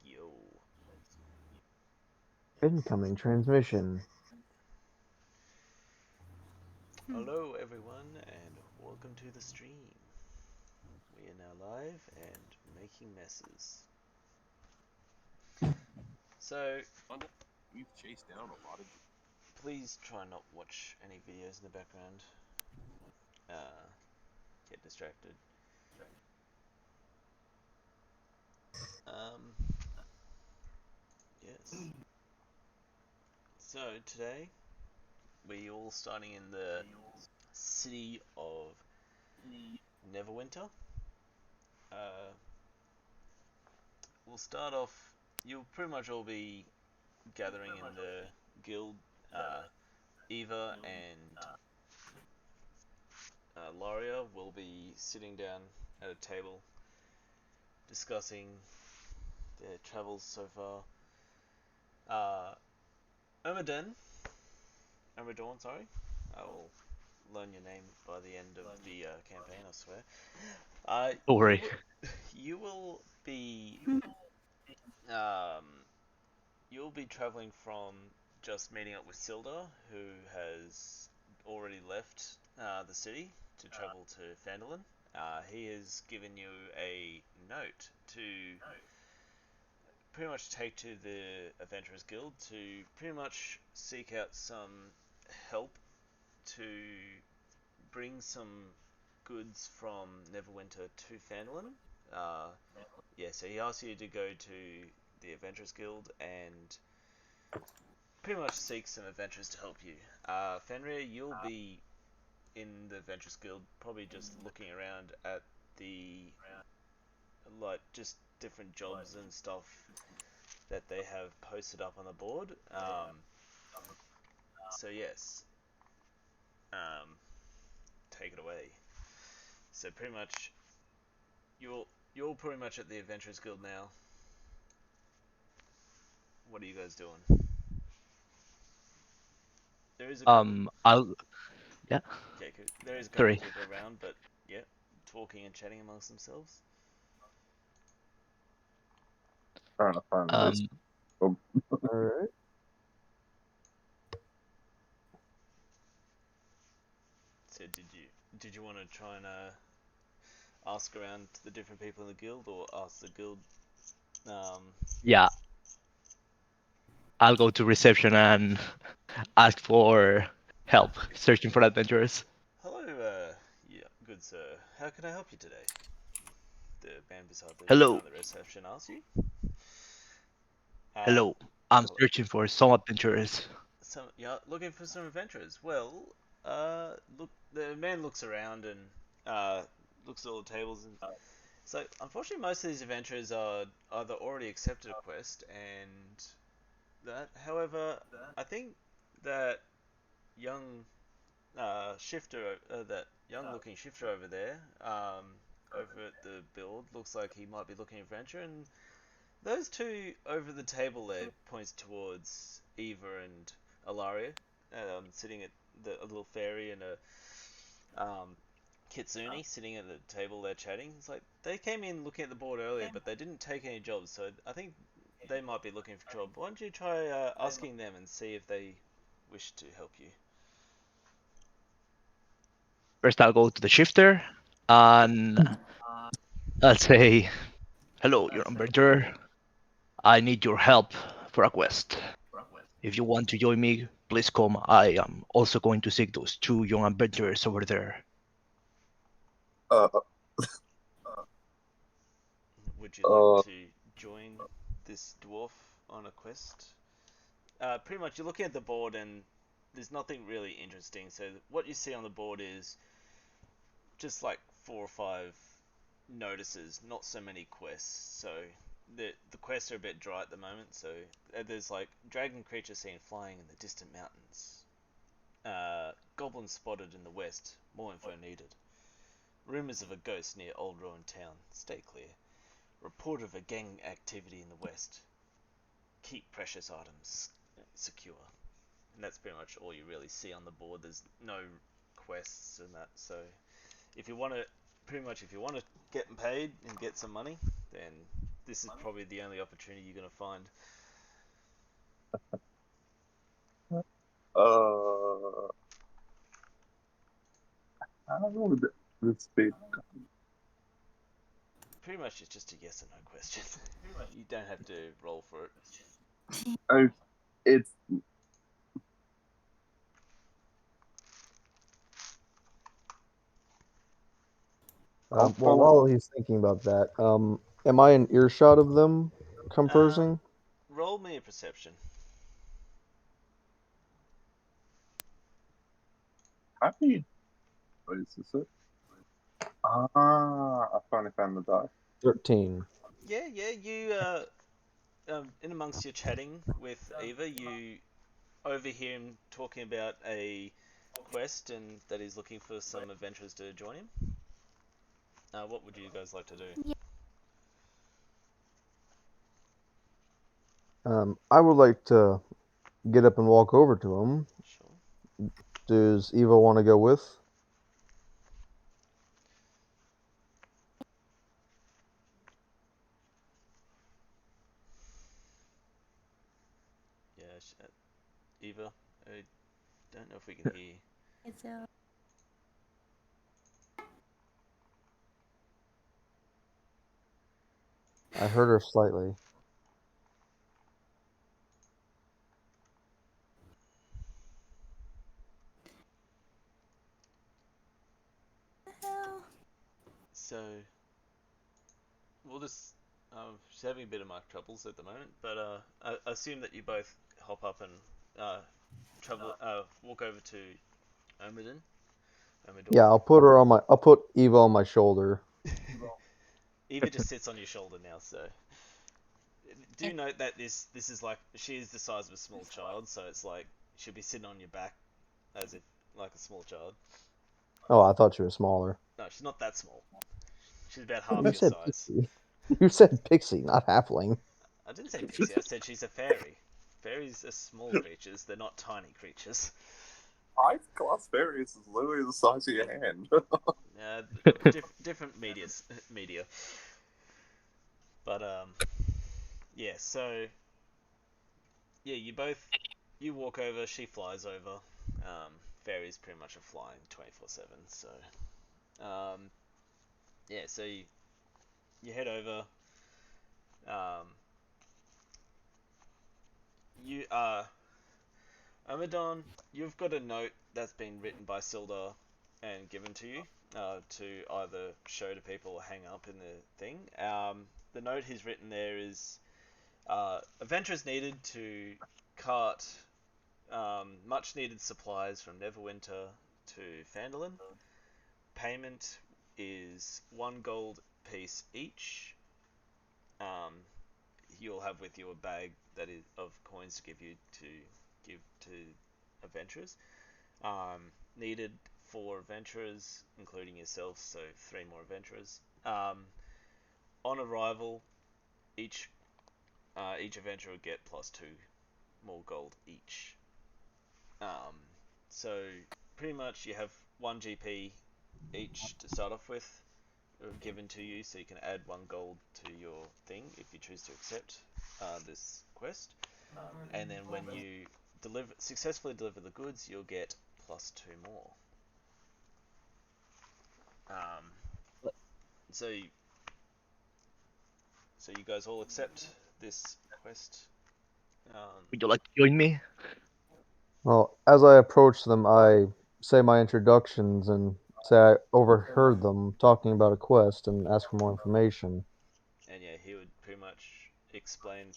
Yo. Incoming transmission. Hello, everyone, and welcome to the stream. We are now live and making messes. So, We've chased down a lot of. please try not watch any videos in the background. Uh, get distracted. Um, yes. So, today, we all starting in the city of Neverwinter. Uh, we'll start off. You'll pretty much all be gathering in the guild. Eva and Laria will be sitting down at a table discussing their travels so far. Uh, Ermaden, Ermadorn, sorry, I will learn your name by the end of the campaign, I swear. Uh, Don't you worry. will, you will be, um, you'll be traveling from just meeting up with Silda, who has already left the city to travel to Phandalin. He has given you a note to pretty much take to the Adventurers Guild to pretty much seek out some help to bring some goods from Neverwinter to Phandalin. Uh, yeah, so he asks you to go to the Adventurers Guild and pretty much seek some adventurers to help you. Fenrir, you'll be in the Adventurers Guild, probably just looking around at the like just different jobs and stuff that they have posted up on the board. So yes, um, take it away. So pretty much, you're pretty much at the Adventurers Guild now. What are you guys doing? There is a couple. I'll yeah. Okay, there is a couple of Sorry. people around, but yeah, talking and chatting amongst themselves. Trying to find a place. Um, Oh, Alright. So did you want to try and ask around to the different people in the guild, or ask the guild? Um, yeah, I'll go to reception and ask for help searching for adventurers. Hello, yeah, good sir. How can I help you today? The man Hello, behind the reception asks you. Uh, hello. I'm hello. searching for some adventurers. Some, yeah, looking for some adventurers. Well, look, the man looks around and uh, looks at all the tables, and so unfortunately, most of these adventurers are either already accepted a quest and that. However, I think that young that young-looking shifter over there, over at the build, looks like he might be looking at adventure, and those two over the table there points towards Eva and Alaria, sitting at a little fairy and a kitsune sitting at the table there chatting. It's like they came in looking at the board earlier, but they didn't take any jobs, so I think they might be looking for a job. Why don't you try asking them and see if they wish to help you? First, I'll go to the shifter and I'll say, "Hello, you're an adventurer. I need your help for a quest. If you want to join me, please come. I am also going to seek those two young adventurers over there." uh, Would you like uh, to join this dwarf on a quest? Pretty much, you're looking at the board and there's nothing really interesting. So what you see on the board is just like 4 or 5 notices, not so many quests. So the quests are a bit dry at the moment. So there's like dragon creature seen flying in the distant mountains. Goblin spotted in the west. More info needed. Rumors of a ghost near old ruined town. Stay clear. Report of a gang activity in the west. Keep precious items secure. And that's pretty much all you really see on the board. There's no quests and that. So if you want to, pretty much if you want to get paid and get some money, then this is probably the only opportunity you're gonna find. How would this be? Pretty much, it's just a yes or no question. You don't have to roll for it. Oh, it's I'll Well, follow. while he's thinking about that, am I in earshot of them conversing? Roll me a perception. How do you? What is this? It? Ah, I finally found the die. 13. Yeah, you in amongst your chatting with Eva, you overhear him talking about a quest and that he's looking for some adventurers to join him. What would you guys like to do? I would like to get up and walk over to him. Sure. Does Eva want to go with? Yeah, Eva, I don't know if we can hear you. It's I heard her slightly. hell. So, we'll just. She's having a bit of mic troubles at the moment, but I assume that you both hop up and walk over to Omidon. Yeah, I'll put Eva on my shoulder. Eva just sits on your shoulder now, so do note that this is like she is the size of a small child, so it's like she'll be sitting on your back as if like a small child. Oh, I thought she was smaller. No, she's not that small. She's about half You your said size. pixie. You said pixie, not halfling. I didn't say pixie. I said she's a fairy. Fairies are small creatures. They're not tiny creatures. High class fairies is literally the size of your hand. Different media. But yeah. So yeah, you walk over. She flies over. Fairies pretty much are flying 24/7. So yeah. So you head over. Um, you Amadon, you've got a note that's been written by Sildar and given to you to either show to people or hang up in the thing. The note he's written there is adventurers needed to cart much needed supplies from Neverwinter to Phandalin. Payment is 1 gold piece each. Um, you'll have with you a bag that is of coins to give to adventurers. Needed 4 adventurers, including yourself, so 3 more adventurers. On arrival, each each adventurer will get +2 more gold each. Um, so pretty much you have 1 GP each to start off with, given to you, so you can add 1 gold to your thing if you choose to accept this quest. And then when you successfully deliver the goods, you'll get +2 more. So, so you guys all accept this quest. Would you like to join me? Well, as I approach them, I say my introductions and say I overheard them talking about a quest and ask for more information. And yeah, he would pretty much explain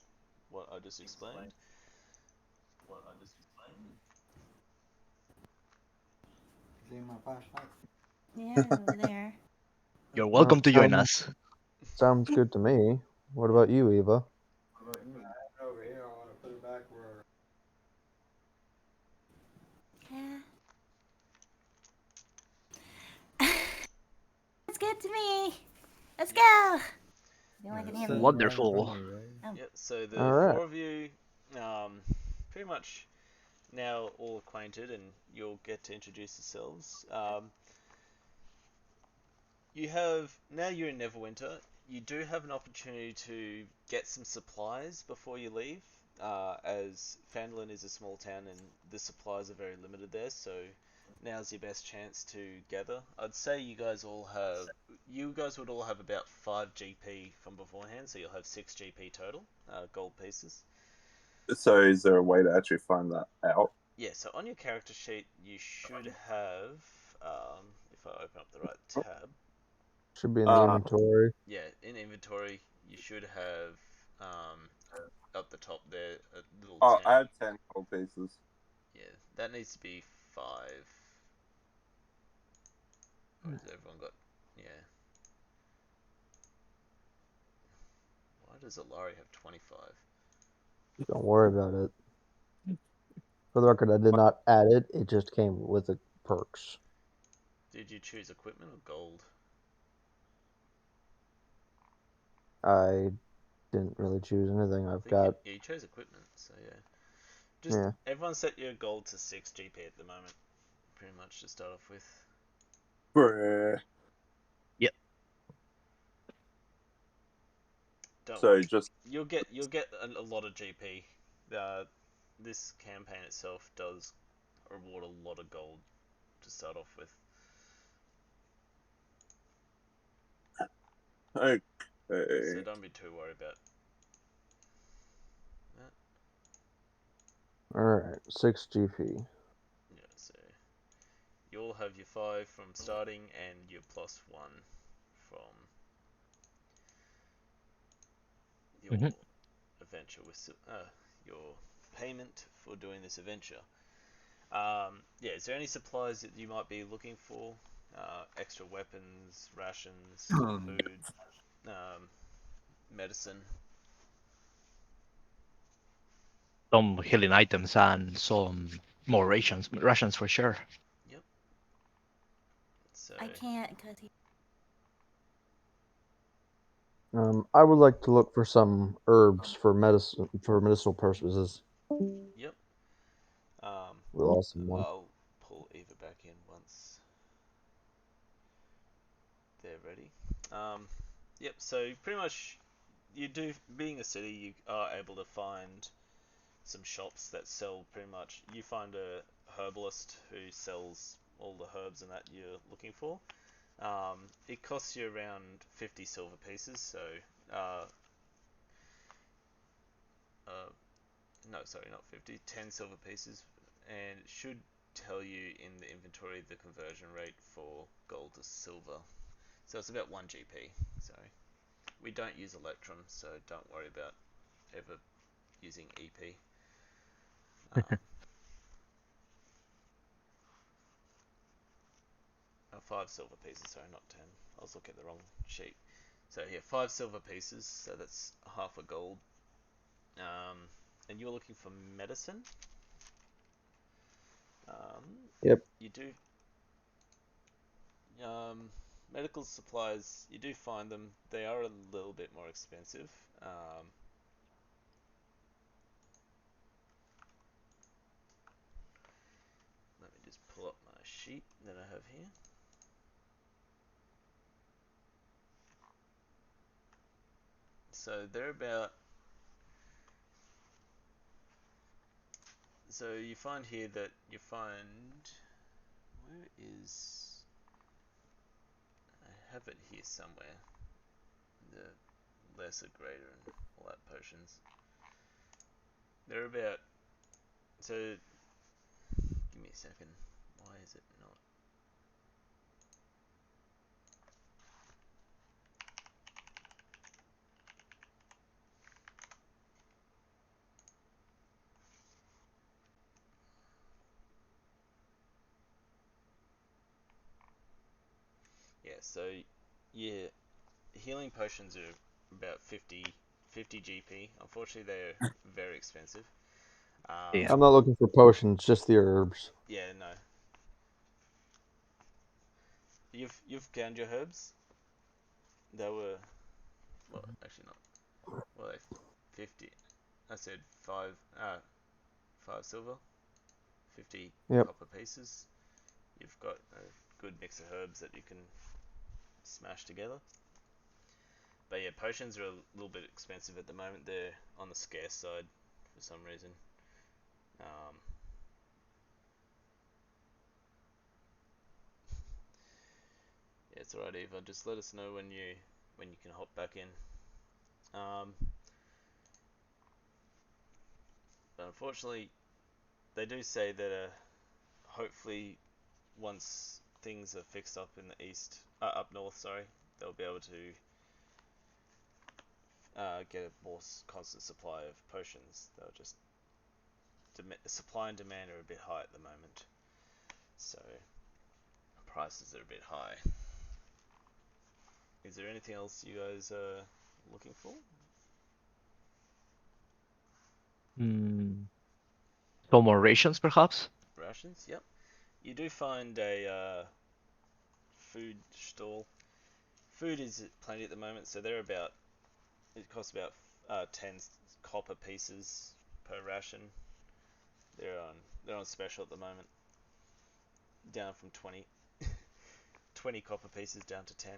what I just explained. See my flashlight? Yeah, over there. You're welcome to join us. Sounds good to me. What about you, Eva? Over here, I want to put it back where. Yeah. It's good to me. Let's go. You like it here? Wonderful. Yep. So the All right. 4 of you, pretty much now all acquainted, and you'll get to introduce yourselves. You have now you're in Neverwinter. you do have an opportunity to get some supplies before you leave, as Fandolin is a small town and the supplies are very limited there. So now's your best chance to gather. I'd say you guys would all have about 5 GP from beforehand, so you'll have 6 GP total, gold pieces. So is there a way to actually find that out? Yeah, so on your character sheet, you should have, if I open up the right tab, Should be in the inventory. yeah, in inventory, you should have, up the top there, a little Oh, 10. I have 10 gold pieces. Yeah, that needs to be 5. Or has everyone got, yeah. Why does Alari have 25? Don't worry about it. For the record, I did not add it. It just came with the perks. Did you choose equipment or gold? I didn't really choose anything. I I've think got. you chose equipment, so yeah. Just, Yeah. everyone set your gold to 6 GP at the moment, pretty much to start off with. Bruh. Don't So worry, just you'll get a lot of GP. This campaign itself does reward a lot of gold to start off with. okay. So don't be too worried about that. Alright, 6 GP. Yeah, so you'll have your 5 from starting and your +1 from your adventure with your payment for doing this adventure. Yeah, is there any supplies that you might be looking for? Extra weapons, rations, food, medicine. Some healing items and some more rations. Rations for sure. Yep. So I can't because he. I would like to look for some herbs for medicinal purposes. yep. We lost someone. I'll pull Eva back in once they're ready. Yep. So pretty much, you do, being a city, you are able to find some shops that sell pretty much. You find a herbalist who sells all the herbs and that you're looking for. It costs you around 50 silver pieces, so no, sorry, not 50, 10 silver pieces, and it should tell you in the inventory the conversion rate for gold to silver. So it's about 1 GP. Sorry, we don't use Electrum, so don't worry about ever using EP. 5 silver pieces, sorry, not 10. I was looking at the wrong sheet. So yeah, 5 silver pieces, so that's half a gold. And you're looking for medicine. Yep. You do. Medical supplies, you do find them. They are a little bit more expensive. Let me just pull up my sheet that I have here. So they're about. So you find here that you find. Where is. I have it here somewhere. The lesser, greater, and all that potions. They're about. So. Give me a second. Why is it not? Yeah, so yeah, healing potions are about 50 GP. Unfortunately, they're very expensive. Yeah. I'm not looking for potions, just the herbs. Yeah, no. You've found your herbs? They were, well, actually not. Well, 50. I said 5 silver, 50 Yep. copper pieces. You've got a good mix of herbs that you can smash together. But yeah, potions are a little bit expensive at the moment. They're on the scarce side for some reason. Um, yeah, it's alright, Eva. Just let us know when you can hop back in. But unfortunately, they do say that hopefully once things are fixed up in the east, up north, sorry, they'll be able to get a more constant supply of potions. They'll just supply and demand are a bit high at the moment, so prices are a bit high. Is there anything else you guys are looking for? Some more rations, perhaps? Rations? Yep. You do find a food stall. Food is plenty at the moment, so it costs about 10 copper pieces per ration. They're on special at the moment, down from 20 copper pieces down to 10.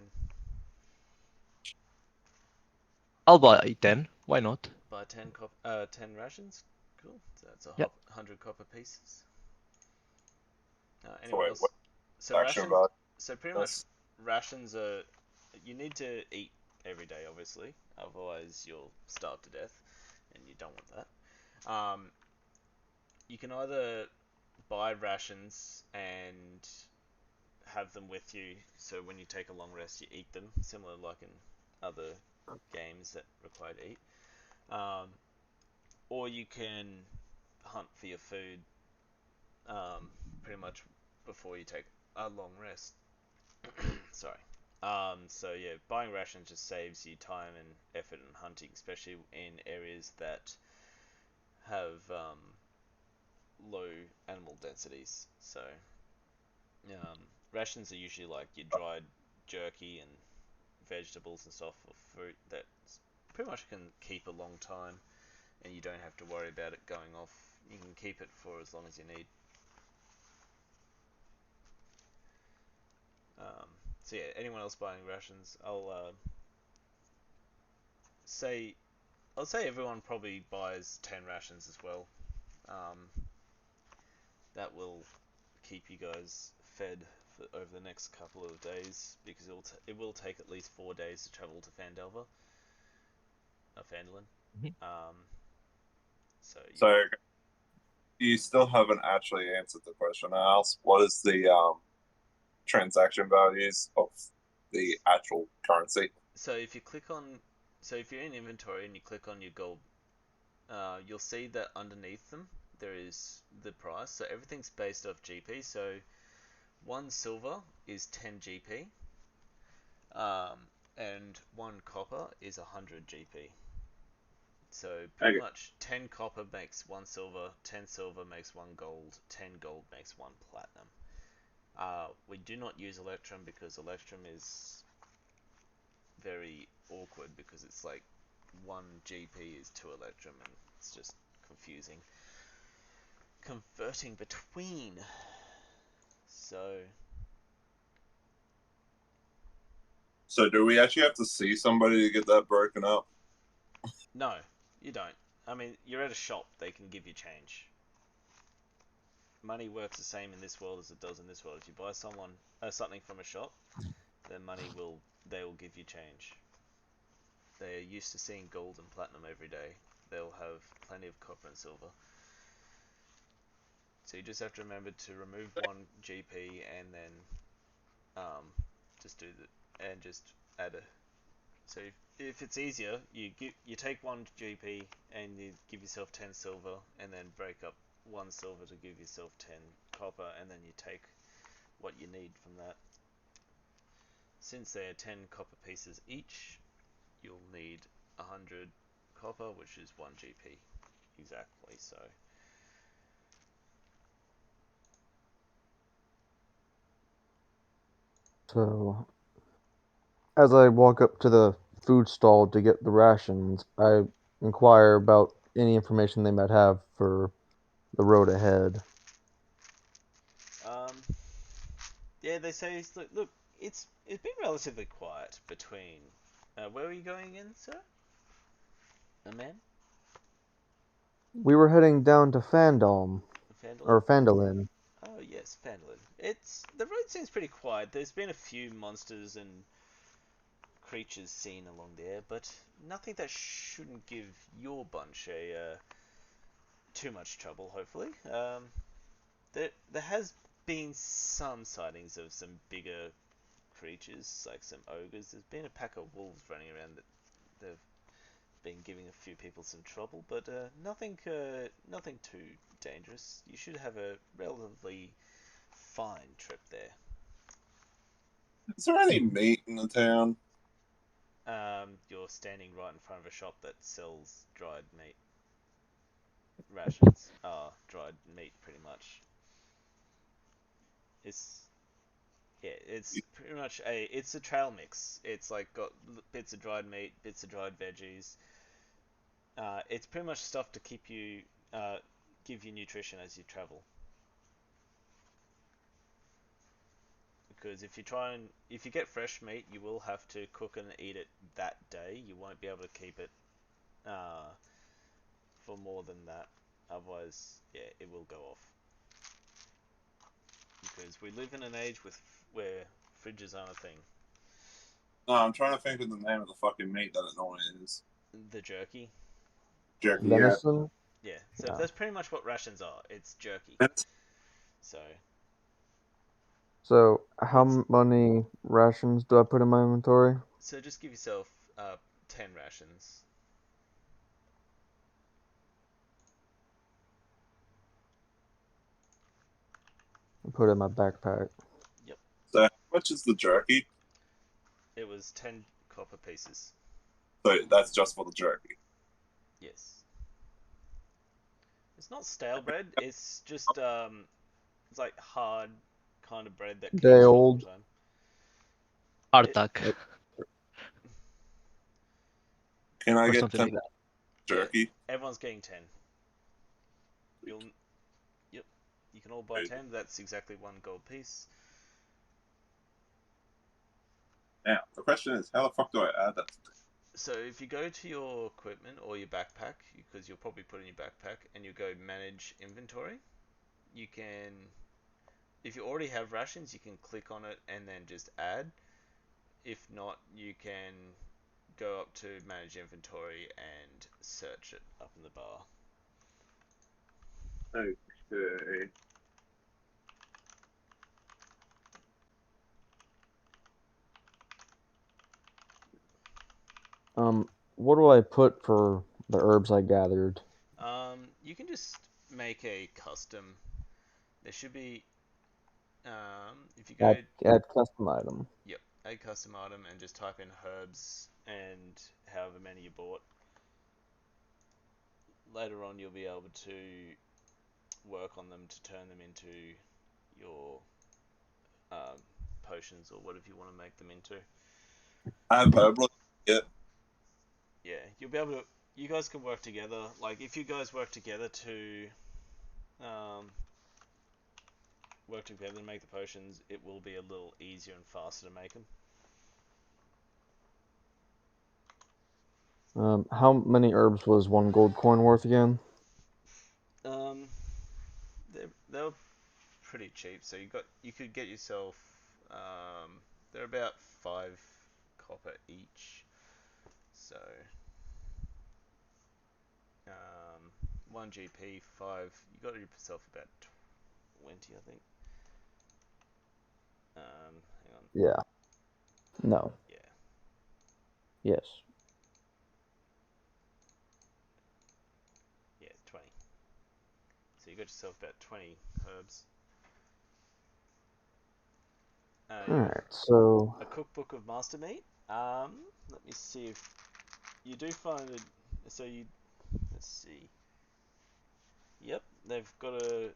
I'll buy 10. Why not? Buy 10 rations. Cool. So that's Yep. 100 copper pieces. So Anyone wait, else? what So action rations. value? So pretty much rations are. You need to eat every day, obviously. Otherwise, you'll starve to death, and you don't want that. You can either buy rations and have them with you, so when you take a long rest, you eat them, similar like in other games that require to eat. Or you can hunt for your food pretty much before you take a long rest. Sorry. So yeah, buying rations just saves you time and effort in hunting, especially in areas that have low animal densities. So rations are usually like your dried jerky and vegetables and stuff, or fruit that pretty much can keep a long time, and you don't have to worry about it going off. You can keep it for as long as you need. So yeah, anyone else buying rations? Say I'll say everyone probably buys 10 rations as well. Um, that will keep you guys fed for over the next couple of days, because it will take at least 4 days to travel to Phandalin. Mhm. So So you still haven't actually answered the question I asked. What is the transaction values of the actual currency? so if you click on so if you're in inventory and you click on your gold, you'll see that underneath them there is the price. So everything's based off GP. So 1 silver is 10 GP, and 1 copper is 100 GP. So pretty Okay. much 10 copper makes 1 silver, 10 silver makes 1 gold, 10 gold makes 1 platinum. We do not use Electrum because Electrum is very awkward, because it's like 1 GP is 2 Electrum, and it's just confusing converting between. So So do we actually have to see somebody to get that broken up? no, you don't. I mean, you're at a shop, they can give you change. Money works the same in this world as it does in this world. If you buy something from a shop, then they will give you change. They're used to seeing gold and platinum every day. They'll have plenty of copper and silver. So you just have to remember to remove 1 GP and then just just add a. So if it's easier, you take 1 GP and you give yourself 10 silver, and then break up 1 silver to give yourself 10 copper, and then you take what you need from that. Since they are 10 copper pieces each, you'll need 100 copper, which is 1 GP exactly. So, as I walk up to the food stall to get the rations, I inquire about any information they might have for the road ahead. Um, yeah, they say look, it's been relatively quiet between Where were you going in, sir? A man? We were heading down to Fandom, or Fandolin? Fandolin. Oh yes, Fandolin. The road seems pretty quiet. There's been a few monsters and creatures seen along there, but nothing that shouldn't give your bunch a too much trouble. Hopefully, there has been some sightings of some bigger creatures, like some ogres. There's been a pack of wolves running around that they've been giving a few people some trouble, but nothing too dangerous. You should have a relatively fine trip there. Is there any meat in the town? You're standing right in front of a shop that sells dried meat. Rations are dried meat, pretty much. It's it's pretty much it's a trail mix. It's like got bits of dried meat, bits of dried veggies. It's pretty much stuff to keep you, give you nutrition as you travel. Because if you get fresh meat, you will have to cook and eat it that day. You won't be able to keep it uh, for more than that. Otherwise, yeah, it will go off. Because we live in an age where fridges aren't a thing. No, I'm trying to think of the name of the fucking meat that it normally is. The jerky. Jerky, Venison? Yeah, so Yeah. that's pretty much what rations are. It's jerky. yeah. So, how many rations do I put in my inventory? So just give yourself 10 rations. I put it in my backpack. Yep. So how much is the jerky? It was 10 copper pieces. So that's just for the jerky. Yes. It's not stale bread. It's just it's like hard kind of bread that keeps Day you a long old. time. Artak. Can I Or get something 10 like that. jerky? Yeah, everyone's getting 10. Yep. You can all buy 10. That's exactly 1 gold piece. Now, the question is, how the fuck do I add that to So if you go to your equipment or your backpack, because you'll probably put it in your backpack, and you go manage inventory, you can, if you already have rations, you can click on it and then just add. If not, you can go up to manage inventory and search it up in the bar. Okay. What do I put for the herbs I gathered? You can just make a custom. There should be, if you go, Add custom item. yep, a custom item and just type in herbs and however many you bought. Later on, you'll be able to work on them to turn them into your potions or whatever you want to make them into. I have herbal. Yeah. Yeah, you'll be able to. You guys can work together. Like if you guys work together to work together and make the potions, it will be a little easier and faster to make them. How many herbs was 1 gold coin worth again? Um, they're pretty cheap. So you could get yourself. They're about 5 copper each. So 1 GP, 5. You got yourself about 20, I think. Hang on. Yeah. No. Yeah. Yes. Yeah, 20. So you got yourself about 20 herbs. You have Alright, so a cookbook of master meat. Let me see if you do find it. So let's see. Yep, they've got a.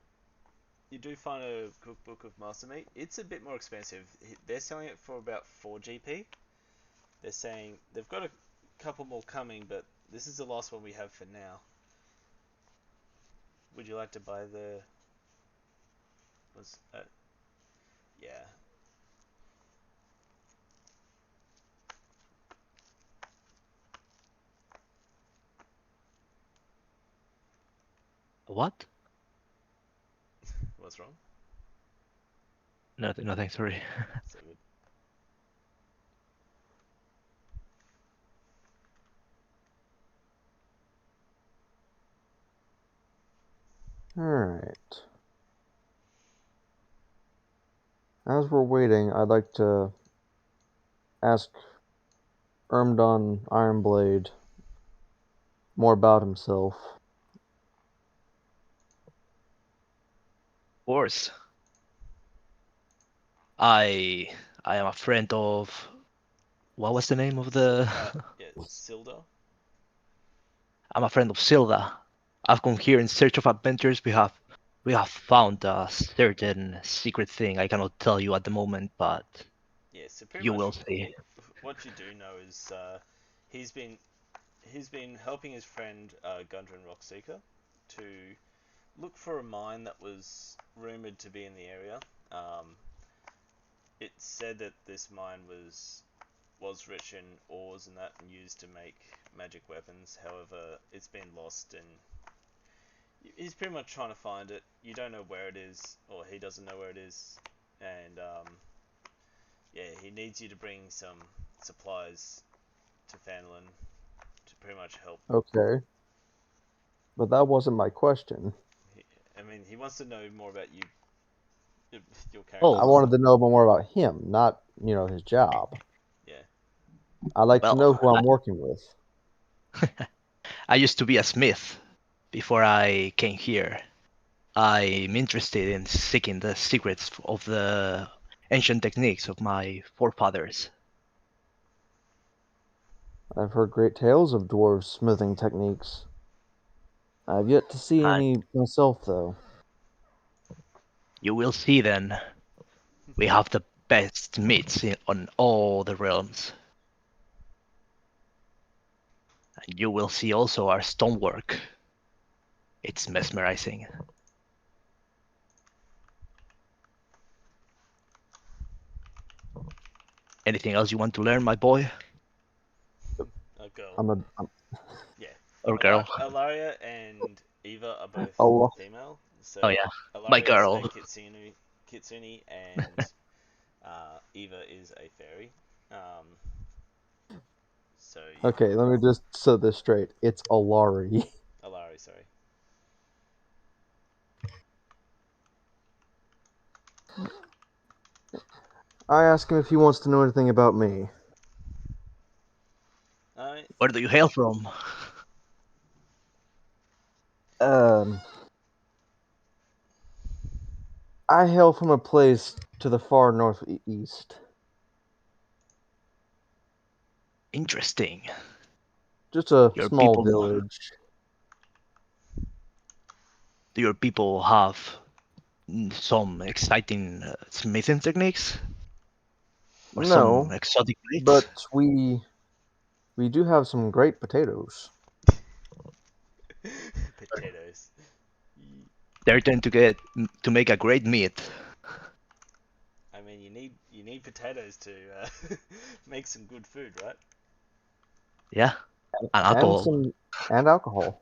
You do find a cookbook of master meat. It's a bit more expensive. They're selling it for about 4 GP. They're saying they've got a couple more coming, but this is the last one we have for now. Would you like to buy the? Was that? Yeah. What? What's wrong? Nothing. Nothing. Sorry. So good. Alright. As we're waiting, I'd like to ask Ermdon Ironblade more about himself. Of course. I I am a friend of. What was the name of the? Yeah, Silda. I'm a friend of Silda. I've come here in search of adventures. We have found a certain secret thing I cannot tell you at the moment, but Yeah, so pretty you much will see. what you do know is he's been he's been helping his friend Gundren Rockseeker to look for a mine that was rumored to be in the area. Um, it said that this mine was rich in ores and that, and used to make magic weapons. However, it's been lost, and he's pretty much trying to find it. You don't know where it is, or he doesn't know where it is, and yeah, he needs you to bring some supplies to Fanlin to pretty much help. Okay. But that wasn't my question. I mean, he wants to know more about you, your character. I Oh, wanted to know more about him, not, his job. Yeah. I'd like to well, know who I'm working with. I used to be a smith before I came here. I'm interested in seeking the secrets of the ancient techniques of my forefathers. I've heard great tales of dwarves' smithing techniques. I've yet to see And any myself, though. you will see then, we have the best meats on all the realms. And you will see also our stonework. It's mesmerizing. Anything else you want to learn, my boy A girl. I'm Yeah. or girl? Alaria and Eva are both oh, female. So Oh yeah, my Alaria is a girl. kitsune, and Eva is a fairy. Um, so yeah, okay. Let me just set this straight. It's Alari. Alaria, sorry. I ask him if he wants to know anything about me. I Where do you hail from? Um, I hail from a place to the far northeast. Interesting. Just a Your small people, village. do your people have some exciting smithing techniques or some No, exotic meats? but we do have some great potatoes. potatoes. They tend to get to make a great meat. I mean, you need potatoes to make some good food, right? Yeah, and and alcohol. some and alcohol.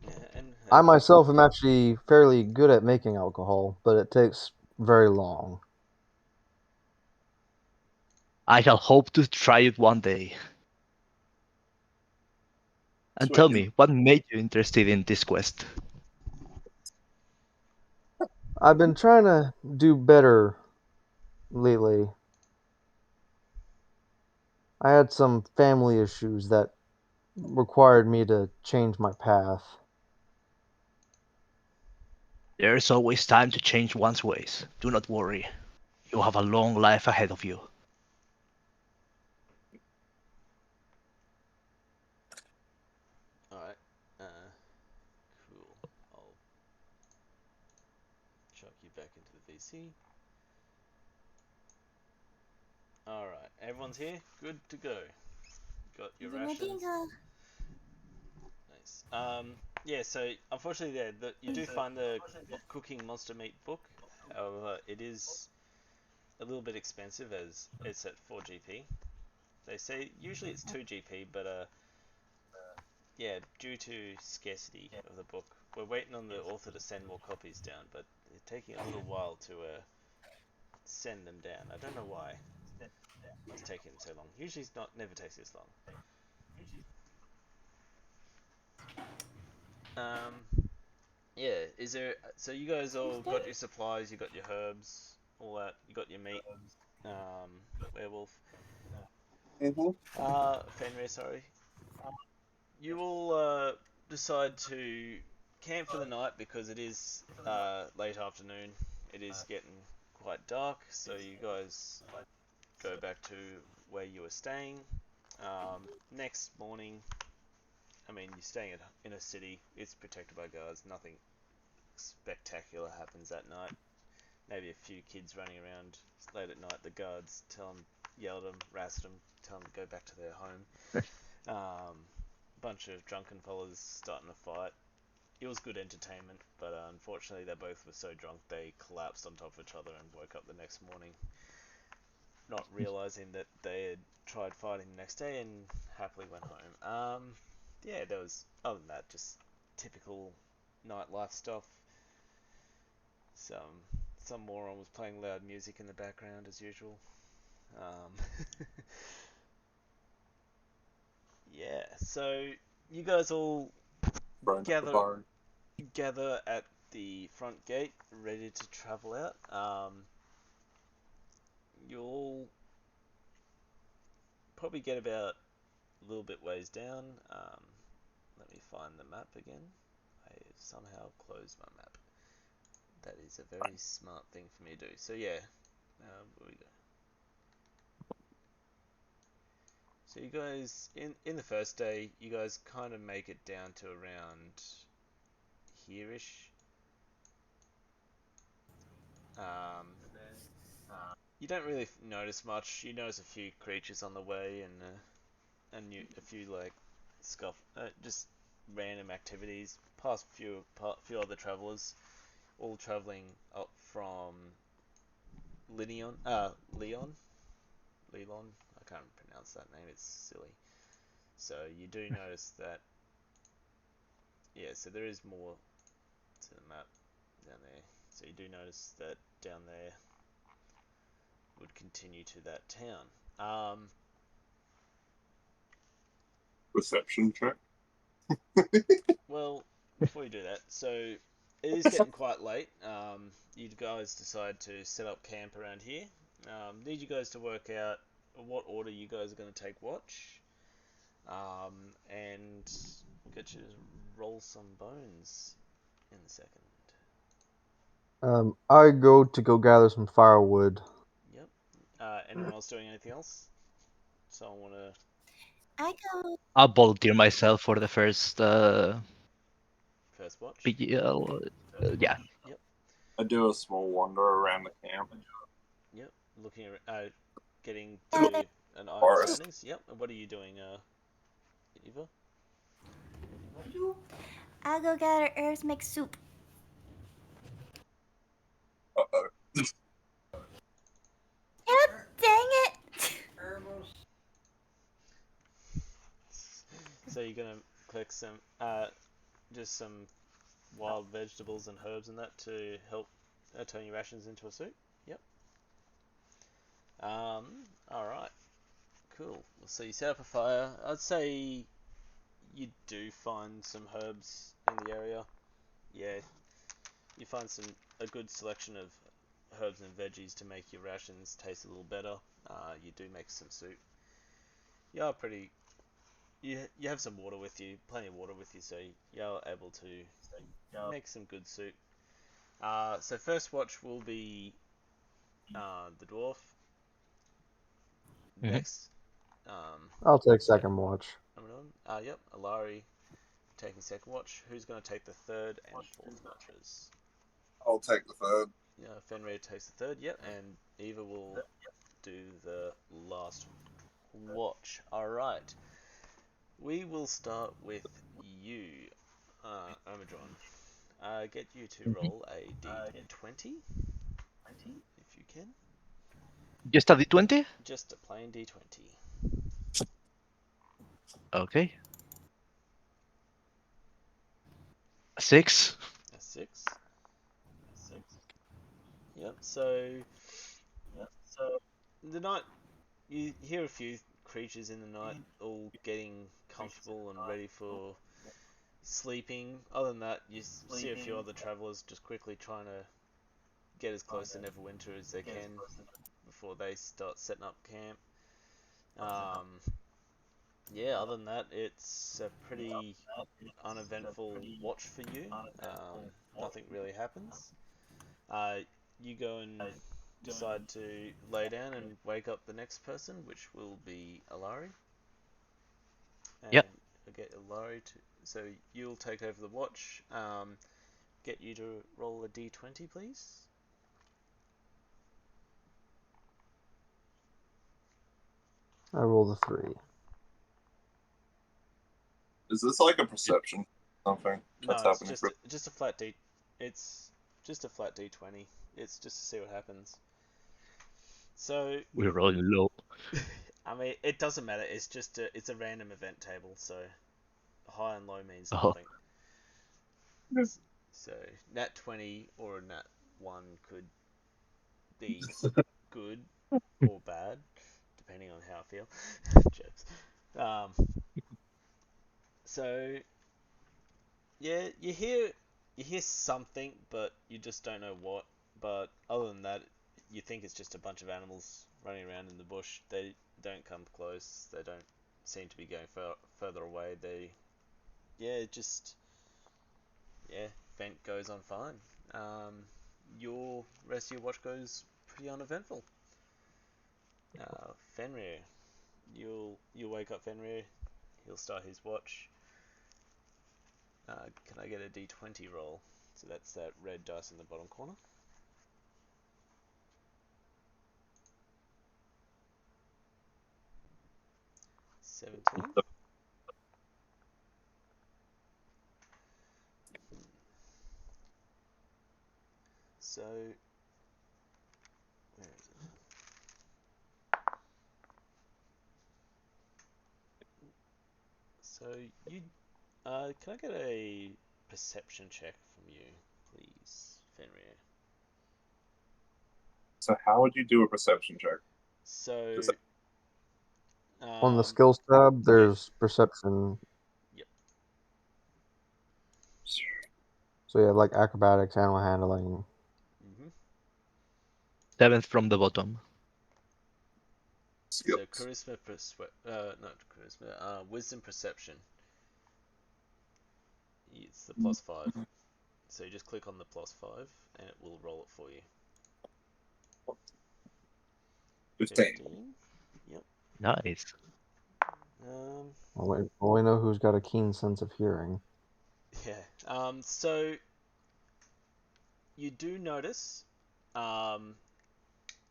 Yeah, and I myself am actually fairly good at making alcohol, but it takes very long. I shall hope to try it one day. And tell Sweet. me, what made you interested in this quest? I've been trying to do better lately. I had some family issues that required me to change my path. There's always time to change one's ways. Do not worry. You have a long life ahead of you. all right. Cool. I'll chuck you back into the VC. All right, everyone's here. Good to go. Got your rations. Nice. Yeah. So unfortunately, you do find the cooking monster meat book. However, it is a little bit expensive as it's at 4 GP. They say usually it's 2 GP, but yeah, due to scarcity of the book, we're waiting on the author to send more copies down, but it's taking a little while to send them down. I don't know why it's taking so long. Usually, it's never takes this long. Yeah. Is there? So you guys all got your supplies, you got your herbs, all that. You got your meat. Werewolf. Fenrir, sorry. You all decide to camp for the night because it is late afternoon. It is getting quite dark, so you guys go back to where you were staying. Next morning, I mean, you're staying in a city. It's protected by guards. Nothing spectacular happens that night. Maybe a few kids running around late at night. The guards yell at them, harass them, tell them to go back to their home. Bunch of drunken fellas starting a fight. It was good entertainment, but unfortunately they both were so drunk they collapsed on top of each other and woke up the next morning, not realizing that they had tried fighting the next day and happily went home. Yeah, there was, other than that, just typical nightlife stuff. Some moron was playing loud music in the background as usual. Yeah, so you guys all gather at the front gate, ready to travel out. You'll probably get about a little bit ways down. Let me find the map again. I somehow closed my map. That is a very smart thing for me to do. So yeah, where we go. So you guys, in the first day, you guys kind of make it down to around here-ish. You don't really notice much. You notice a few creatures on the way and a few like just random activities. Past few other travelers, all traveling up from Leon. Leon. I can't pronounce that name. It's silly. So you do notice that. Yeah. So there is more to the map down there. So you do notice that down there would continue to that town. Perception check. Well, before you do that, so it is getting quite late. You guys decide to set up camp around here. Need you guys to work out what order you guys are going to take watch. And we'll get you to roll some bones in a second. I go gather some firewood. Yep. Anyone else doing anything else? Someone want to... I go. I'll volunteer myself for the first First watch? PGL. Yeah. Yep. I do a small wander around the camp. Yep. Looking at getting to an eye on surroundings. Yep. And what are you doing, Eva? I'll go gather herbs, make soup. Uh-oh. God dang it! So you're gonna collect some, just some wild vegetables and herbs and that to help turn your rations into a soup. Yep. All right. Cool. So you set up a fire. I'd say you do find some herbs in the area. Yeah, you find a good selection of herbs and veggies to make your rations taste a little better. You do make some soup. You are pretty. You have some water with you, plenty of water with you, so you're able to make some good soup. So first watch will be the dwarf. Mhm. Next, I'll take second watch. yep, Alari taking second watch. Who's going to take the third and fourth watches? I'll take the third. Yeah, Fenrir takes the third. Yep, and Eva will do the last watch. All right. We will start with you, Omadron. Get you to roll a d20 if you can. Just a D20? Just a plain d20. Okay. 6. A 6. Yep. So the night you hear a few creatures in the night all getting comfortable and ready for sleeping. Other than that, you see a few other travelers just quickly trying to get as close to Neverwinter as they can before they start setting up camp. Yeah, other than that, it's a pretty uneventful watch for you. Nothing really happens. Uh, you go and decide to lay down and wake up the next person, which will be Alari. And Yep. I'll get Alari to. So you'll take over the watch. Get you to roll a d20, please. I rolled a 3. Is this like a perception something that's No, it's happening? just a flat d. It's just a flat d20. It's just to see what happens. So We're rolling low. I mean, it doesn't matter. It's a random event table, so high and low means Oh, nothing. So nat 20 or a nat 1 could be good or bad, depending on how I feel. Jokes. Um, so yeah, you hear something, but you just don't know what. But other than that, you think it's just a bunch of animals running around in the bush. They don't come close. They don't seem to be going further away. Yeah, just yeah, vent goes on fine. Your rest of your watch goes pretty uneventful. Fenrir, you'll wake up Fenrir. He'll start his watch. Can I get a d20 roll? So that's that red dice in the bottom corner. 17. So where is it? So you can I get a perception check from you, please, Fenrir? So how would you do a perception check? So Does that- On the um, skills tab, yeah, there's perception. yep. So yeah, like acrobatics, animal handling. Mhm. 7th from the bottom. So skills? not charisma, wisdom perception. It's the +5. So you just click on the +5 and it will roll it for you. 15. 15. Yep. Nice. Well, we know who's got a keen sense of hearing. Yeah. So you do notice, um,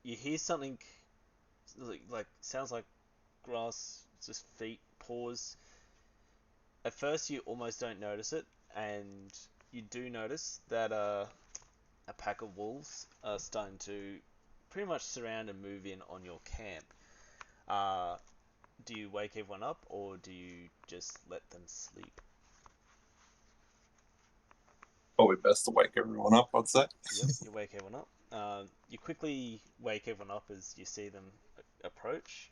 you hear something like sounds like grass, just feet, paws. At first, you almost don't notice it, and you do notice that a pack of wolves are starting to pretty much surround and move in on your camp. Uh, do you wake everyone up, or do you just let them sleep? Probably best to wake everyone up, I'd say. Yep, you wake everyone up. You quickly wake everyone up as you see them approach,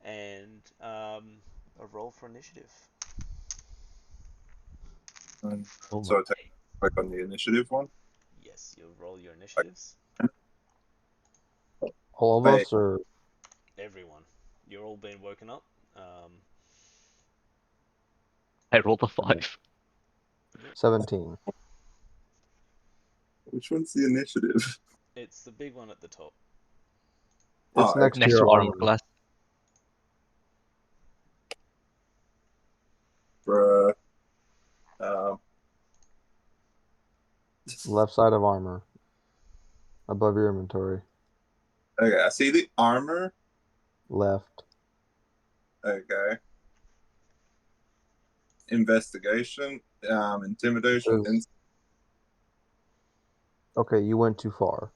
and a roll for initiative. Oh So my. I click on the initiative one. Yes, you'll roll your initiatives. All of I us, or Everyone, you're all being woken up. I rolled a 5. 17. which one's the initiative? It's the big one at the top. It's Oh, next to Next your to armor armor, class. bruh. Um, left side of armor, above your inventory, okay, I see the armor. left. Okay. Investigation, intimidation, There's, okay, you went too far.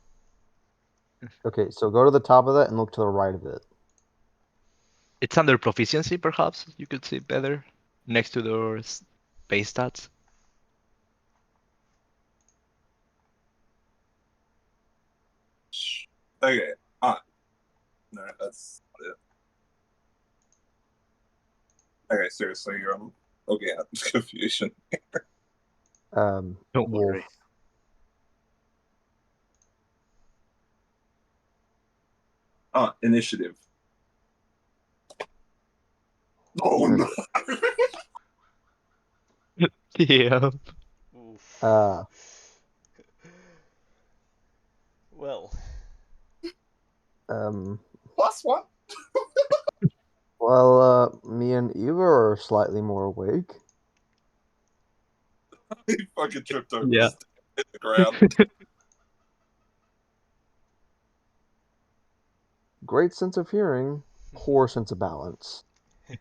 Okay, so go to the top of that and look to the right of it. It's under proficiency, perhaps. You could see better. Next to the base stats. Okay. No, that's not it. Okay, seriously, you're looking at confusion. Don't Wolf. worry. Initiative. Oh no. Yeah. Oof. Ah. Well, +1. Well, me and Eva are slightly more awake. He fucking tripped over Yeah. hit the ground. Great sense of hearing, poor sense of balance. Is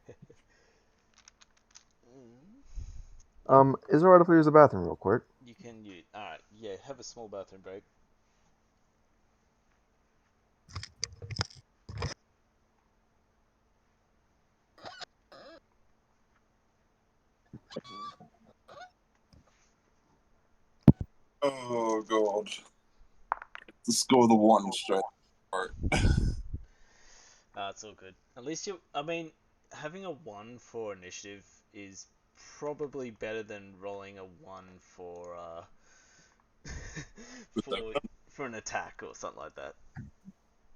it alright if we use the bathroom real quick? you can use. Alright, yeah, have a small bathroom break. Oh god. To score the one straight. It's all good. At least you. I mean, having a 1 for initiative is probably better than rolling a 1 for for for an attack or something like that.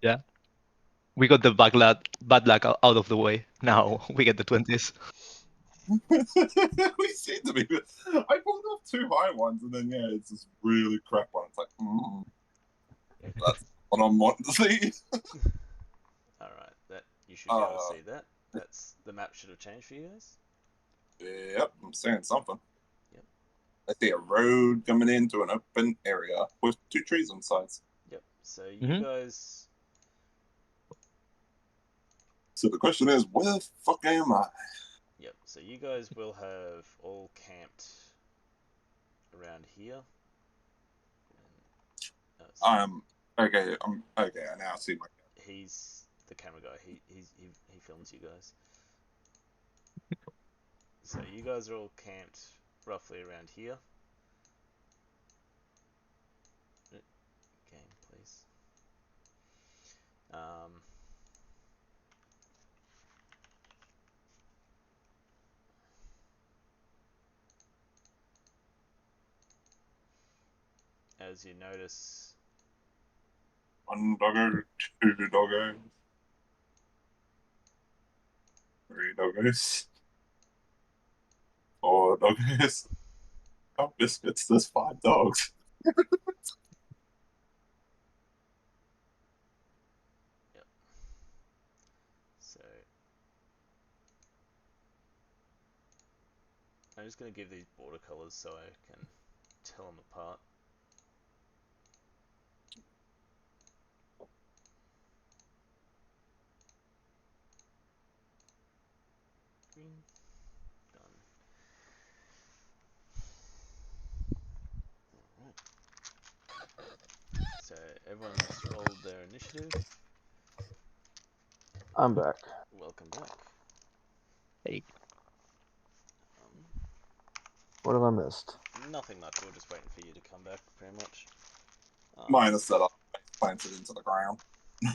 Yeah. We got the bad luck out of the way. Now we get the 20s. We seem to be. I pulled off 2 high ones, and then yeah, it's this really crap one. It's like, that's what I'm wanting to see. Alright, that you should be able to see that. That's the map should have changed for you guys. Yep, I'm saying something. Yep. I see a road coming into an open area with 2 trees on sides. Yep. So you guys. So the question is, where the fuck am I? Yep. So you guys will have all camped around here. Okay. I'm okay. I now see my. He's the camera guy. He films you guys. So you guys are all camped roughly around here. Game, please. As you notice, 1 doggo, 2 doggos, 3 doggos, 4 doggos. Oh, biscuits, there's 5 dogs. so I'm just going to give these border colors so I can tell them apart. Green, done. Alright. So everyone's rolled their initiative. I'm back. Welcome back. Hey. What have I missed? Nothing much. We're just waiting for you to come back, pretty much. Minus that I planted into the ground. Yeah.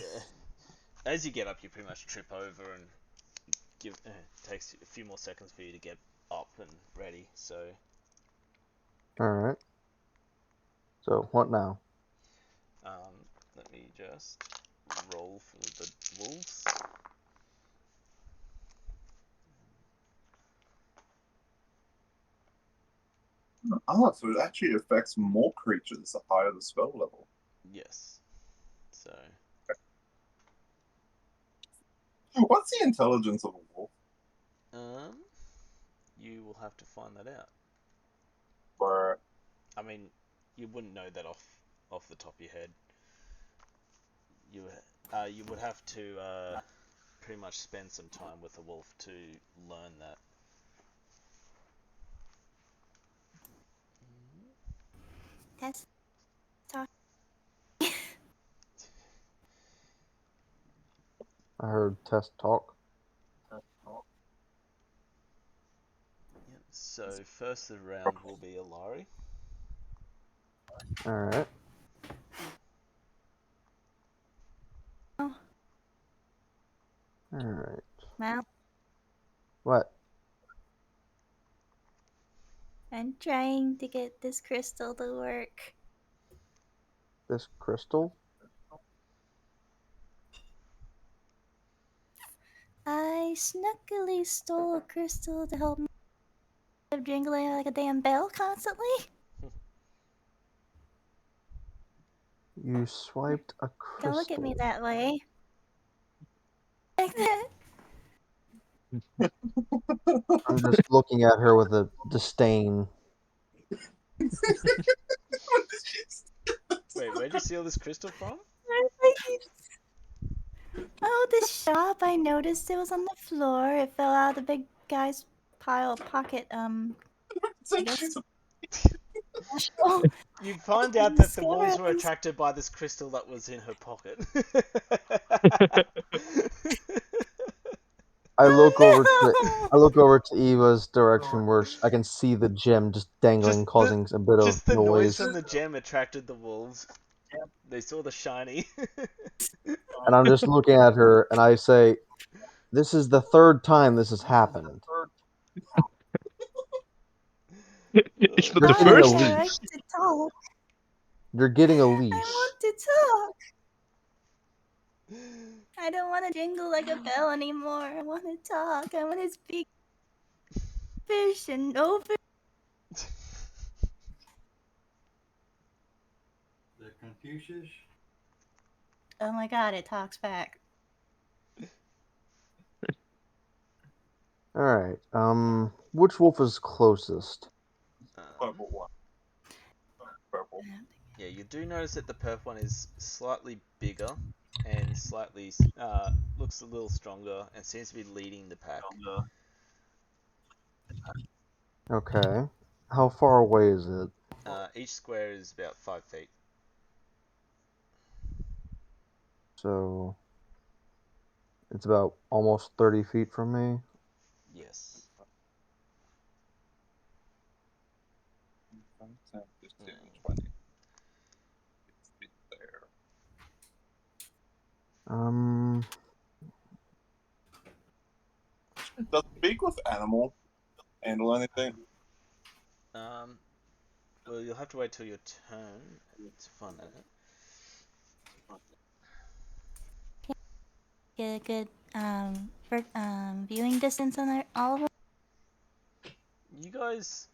As you get up, you pretty much trip over and takes a few more seconds for you to get up and ready. So. Alright. So, what now? Let me just roll for the wolves. Oh, so it actually affects more creatures the higher the spell level. Yes. So. What's the intelligence of a wolf? You will have to find that out. Or I mean, you wouldn't know that off the top of your head. You would have to pretty much spend some time with a wolf to learn that. Test talk. I heard test talk. Yep. So first of the round will be Alari. Alright. Well, What? I'm trying to get this crystal to work. This crystal? I snuckily stole a crystal to help me stop jingling like a damn bell constantly. You swiped a Don't look at me crystal. that way. Like that. I'm just looking at her with a disdain. Wait, where'd you steal this crystal from? Oh, this shop. I noticed it was on the floor. It fell out of the big guy's pile pocket. I guess special. You find out The that the wolves were scarabs. attracted by this crystal that was in her pocket. I look over Oh to Eva's direction where I can see the gem just dangling, just the causing a bit of just the noise noise. from the gem attracted the wolves. They saw the shiny. And I'm just looking at her, and I say, "This is the third time this has happened. It's not You're the no! getting a first. Fine, I like leash. to talk. You're getting a I leash." want to talk. I don't want to jingle like a bell anymore. I want to talk. I want to speak fish and no fish. The Confucius. Oh my god, it talks back. All right. Which wolf is closest? Purple one. Purple. Yeah, you do notice that the purple one is slightly bigger and slightly looks a little stronger and seems to be leading the pack. Okay. How far away is it? Each square is about 5 feet. So it's about almost 30 feet from me. Yes. 5, 10, 15, Mm. 20. It's there. Does speak with animal handle anything? Well, you'll have to wait till your turn to find that out. Get a good viewing distance on all of them. You guys,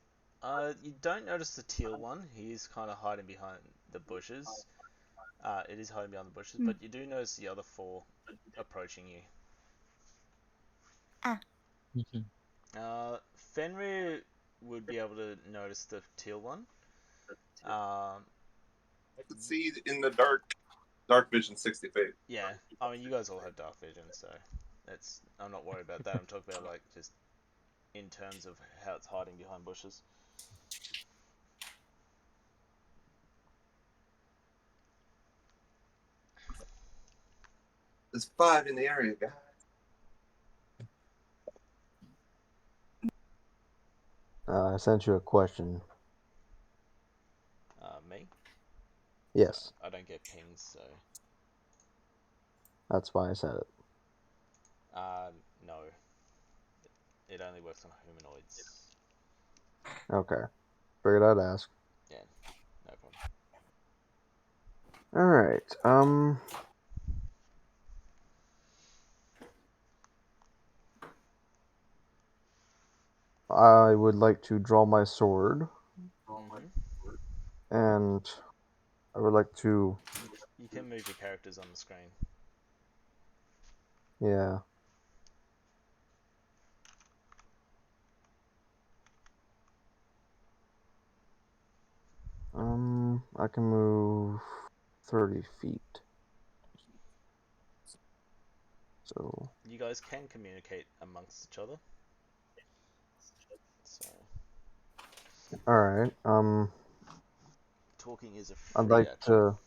you don't notice the teal one. He is kind of hiding behind the bushes. It is hiding behind the bushes, but you do notice the other four approaching you. Fenrir would be able to notice the teal one. I could see in the dark vision 60 feet. Yeah, I mean, you guys all have dark vision, so I'm not worried about that. I'm talking about like just in terms of how it's hiding behind bushes. There's 5 in the area, guys. I sent you a question. Me? Yes, I don't get pings, so that's why I said it. no. It only works on humanoids. Okay. Figured I'd ask. Yeah, no problem. All right. I would like to draw my sword, and I would like to. You can move your characters on the screen. Yeah. I can move 30 feet. So. You guys can communicate amongst each other. So. All right. Talking is a I'd free like action. to.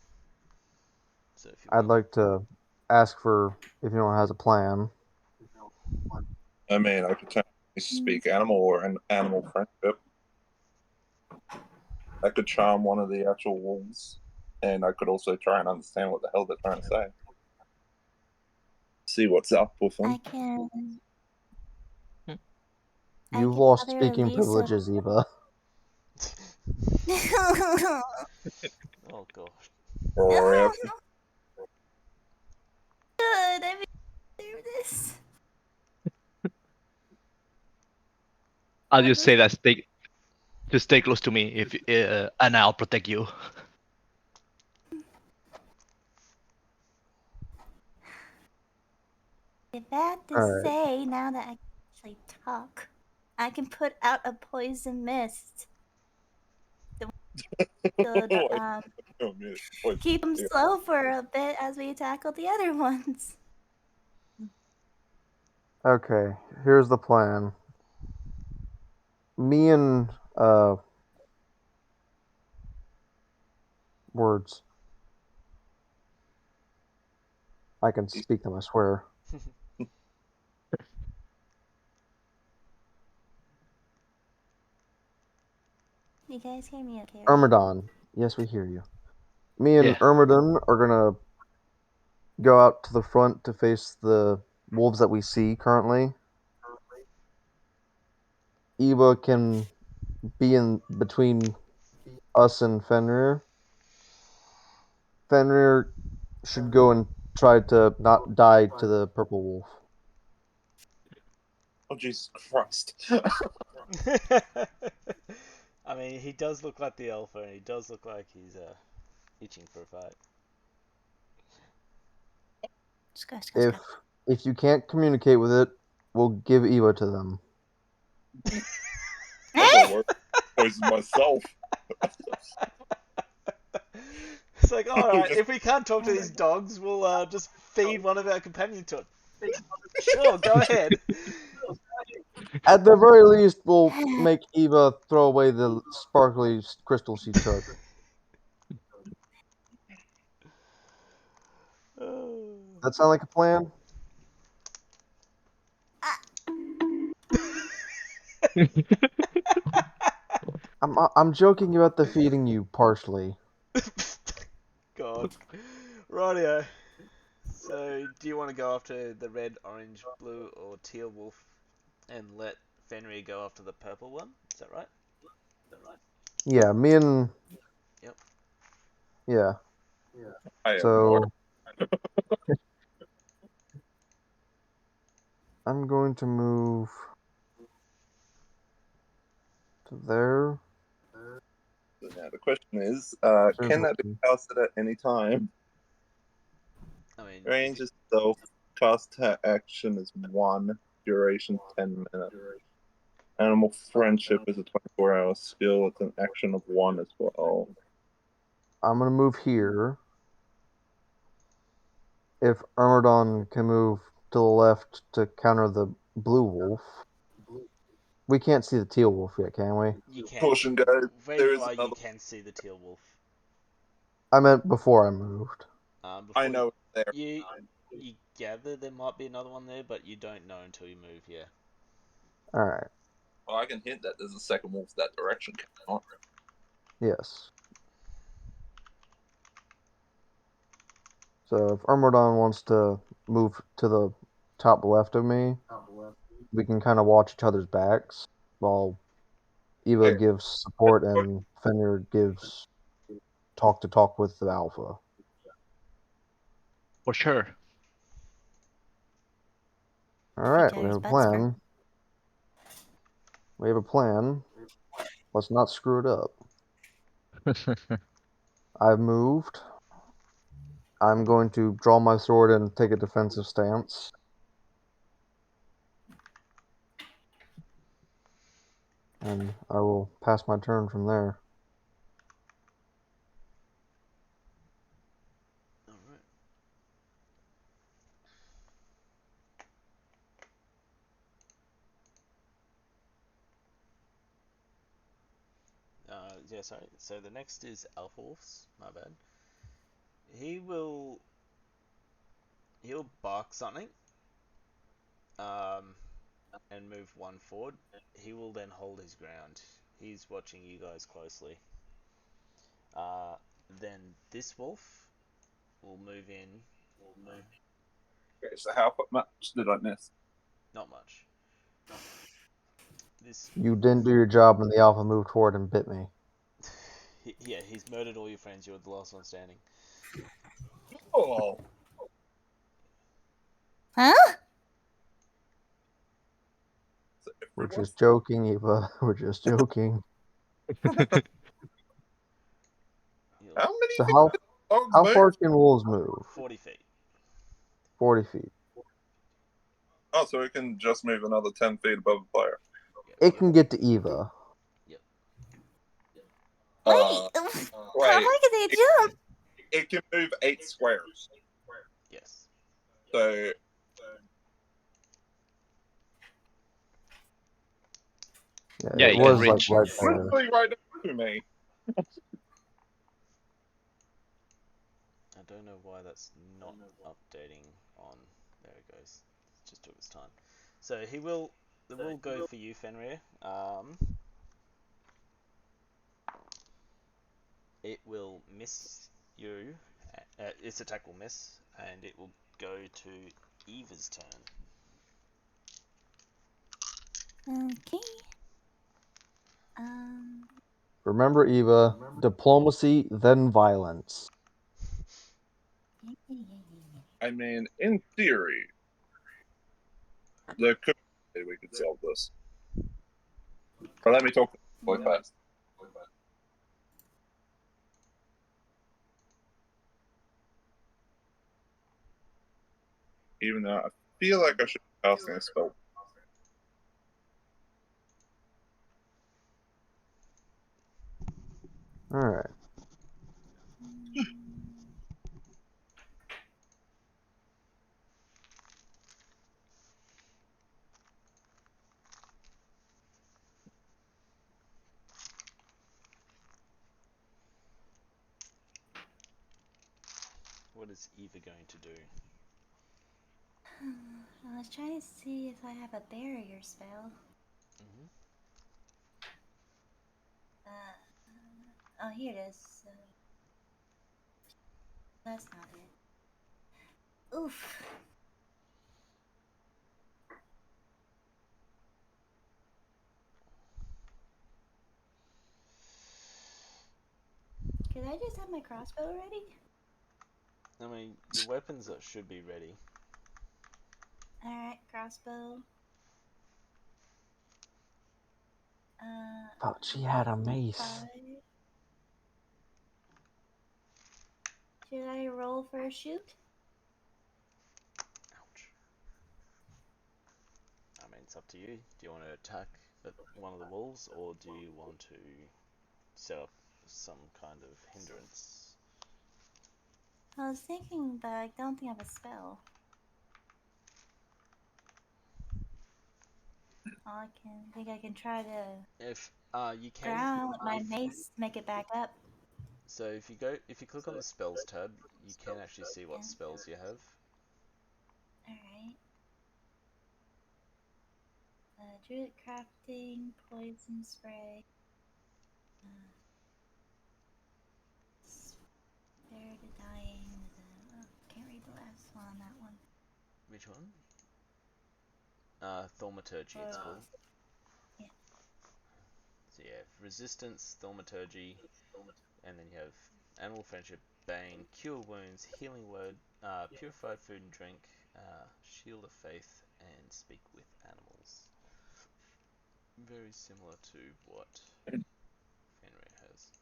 So if you I'd want. like to ask for if anyone has a plan. I mean, I could technically speak animal or an animal friendship. I could charm one of the actual wolves, and I could also try and understand what the hell they're trying to say. see what's up with them. I can. I You've can lost gather a speaking visa. privileges, Eva. Oh god. Rip. Good. I mean, do this. I'll just say that stay close to me if and I'll protect you. With that to Alright. say, now that I can actually talk, I can put out a poison mist. To keep them slow for a bit as we tackle the other ones. Okay, here's the plan. Me and words. I can speak them, I swear. You guys hear me okay, right? Ermidon. Yes, we hear you. Me and Yeah. Ermidon are gonna go out to the front to face the wolves that we see currently. Eva can be in between us and Fenrir. Fenrir should go and try to not die to the purple wolf. Oh, Jesus Christ. I mean, he does look like the alpha, and he does look like he's itching for a fight. If you can't communicate with it, we'll give Eva to them. That's a word. Poison myself. It's like, alright, Just- if we can't talk to these dogs, we'll just feed one of our companions to it. Sure, go ahead. At the very least, we'll make Eva throw away the sparkly crystal she took. That sound like a plan? I'm joking about the feeding you partially. God. Rightio. So, do you want to go after the red, orange, blue, or teal wolf and let Fenrir go after the purple one? Is that right? Yeah, me and Yep. yeah. I have So more. I'm going to move to there. So now the question is, There's can that be one. casted at any time? I mean, Range itself, cast action is 1, duration 10 minutes. Animal friendship is a 24-hour skill. It's an action of 1 as well. I'm gonna move here. If Ermidon can move to the left to counter the blue wolf. We can't see the teal wolf yet, can we? you can. Caution, guys. Where There you is are, you another. can see the teal wolf. I meant before I moved. Before I know it's there. you gather there might be another one there, but you don't know until you move. Yeah. Alright. Well, I can hint that there's a second wolf that direction. Yes. So if Ermidon wants to move to the top left of me, we can kind of watch each other's backs while Eva Okay. gives support and Fenrir gives talk with the alpha. For sure. Alright, Each we have other's a butts for- plan. We have a plan. Let's not screw it up. I've moved. I'm going to draw my sword and take a defensive stance. And I will pass my turn from there. All right. Yeah, sorry. So the next is Alpha Wolf's. My bad. He'll bark something. And move 1 forward. He will then hold his ground. He's watching you guys closely. Then this wolf will move in Okay, so how much did I miss? Not much. This, You didn't do your job, and the alpha moved forward and bit me. yeah, he's murdered all your friends. You're the last one standing. Oh, Huh? so We're everyone. just joking, Eva. We're just joking. You'll, How many So feet how did dogs how move? far can wolves move? 40 feet. 40 feet. Oh, so we can just move another 10 feet above the player. It can get to Eva. Yep. Wait, Uh, how wait, high can they jump? it can move 8 squares. Yes. So Yeah, It you can was like reach. right there. literally right next to me. I don't know why that's not updating on. There it goes. It just took its time. So he will. It will go for you, Fenrir. It will miss you. Its attack will miss, and it will go to Eva's turn. Okay. Remember, Eva, diplomacy, then violence. I mean, in theory, there could be a way we could solve this. But let me talk to the boy first. Even though I feel like I should be casting a spell. Alright. What is Eva going to do? I was trying to see if I have a barrier spell. Mm-hmm. Oh, here it is. That's not it. Oof. Could I just have my crossbow ready? I mean, your weapons should be ready. Alright, crossbow. Thought she had a mace. 5. Should I roll for a shoot? Ouch. I mean, it's up to you. Do you want to attack at one of the wolves, or do you want to set up some kind of hindrance? I was thinking, but I don't think I have a spell. Think I can try to If you can, ground with my mace, make it back up. so if you click on the spells tab, you can actually see what Yeah. spells you have. Alright. Druid crafting, poison spray. Spare to dying. Oh, can't read the last one on that one. Which one? Thaumaturgy, it's called. Yeah. So you have resistance, thaumaturgy, and then you have animal friendship, bane, cure wounds, healing word, purified food and drink, shield of faith, and speak with animals. Very similar to what Fenrir has.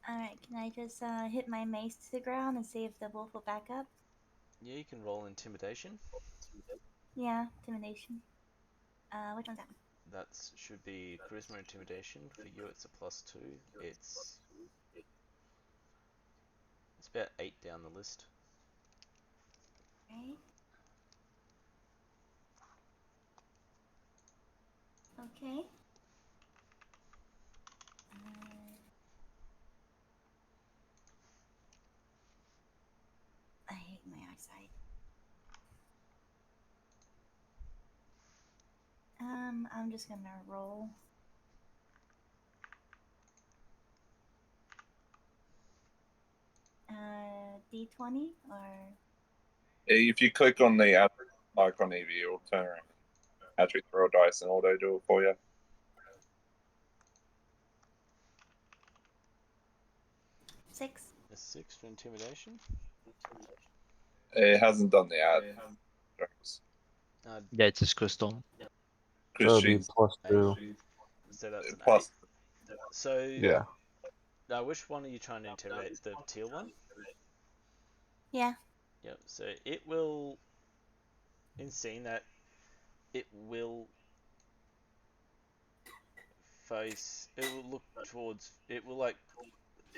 Alright, can I just hit my mace to the ground and see if the wolf will back up? Yeah, you can roll intimidation. Yeah, intimidation. Which one's that? That should be charisma intimidation. For you, it's a +2. It's about 8 down the list. Right. Okay. I hate my eyesight. I'm just gonna roll. D20 or If you click on the icon, Evie, it'll turn around. Actually, throw a dice and auto do it for you. 6. A 6 for intimidation. It hasn't done the ad. Yeah, it's just custom. So Because it'd be she's +2. So that's an plus. 8. So Yeah. now, which one are you trying to intimidate? The teal one? Yeah. Yep. So it will, in seeing that, it will face. It will look towards. It will like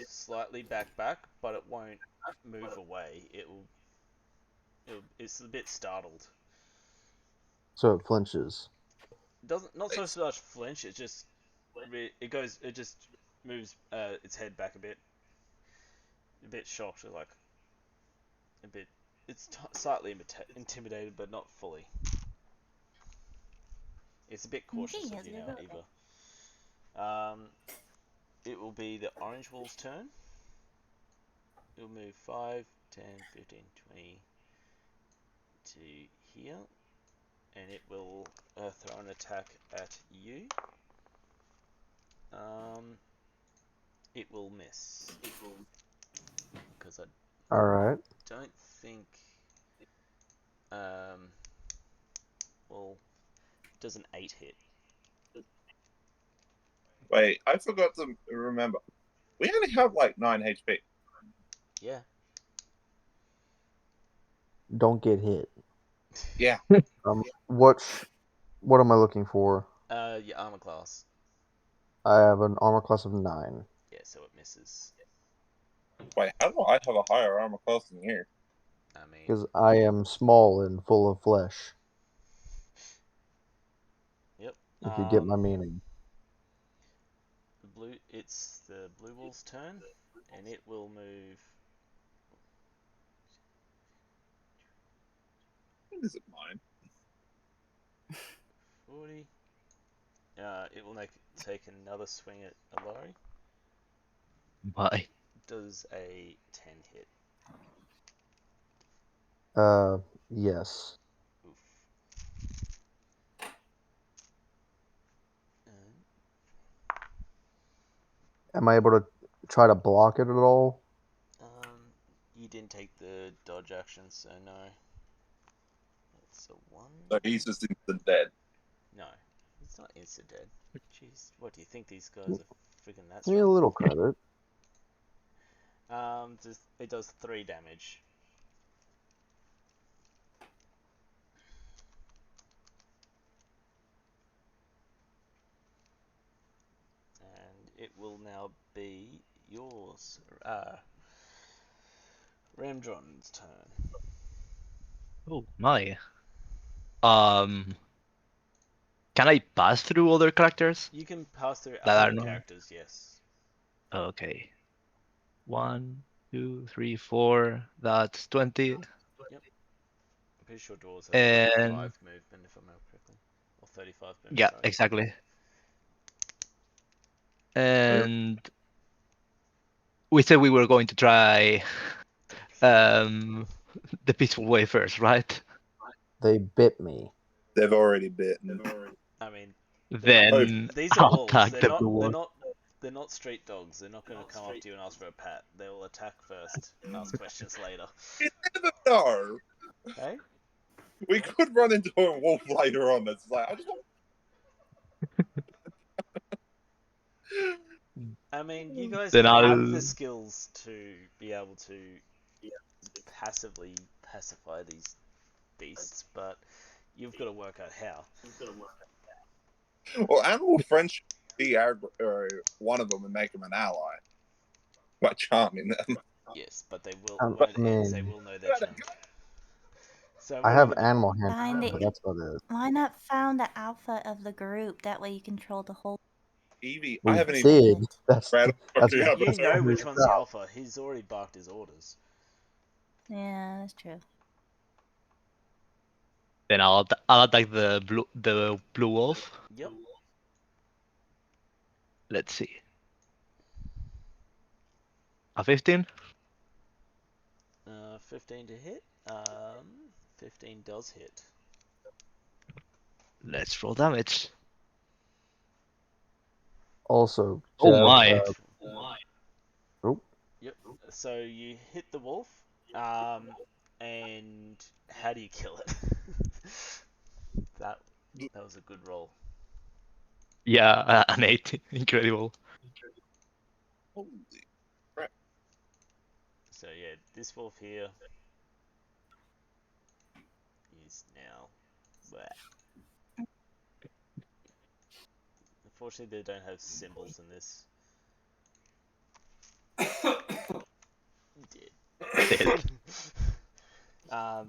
slightly back, but it won't move away. It's a bit startled. So it flinches. Doesn't not so much flinch. It just it just moves its head back a bit shocked, like a bit. It's slightly intimidated, but not fully. It's a bit cautious Okay, of yes, you we now, will. Eva. It will be the orange wolf's turn. It will move 5, 10, 15, 20 to here, and it will throw an attack at you. It will miss because I All right. don't think. Well, does an 8 hit? Wait, I forgot to remember. We only have like 9 HP. Yeah. Don't get hit. Yeah. What am I looking for? Your armor class. I have an armor class of 9. Yeah, so it misses. Wait, how do I have a higher armor class than you? I mean, Because I am small and full of flesh. yep. If you get my meaning. It's the blue wolf's turn, and it will move. When is it mine? 40. It will take another swing at Alari. Bye. Does a 10 hit? Yes. Oof. And, Am I able to try to block it at all? you didn't take the dodge action, so no. That's a 1. So he's just instant dead. No, it's not insta dead. Jeez, what do you think these guys are freaking that Give me a strong? little credit. It does 3 damage. And it will now be yours, Ramdron's turn. Oh my. Can I pass through other characters You can pass through that are other not? characters, yes. Okay. 1, 2, 3, 4. That's 20. Yep. I'm pretty sure dwarves have And 35 movement, if I remember correctly. Or 35 movement, yeah, sorry. exactly. And we said we were going to try the peaceful way first, right? They bit me. They've already bitten. I mean, Then these are I'll wolves. attack the blue one. They're not street dogs. They're not going to come up to you and ask for a pat. They will attack first, ask questions later. You never know. Hey? We could run into a wolf later on. That's like I just want. I mean, you guys Then have the I'll skills to be able to passively pacify these beasts, but you've got to work out how. Well, animal friendship be one of them and make them an ally by charming them. Yes, but they will. I When it ends, they mean, will know their chunk. So I what are you have gonna do? animal Find handling, it. but that's about it. Why not found the alpha of the group? That way you control the whole Evie, I We haven't even did. percent. That's read that's the what other You know story. which one's the alpha. He's already barked his orders. Yeah, that's true. I'll attack the blue wolf. Yep. Let's see. A 15. 15 to hit. 15 does hit. Let's roll damage. Also, Oh Jeff, my. Yep. So you hit the wolf, and how do you kill it? that that was a good roll. Yeah, an 8. Incredible. Holy So yeah, this wolf here is now. Bleh. Unfortunately, they don't have symbols in this. Dead. Dead.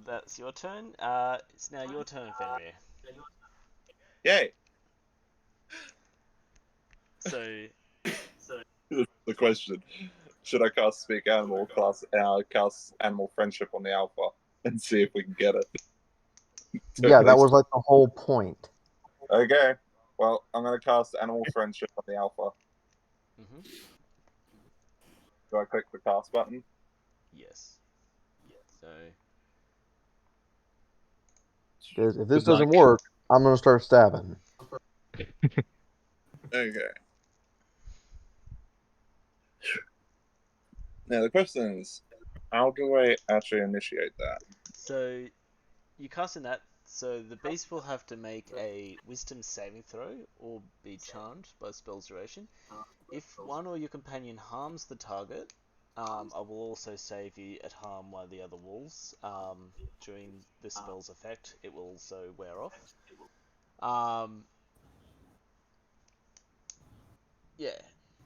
That's your turn. It's now your turn, Fenrir. Yay! So The question: should I cast Speak Animal, cast Animal Friendship on the Alpha, and see if we can get it? yeah, that was like the whole point. Okay. Well, I'm gonna cast Animal Friendship on the Alpha. mhm. Do I click the cast button? Yes. So Because if this Good luck. doesn't work, I'm gonna start stabbing. Okay. Now the question is, how do I actually initiate that? So you cast in that. So the beast will have to make a Wisdom saving throw or be charmed by spell's duration. If one or your companion harms the target, I will also save you at harm one of the other wolves. During the spell's effect, it will also wear off. Yeah,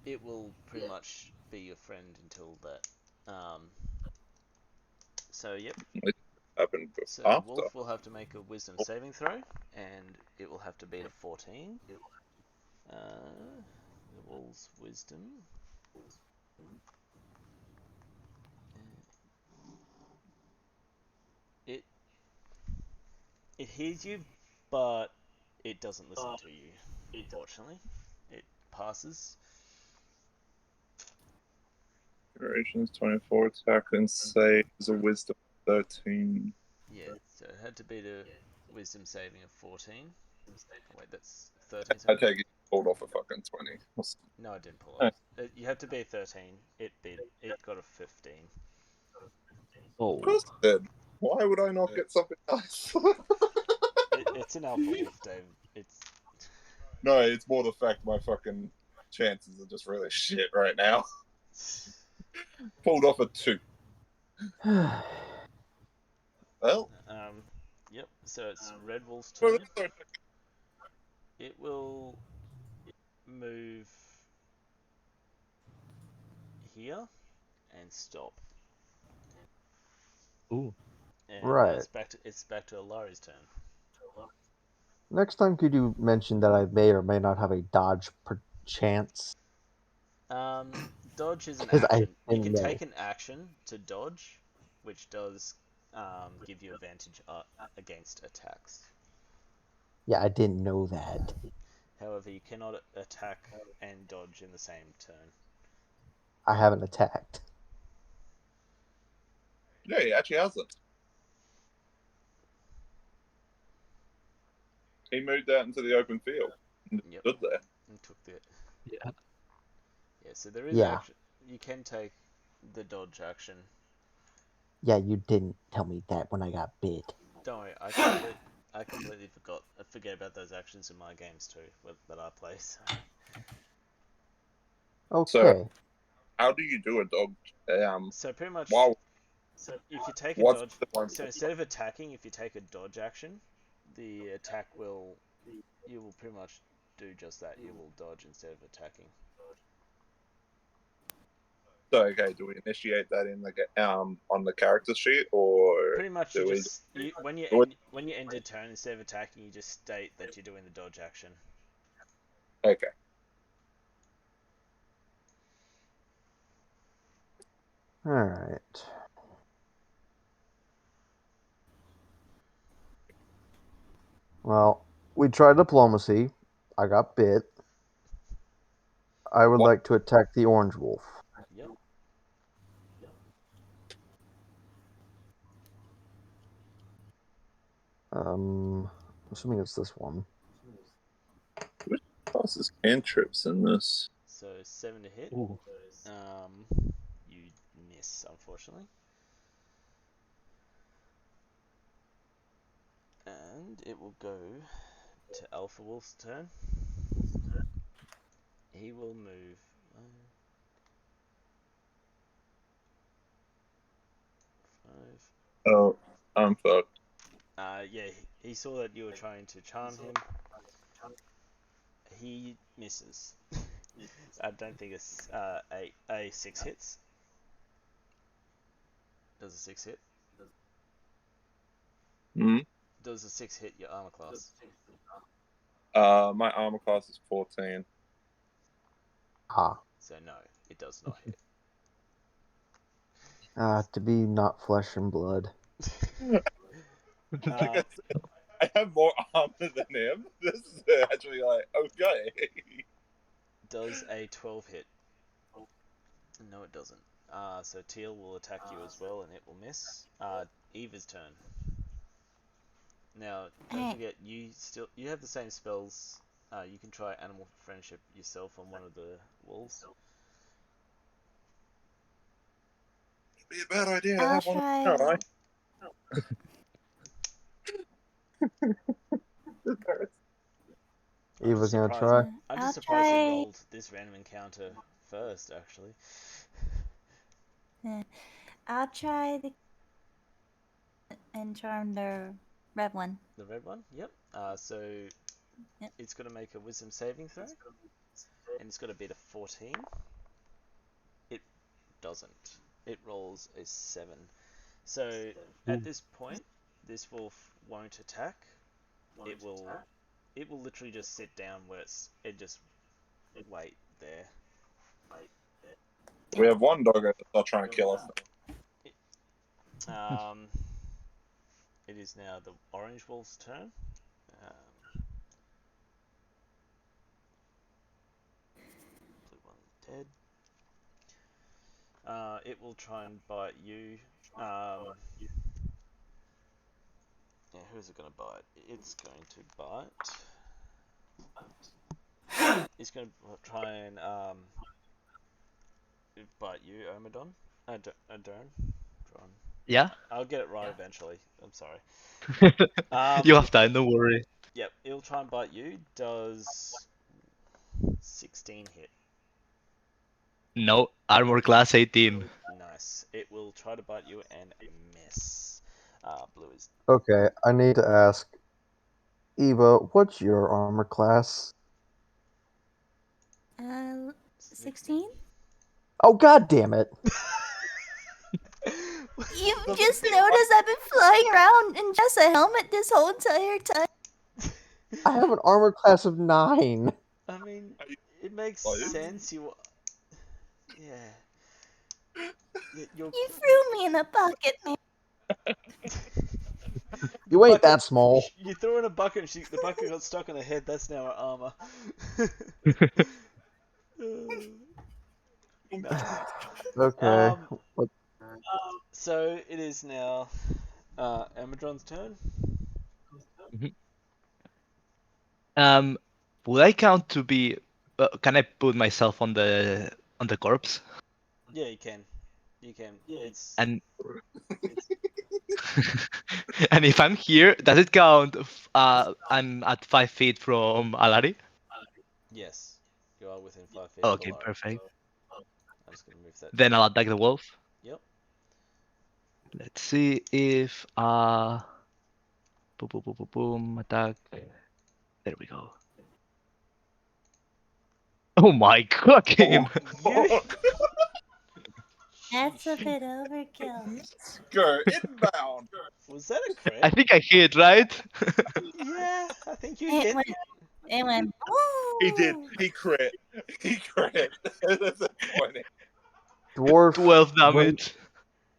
it will pretty much be your friend until that. So yep. It happened So the after. wolf will have to make a Wisdom saving throw, and it will have to beat a 14. The wolf's Wisdom. It it hears you, but it doesn't listen to you. Unfortunately, it passes. Duration is 24. Attack and save is a Wisdom 13. Yeah, so it had to beat a Wisdom saving of 14. Oh, wait, that's 13. I Sorry. take it pulled off a fucking 20. No, I didn't pull off. You had to be a 13. It beat. It got a 15. Of Oh. course it did. Why would I not get something else? It's an alpha wolf, Dave. It's No, it's more the fact my fucking chances are just really shit right now. Pulled off a 2. Well, Yep. So it's Red Wolf's well, turn. that's not- It will move here and stop. Ooh. And now Right. it's back to Alari's turn. Next time, could you mention that I may or may not have a dodge per chance? Dodge is an Because I action. You didn't can know. take an action to dodge, which does give you advantage against attacks. Yeah, I didn't know that. However, you cannot attack and dodge in the same turn. I haven't attacked. yeah, he actually hasn't. He moved out into the open field. And Yep. stood there. And took the Yeah. yeah. So there is Yeah. action. You can take the dodge action. Yeah, you didn't tell me that when I got bit. Don't worry, I completely forget about those actions in my games too that I play. So. Okay. How do you do a dog? So pretty much, Wow, if you take a what's dodge, the one? so instead of attacking, if you take a dodge action, the attack you will pretty much do just that. You will dodge instead of attacking. So okay, do we initiate that in the on the character sheet, or Pretty much, do we? when you end your turn, instead of attacking, you just state that you're doing the dodge action. Okay. All right. Well, we tried diplomacy. I got bit. I would What? like to attack the orange wolf. Yep. Assuming it's this one. Which classes cantrips in this? So 7 to hit. Ooh. You miss, unfortunately. And it will go to Alpha Wolf's turn. He will move. Five. Oh, I'm fucked. Yeah, he saw that you were trying to charm him. He misses. I don't think it's a 6 hits. Does a 6 hit? Hmm? Does a 6 hit your armor class? My armor class is 14. Ah. So no, it does not hit. To be not flesh and blood. Like I said, I have more armor than him. This is actually like, okay. Does a 12 hit? No, it doesn't. So Teal will attack you as well, and it will miss. Eva's turn. Now, don't forget, you have the same spells. You can try Animal Friendship yourself on one of the wolves. It'd be a bad idea to I'll have one. try. Alright. Eva, can I try? I'm I'll just surprised he try. rolled this random encounter first, actually. I'll try the and charm the red one. The red one? Yep. So Yep. it's got to make a wisdom saving throw. And it's got to beat a 14. It doesn't. It rolls a 7. So at this point, this wolf won't attack. It will literally just sit down where it just wait there. We have one dog that's not trying to kill us. It is now the orange wolf's turn. Blue one's dead. It will try and bite you. Yeah, who's it going to bite? It's going to bite. It's going to try and bite you, Omadon. Dron. Yeah? I'll get it right eventually. I'm sorry. You have time, don't worry. Yep, it'll try and bite you. Does 16 hit? No, armor class 18. Nice. It will try to bite you and miss. Blue is. Okay, I need to ask Eva, what's your armor class? 16. Oh, god damn it! You just noticed I've been flying around in just a helmet this whole entire time. I have an armor class of 9. I mean, it makes What? sense. Yeah. You're. You threw me in a bucket, man. You ain't bucket- that small. You threw her in a bucket and the bucket got stuck on her head. That's now her armor. Okay. So it is now Amadron's turn. Would I count to be? Can I put myself on the corpse? Yeah, you can. You can. It's And and if I'm here, does it count? I'm at 5 feet from Alari. yes. You are within 5 feet of Okay, Alari. perfect. I'm just gonna move that. Then I'll attack the wolf. Yep. Let's see if boom, boom, boom, boom, boom, attack. There we go. Oh my fucking! You. That's a bit overkill. Go inbound. Was that a crit? I think I hit, right? Yeah, I think you It hit. went. It went. He did. Ooh. He crit. He crit. That's a 20. Dwarf, 12 damage.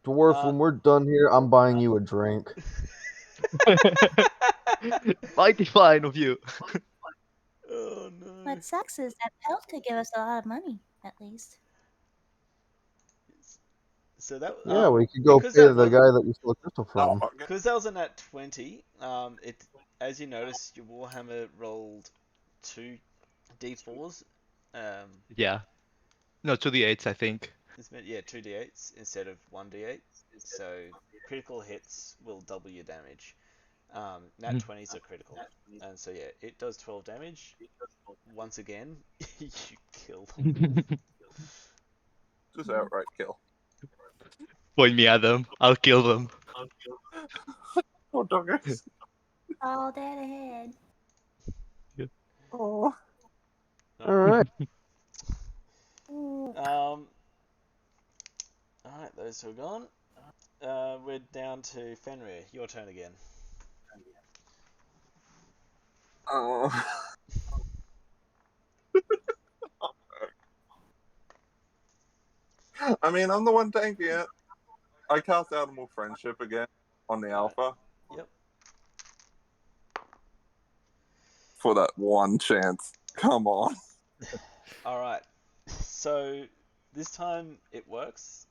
when we're done here, I'm buying you a drink. Mighty fine of you. Oh no. What sucks is that Pelt could give us a lot of money, at least. So that Yeah, we could go because pay that the was guy that you stole the crystal Oh, from. okay. because that was a nat 20. It as you notice, your Warhammer rolled two d4s. Um, Yeah. No, 2d8s, I think. it's meant, yeah, two d8s instead of one d8. So critical hits will double your damage. Nat Mhm. 20s are critical, and so yeah, it does 12 damage. Once again, you kill them. Just outright kill. Point me at them. I'll kill them. Oh, doggers. All dead ahead. Oh. All right. Ooh. All right, those two are gone. We're down to Fenrir. Your turn again. Oh. I mean, I'm the one tanking it. I cast Animal Friendship again on the All right. Alpha Yep. for that one chance. Come on. All right. So this time it works.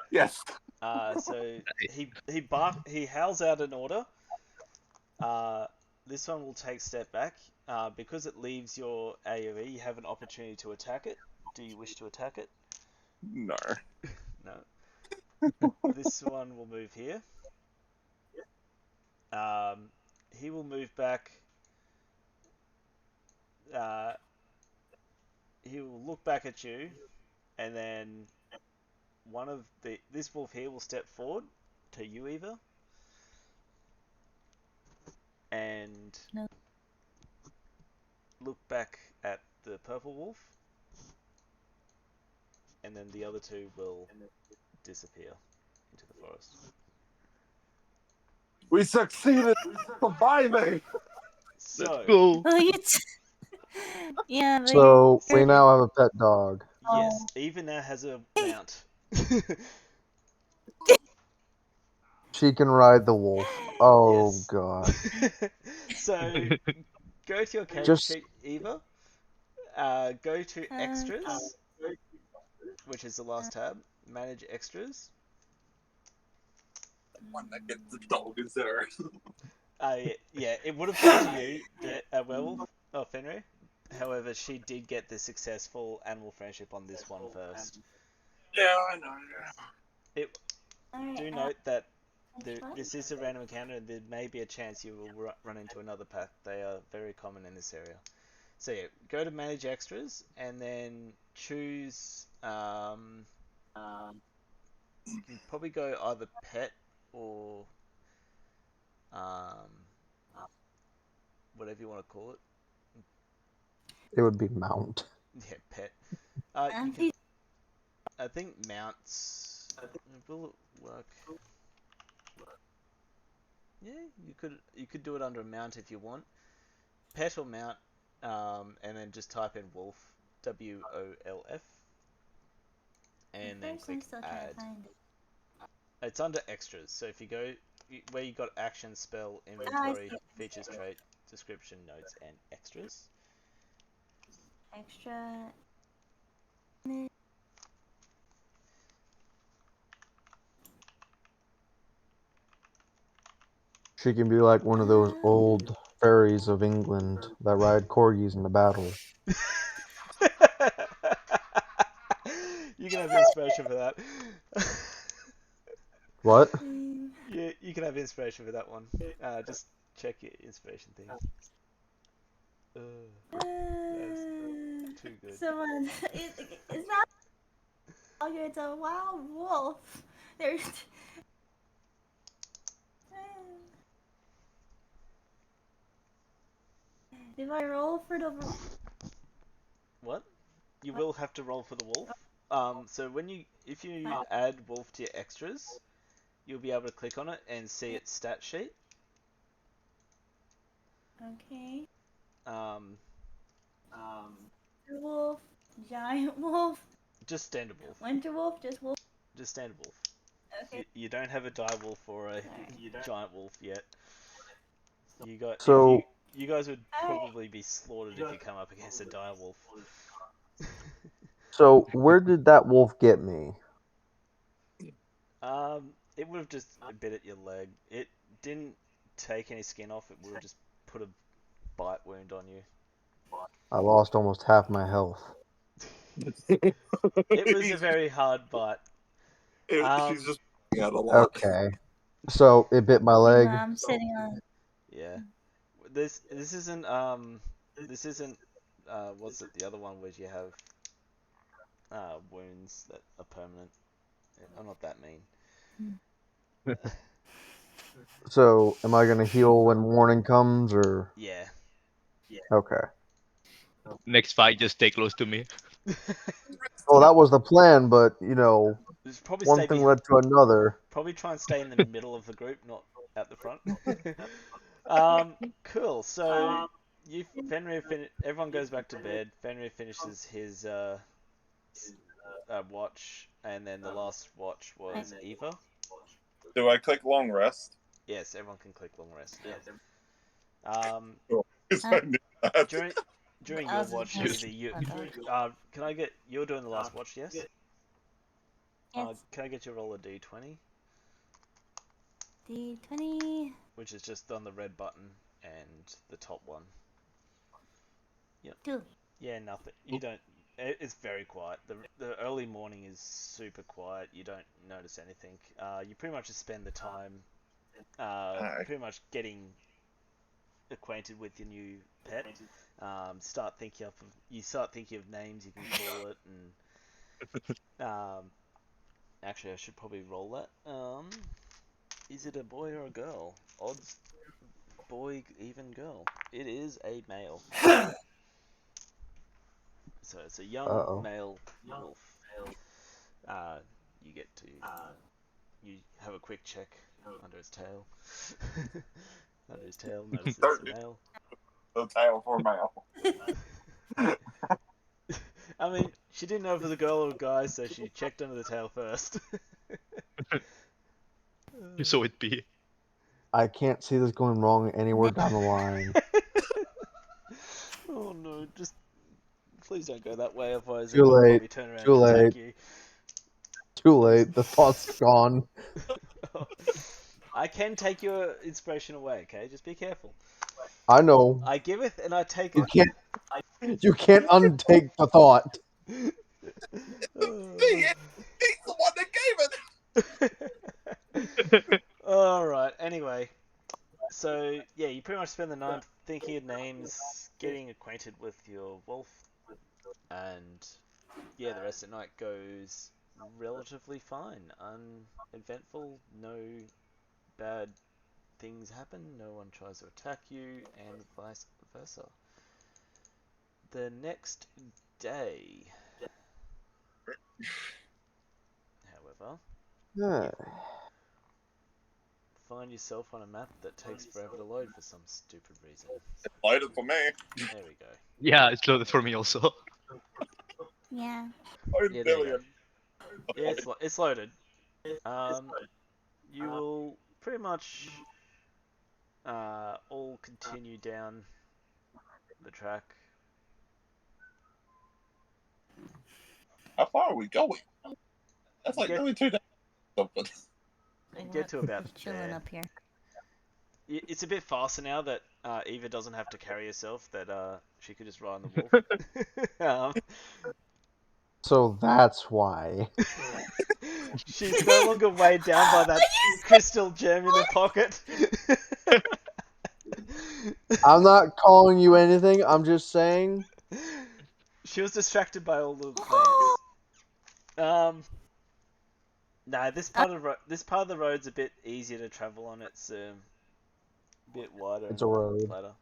Yes. So he howls out an order. Uh, this one will take step back. Because it leaves your AoE, you have an opportunity to attack it. Do you wish to attack it? No. No. This one will move here. He will move back. Uh, he will look back at you, and then this wolf here will step forward to you, Eva, and No. look back at the purple wolf, and then the other two will disappear into the forest. We succeeded. Surviving. Let's So, go. Oh, yeah, but So So- we now have a pet dog. yes, Eva now has a mount. She can ride the wolf. Oh Yes. god. So, go to your character Just sheet, Eva. Go to extras, which is the last tab. Manage extras. One that gets the dog is there. Yeah, it would have gone to you, the werewolf, Fenrir. However, she did get the successful animal friendship on this one first. Yeah, I know. It, alright, do note that that's fine. this is a random encounter, and there may be a chance you will run into another pack. They are very common in this area. So yeah, go to manage extras, and then choose. You can probably go either pet or um, whatever you want to call it. it would be mount. Yeah, pet. You And can. I think mounts will work. Yeah, you could do it under a mount if you want. Pet or mount, and then just type in wolf, WOLF, and then first I'm click still trying add. to find it. It's under extras, so if you go where you got action, spell, I inventory, see. features, trait, description, notes, and extras. Extra. She can be like one of those old fairies of England that ride corgis in the battle. You can have inspiration for that. What? Yeah, you can have inspiration for that one. Just check your inspiration thing. That's too good. Someone, it's not. It's a wild wolf. There's. Do I roll for the? What? You will have to roll for the wolf. So if you add wolf to your extras, you'll be able to click on it and see its stat sheet. Okay. Um, Wolf, giant wolf, just standard wolf. winter wolf, just wolf. Just standard wolf. Okay. You don't have a dire wolf or a giant wolf yet. So You guys would probably be slaughtered if you come up against a dire wolf. so where did that wolf get me? It would have just bit at your leg. It didn't take any skin off. It would have just put a bite wound on you. I lost almost half my health. It was a very hard bite. She's just out a lot. Okay. So it bit my Meanwhile, leg. I'm sitting on. Yeah. This isn't what's it, the other one where you have wounds that are permanent. I'm not that mean. So am I gonna heal when morning comes, or Yeah. okay? Next fight, just stay close to me. Well, that was the plan, but Just probably one thing led to another. probably try and stay in the middle of the group, not at the front. Cool. So Fenrir everyone goes back to bed. Fenrir finishes his watch, and then the last watch was Eva. Do I click long rest? Yes, everyone can click long rest. Yeah. Cool. 'Cause I knew that. During I your was just watch, gonna either say you that. can I get you're doing the last watch? Yes. Yes. Can I get you to roll a d20, D20. which is just on the red button and the top one. Yep. 2. Yeah, nothing. You don't. It's very quiet. The early morning is super quiet. You don't notice anything. You pretty much just spend the time, pretty much getting acquainted with your new pet. You start thinking of names you can call it, and actually, I should probably roll that. Is it a boy or a girl? Odds, boy, even girl. It is a male. So it's a young Uh-oh. male wolf. You get to you have a quick check under his tail. Under his tail, notice it's a male. The tail for male. I mean, she didn't know if it was a girl or a guy, so she checked under the tail first. So it be. I can't see this going wrong anywhere down the line. Oh no, just please don't go that way, otherwise Too everyone will late. probably turn around Too and attack late. you. Too late. The thought's gone. I can take your inspiration away, okay? Just be careful. I know. I giveth and I take You it. can't. You can't untake the thought. He's the one that gave it. Alright, anyway. So, yeah, you pretty much spend the night thinking of names, getting acquainted with your wolf, and yeah, the rest of the night goes relatively fine. Uneventful, no bad things happen, no one tries to attack you, and vice versa. The next day, however, Yeah. find yourself on a map that takes forever to load for some stupid reason. Light it for me. There we go. Yeah, it's loaded for me also. Yeah. Yeah, there you go. Yeah, it's loaded. You will pretty much all continue down the track. How far are we going? That's like Get- only 2 days. Something. Get to about Chilling there. up here. It's a bit faster now that Eva doesn't have to carry herself. That she could just ride on the wolf. So that's why. She's no longer weighed down by that crystal gem in the pocket. I'm not calling you anything. I'm just saying. She was distracted by all the plants. No, this part of the road's a bit easier to travel on. It's a bit wider It's and a road. flatter.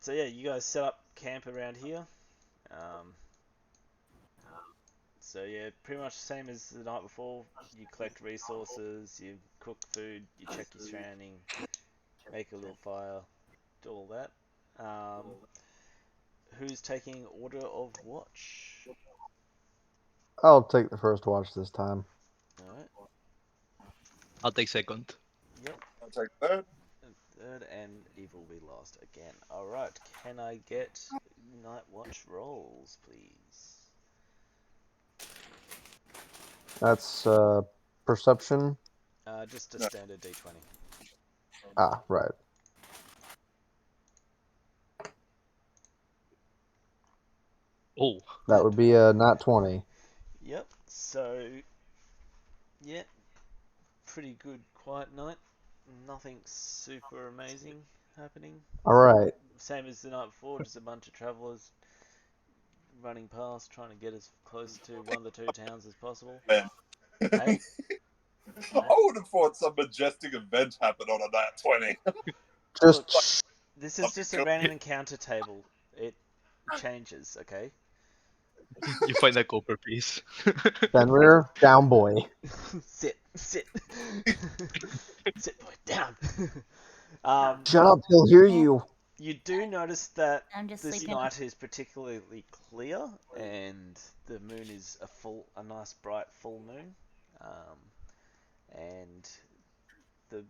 So yeah, you guys set up camp around here. So yeah, pretty much the same as the night before. You collect resources, you cook food, you check your surrounding, make a little fire, do all that. Who's taking order of watch? I'll take the first watch this time. Alright. I'll take second. Yep. I'll take that. Third and evil will be last again. Alright, can I get night watch rolls, please? That's perception. Just a No. standard D20. Ah, right. Oh, That would be a nat 20. Yep. So, yeah, pretty good quiet night. Nothing super amazing happening. All right. Same as the night before, just a bunch of travellers running past, trying to get as close to one of the two towns as possible. Man. Hey? I would have thought some majestic event happened on a nat 20. Look, Just this is just a random encounter table. It changes, okay? you find a copper piece. Fenrir, down boy. Sit. Sit, boy, down. um, Shut up, he'll hear you. you do notice that I'm just this sleeping. night is particularly clear, and the moon is a nice bright full moon, and the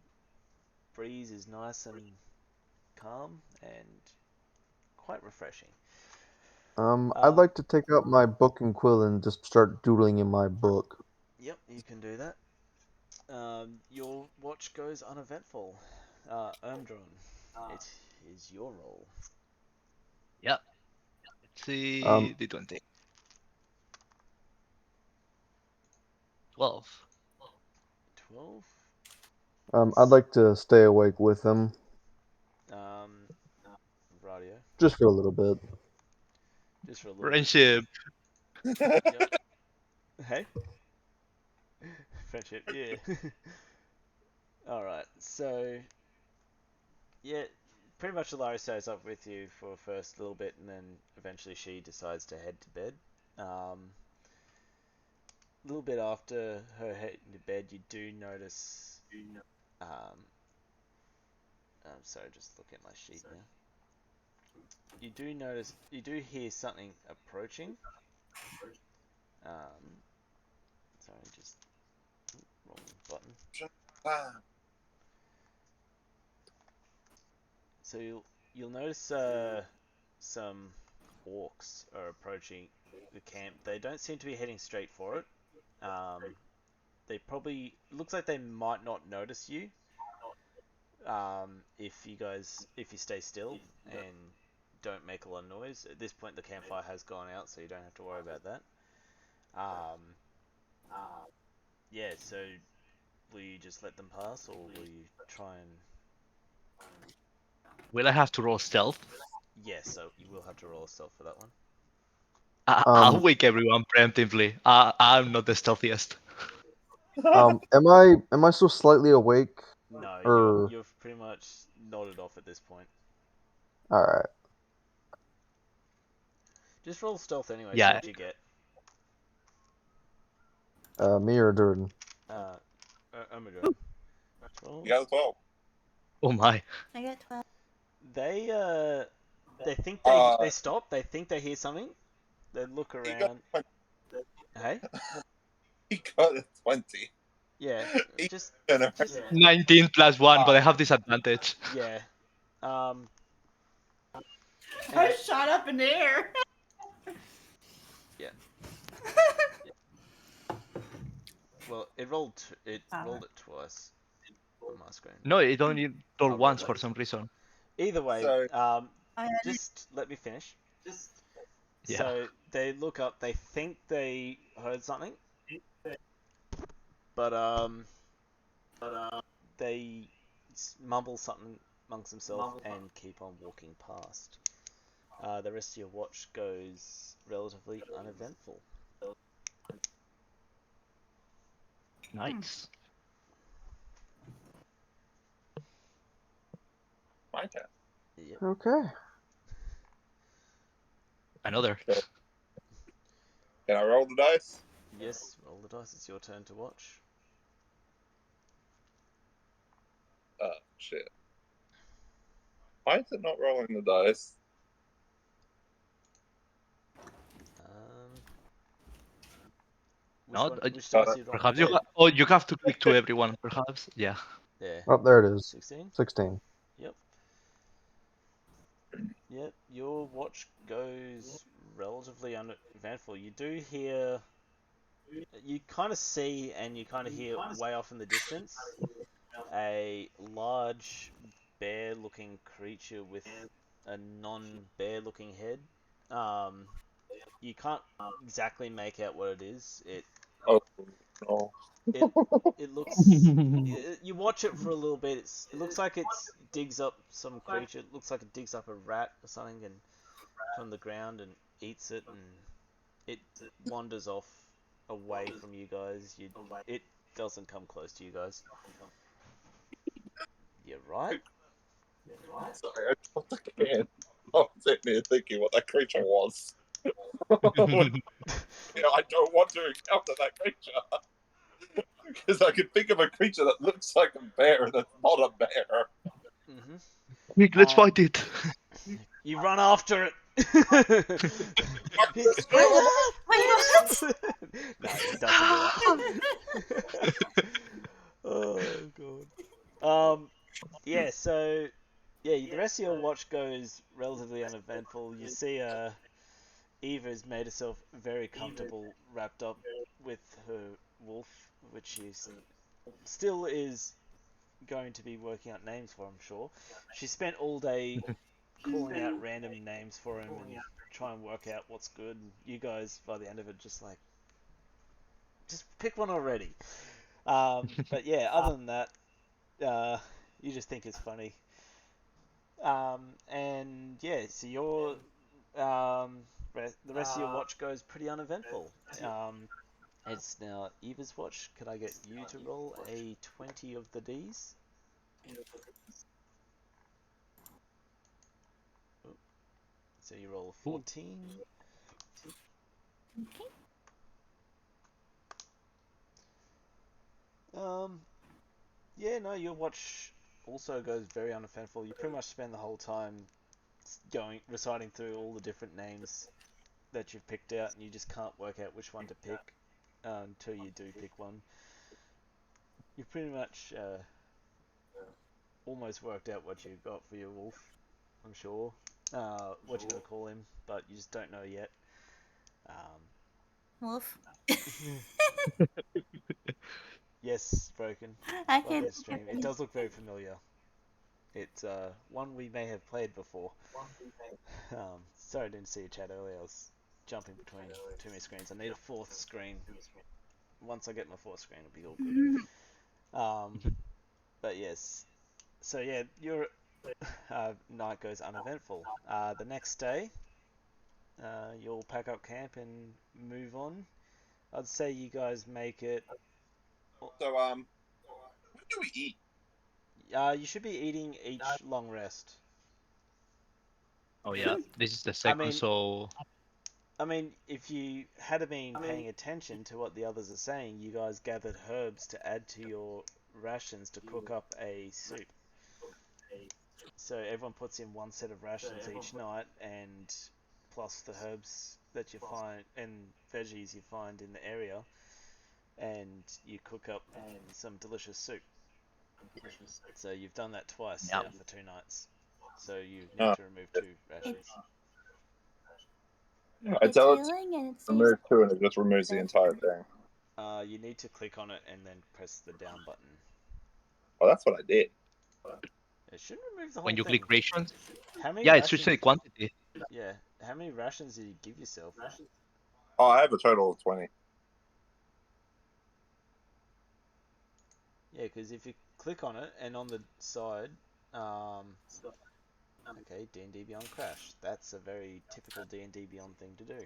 breeze is nice and calm and quite refreshing. I'd like to take out my book and quill and just start doodling in my book. Yep, you can do that. Your watch goes uneventful. Ermdron, it is your role. Yeah. Let's see. Um, D20. 12. 12. I'd like to stay awake with them, Radio. just for a little bit. Just for a little bit. Friendship. Yep. Hey? Friendship, yeah. Alright, so. Yeah, pretty much Alari stays up with you for first a little bit, and then eventually she decides to head to bed. A little bit after her heading to bed, you do notice. I'm sorry, just looking at my sheet now. You do hear something approaching. Sorry, just wrong button. So you'll notice some orcs are approaching the camp. They don't seem to be heading straight for it. They probably looks like they might not notice you if you stay still and don't make a lot of noise. At this point, the campfire has gone out, so you don't have to worry about that. Yeah. So will you just let them pass, or will you try and? Will I have to roll stealth? Yes. So you will have to roll a stealth for that one. I'll wake everyone preemptively. I'm not the stealthiest. Am I still slightly awake? No, Or you've pretty much nodded off at this point. all right. Just roll stealth anyway. See Yeah. what you get. Me or Durden? Omidron. 12. You got a 12. Oh my. I got 12. They think Uh, they stop. They think they hear something. They look He got, around. Hey. he got a 20. Yeah. He Just. got a- Just. 19 plus 1, but I have disadvantage. Yeah. I shot up in the air. Yeah. Well, it rolled. It rolled it twice on my screen. No, it only rolled I'll roll once that. for some reason. Either way, So- just let me finish. Yeah. So they look up. They think they heard something, but they mumble something amongst themselves and keep on walking past. The rest of your watch goes relatively uneventful. Nice. My turn. Yep. Okay. Another. Can I roll the dice? Yes, roll the dice. It's your turn to watch. Oh, shit. Why is it not rolling the dice? Which No, one? Which dice are you rolling? perhaps you. Oh, you have to click to everyone. Perhaps. Yeah. There. Oh, there it is. 16. 16. Yep. Yep. Your watch goes relatively uneventful. You do hear you kind of see and you kind of hear way off in the distance a large bear-looking creature with a non-bear-looking head. Um, you can't exactly make out what it is. Oh no. It it looks. You watch it for a little bit. It looks like it digs up some creature. It looks like it digs up a rat or something and from the ground and eats it, and it wanders off away from you guys. It doesn't come close to you guys. You're right. Sorry, I dropped the can. I was sitting here thinking what that creature was. I don't want to encounter that creature. Because I can think of a creature that looks like a bear that's not a bear. Mm-hmm. Quick, let's fight it. You run after it. Let's Wait go! up! Wait, what? No, he doesn't do that. Oh god. Yeah. So yeah, the rest of your watch goes relatively uneventful. You see, Eva's made herself very comfortable, wrapped up with her wolf, which she still is going to be working out names for, I'm sure. She spent all day calling out random names for him and try and work out what's good. And you guys, by the end of it, just pick one already. But yeah, other than that, uh, you just think it's funny. And yeah, so the rest of your watch goes pretty uneventful. It's now Eva's watch. Could I get you to roll a 20 of the Ds? So you roll a 14. Okay. Um, yeah, no, your watch also goes very uneventful. You pretty much spend the whole time reciting through all the different names that you've picked out, and you just can't work out which one to pick until you do pick one. You've pretty much almost worked out what you got for your wolf, I'm sure. What you're going to call him, but you just don't know yet. Wolf. Yes, Broken. I Welcome can. to stream. It does look very familiar. It's one we may have played before. Sorry I didn't see your chat earlier. I was jumping between too many screens. I need a fourth screen. Once I get my fourth screen, it'll be all good. But yes. So yeah, your night goes uneventful. The next day, you'll pack up camp and move on. I'd say you guys make it. So, what do we eat? You should be eating each long rest. Oh yeah, this is the I second, mean, so if you had been paying attention to what the others are saying, you guys gathered herbs to add to your rations to cook up a soup. So everyone puts in one set of rations each night, and plus the herbs that you find and veggies you find in the area, and you cook up some delicious soup. So you've done that twice yeah. now for 2 nights. So you need Uh, to remove 2 rations. I It's tell it to healing and it stays remove two and it just removes the entire thing. You need to click on it and then press the down button. Well, that's what I did. It shouldn't remove the When whole you thing. click rations, How many yeah, it's rations? just a quantity. Yeah. How many rations did you give yourself? Oh, I have a total of 20. Yeah, because if you click on it and on the side, okay, D&D Beyond Crash. That's a very typical D&D Beyond thing to do.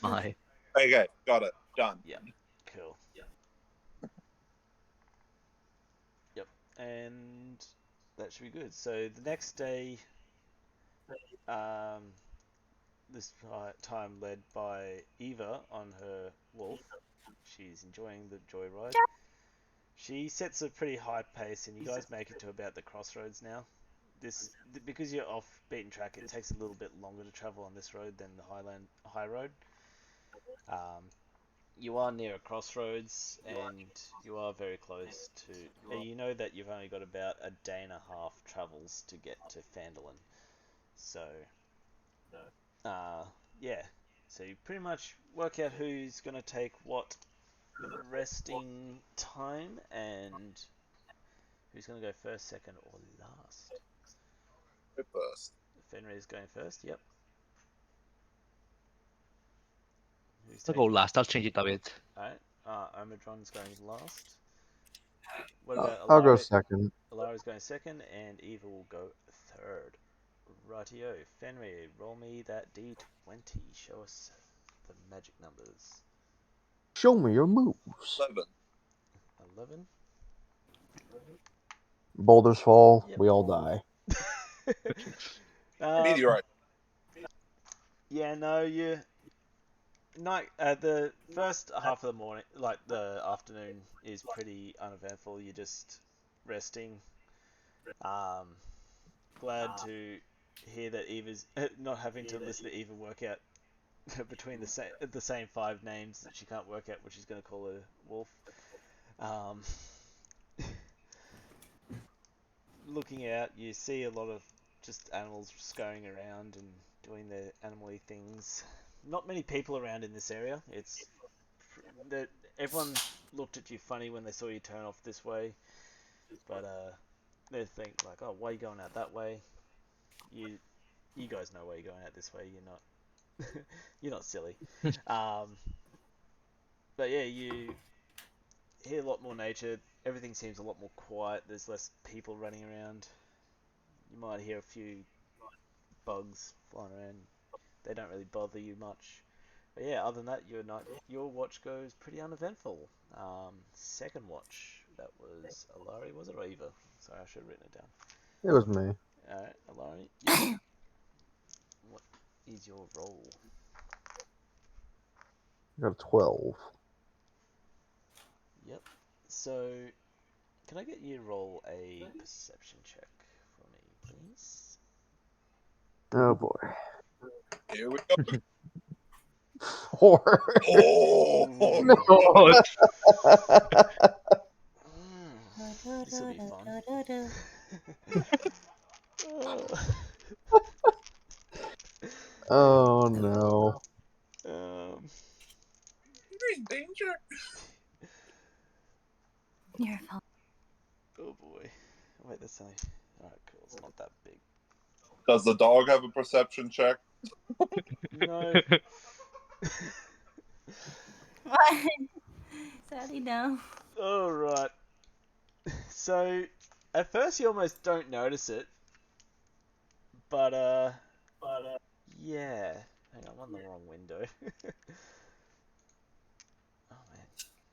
My. Okay, got it. Done. Yeah, cool. Yep, and that should be good. So the next day, um, this time led by Eva on her wolf. She's enjoying the joyride. She sets a pretty high pace, and you guys make it to about the crossroads now. Because you're off beaten track, it takes a little bit longer to travel on this road than the high road. Um, you are near a crossroads, and you are very close to. You know that you've only got about a day and a half travels to get to Fandolin. So, uh, yeah. So you pretty much work out who's going to take what resting time and who's going to go first, second, or last. Go first. Fenrir's going first. Yep. Who's I'll go taking? last. I'll change it a bit. Alright. Omidron's going last. What about I'll go Alari? second. Alari's going second, and Eva will go third. Rightio. Fenrir, roll me that d20. Show us the magic numbers. Show me your moves. 11. 11. Boulders fall, Yep. we all die. Meteorite. Yeah, no, you. Night. The first half of the morning, like the afternoon, is pretty uneventful. You're just resting. Glad to hear that Eva's not having to listen to Eva work out between the same 5 names that she can't work out, which she's going to call a wolf. Looking out, you see a lot of just animals scurrying around and doing their animal-y things. Not many people around in this area. It's that everyone looked at you funny when they saw you turn off this way, but they think like, "Oh, why are you going out that way?" You guys know why you're going out this way. You're not silly. But yeah, you hear a lot more nature. Everything seems a lot more quiet. There's less people running around. You might hear a few bugs flying around. They don't really bother you much. But yeah, other than that, your watch goes pretty uneventful. Second watch, that was Alari, was it, or Eva? Sorry, I should have written it down. It was me. Alright, Alari. Yep. What is your roll? I got a 12. Yep. So, can I get you to roll a perception check for me, please? Oh boy. Here we go. 4. Oh, No. This'll be fun. Oh no. You're in danger. You're fine. Oh boy. Wait, that's only. Alright, cool. It's not that big. Does the dog have a perception check? No. What? Sadly, no. Alright. So, at first you almost don't notice it. But, yeah. Hang on, I'm on the wrong window. Oh man.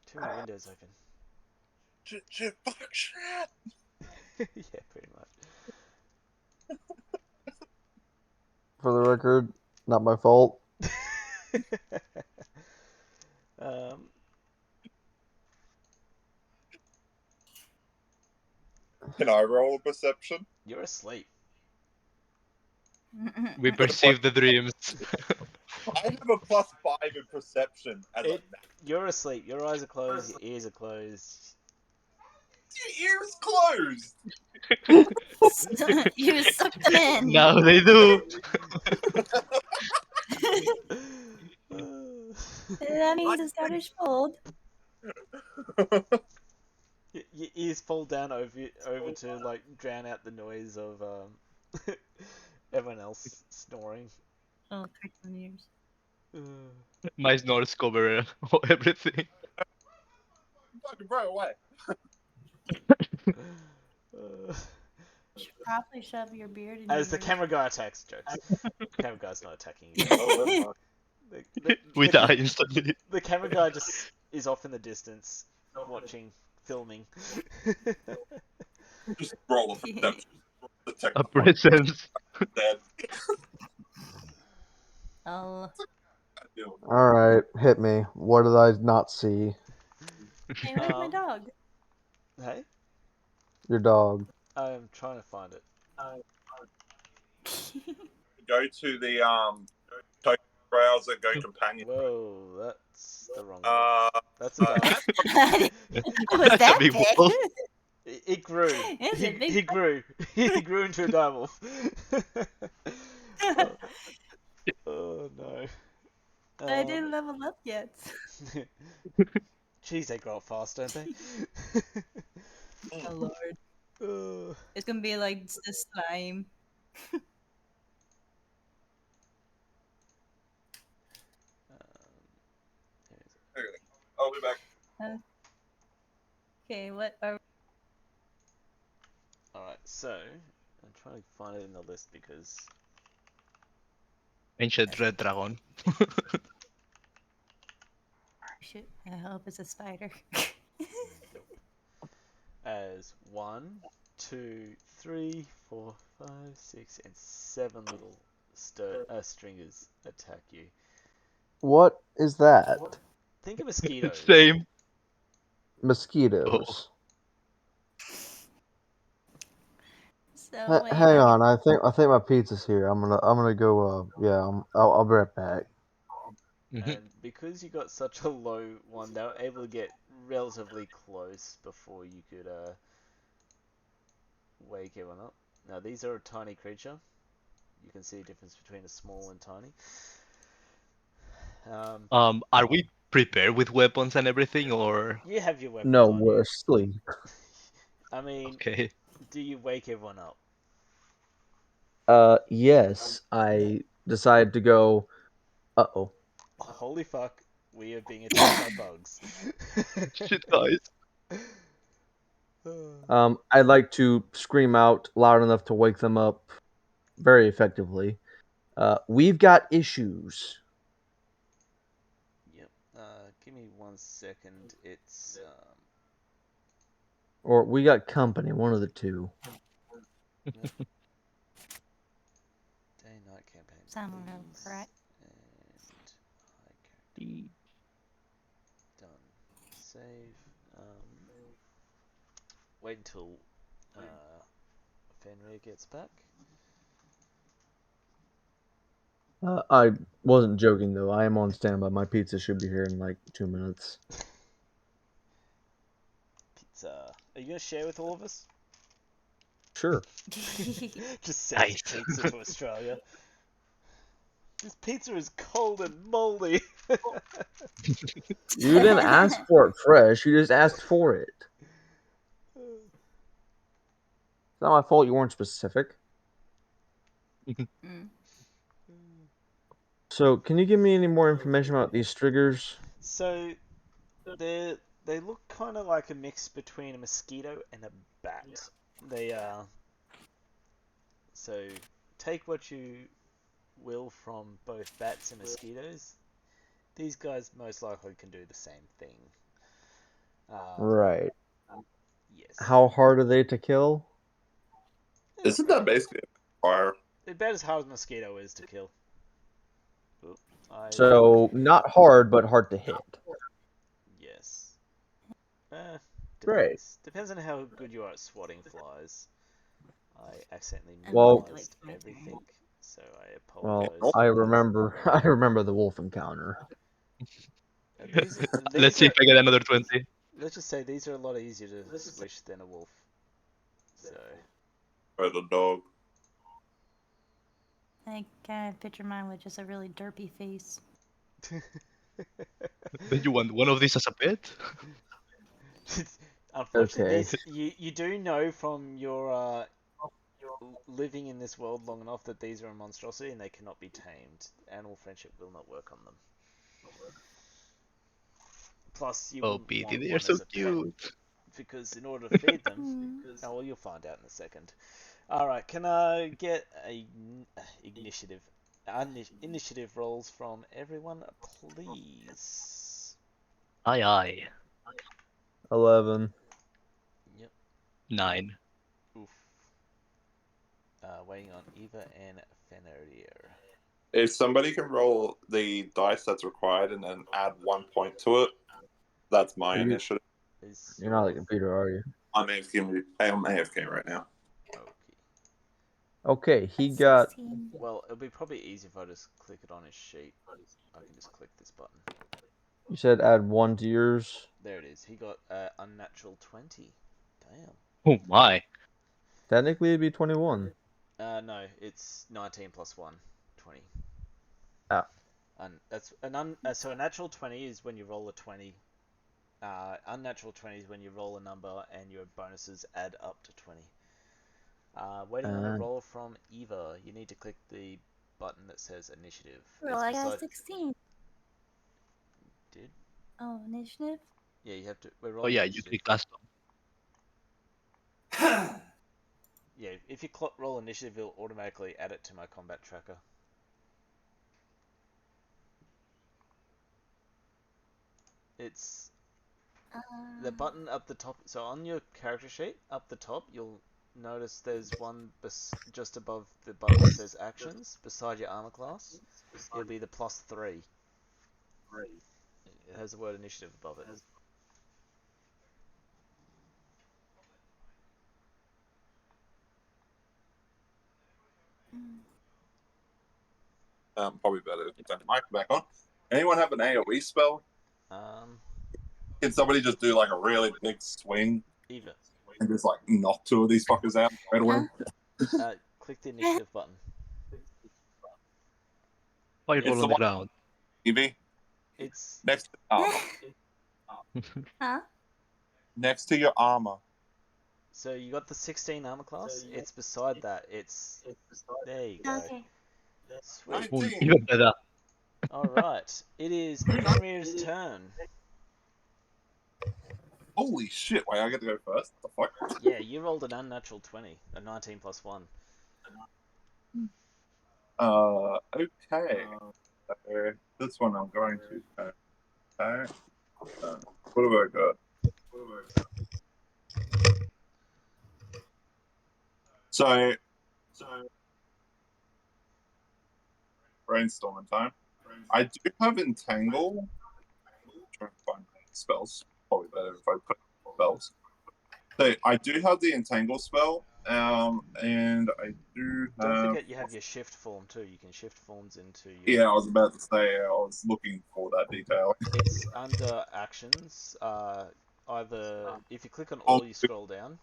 Too many windows open. Fuck shit. Yeah, pretty much. For the record, not my fault. um, Can I roll a perception? you're asleep. We perceive the dreams. I have a +5 in perception as a You're asleep. Your eyes are closed. Your ears are closed. Your ears closed. You sucked them in. Now they do. That means a Scottish fold. Your ears fall down over to like drown out the noise of everyone else snoring. Oh, cartoon ears. My snores cover everything. Fucking bro, away. Uh, You should probably shove your beard in As your the camera guy attacks, jokes. The camera guy's not attacking you. Oh, that's fine. We die instantly. The camera guy just is off in the distance, watching, filming. Just roll a perception. Detect A the presence. dead. Oh. Alright, hit me. What did I not see? Hey, where's my dog? Hey, Your dog. I'm trying to find it. Go to the token browser, go companion. Whoa, that's the wrong. That's a uh, dog. Was That's a that big big? wolf. It grew. It's a big He grew. He grew into a direwolf. Oh no. I didn't level up yet. Jeez, they grow up fast, don't they? Oh lord. Uh, It's gonna be like the slime. I'll be back. Okay, what are Alright, so I'm trying to find it in the list because Ancient Red Dragon. shoot? I hope it's a spider. as 1, 2, 3, 4, 5, 6, and 7 little stringers attack you. What is that? Think of mosquitoes. Same. Mosquitoes. So wait, Hang on, I think my pizza's here. I'm gonna go. Yeah, I'll be right back. And because you got such a low one, they were able to get relatively close before you could wake everyone up. Now these are a tiny creature. You can see a difference between a small and tiny. Are we prepared with weapons and everything, or You have your weapons No, on we're you. asleep. I mean, okay? do you wake everyone up? Yes, I decided to go. Uh-oh. Holy fuck, we are being attacked by bugs. Shit, guys. I'd like to scream out loud enough to wake them up very effectively. We've got issues. Yep. Give me 1 second. It's Or we got company, one of the two. yep. Day night campaign. sound real Please. correct. And high character. Done. Save. Wait until Fenrir gets back. I wasn't joking though. I am on standby. My pizza should be here in like 2 minutes. Pizza. Are you gonna share with all of us? Sure. Just sends Nice. pizza to Australia. This pizza is cold and moldy. You didn't ask for it fresh. You just asked for it. It's not my fault you weren't specific. Mm. So, can you give me any more information about these triggers? So they look kind of like a mix between a mosquito and a bat. They are. So take what you will from both bats and mosquitoes. These guys most likely can do the same thing. Right. Yes. How hard are they to kill? Isn't that basically fire? About as hard as mosquito is to kill. Oop, So, not hard, but hard to hit. yes. Great. Depends on how good you are at swatting flies. I accidentally Well- minimalized everything, so I Well, apologize. I remember the wolf encounter. These Let's see are, if I get another 20. let's just say these are a lot easier to squish than a wolf. So Or the dog? I kind of picture mine with just a really derpy face. Then you want one of these as a pet? unfortunately, Okay. these you do know from your living in this world long enough that these are a monstrosity and they cannot be tamed. Animal friendship will not work on them. Plus, you Oh, wouldn't Petey, want they are one so as a pet cute. because in order to feed them, Mm. oh well, you'll find out in a second. All right, can I get a initiative rolls from everyone, please? Aye, aye. 11. Yep. 9. Oof. Waiting on Eva and Fenrir. If somebody can roll the dice that's required and then add 1 point to it, that's my You- initiative. Is You're not the computer, are you? I'm AFK right now. okay. Okay, he got 16. Well, it'll be probably easy if I just click it on his sheet. I can just click this button. You said add 1 to yours. There it is. He got unnatural 20. Damn. Oh my. Technically, it'd be 21. No, it's 19 plus 1, 20. Ah. That's so a natural 20 is when you roll a 20. Unnatural 20 is when you roll a number and your bonuses add up to 20. Waiting on a roll from Eva. You need to click the button that says initiative. Roll, I got 16. Did? Oh, initiative? Yeah, you have to. We're Oh rolling yeah, you initiative. click custom. Yeah, if you roll initiative, it'll automatically add it to my combat tracker. It's the button up the top. So on your character sheet, up the top, you'll notice there's one just above the button that says actions, beside your armor class. It'll be the +3. It has the word initiative above it. Probably better to turn the mic back on. Anyone have an AoE spell? Um, Can somebody just do like a really big swing Eva, and just like knock 2 of these fuckers out right away? click the initiative button. Why you Yeah. roll It's on the the one, ground? Evie, It's next to armor. Huh? Next to your armor. so you got the 16 armor class. It's beside that. It's there. You go. Okay. Sweet. 19. Even better. All right. It is Fenrir's turn. Holy shit! Wait, I get to go first. What the fuck? Yeah, you rolled an unnatural 20, a 19 plus 1. Okay. So this one I'm going to. Okay. What have I got? So brainstorming time. I do have entangle. Trying to find spells. Probably better if I put spells. So I do have the entangle spell, and I do Don't have. forget you have your shift form too. You can shift forms into your. Yeah, I was about to say I was looking for that detail. It's under actions. Either if you click on Oh, all, you scroll down.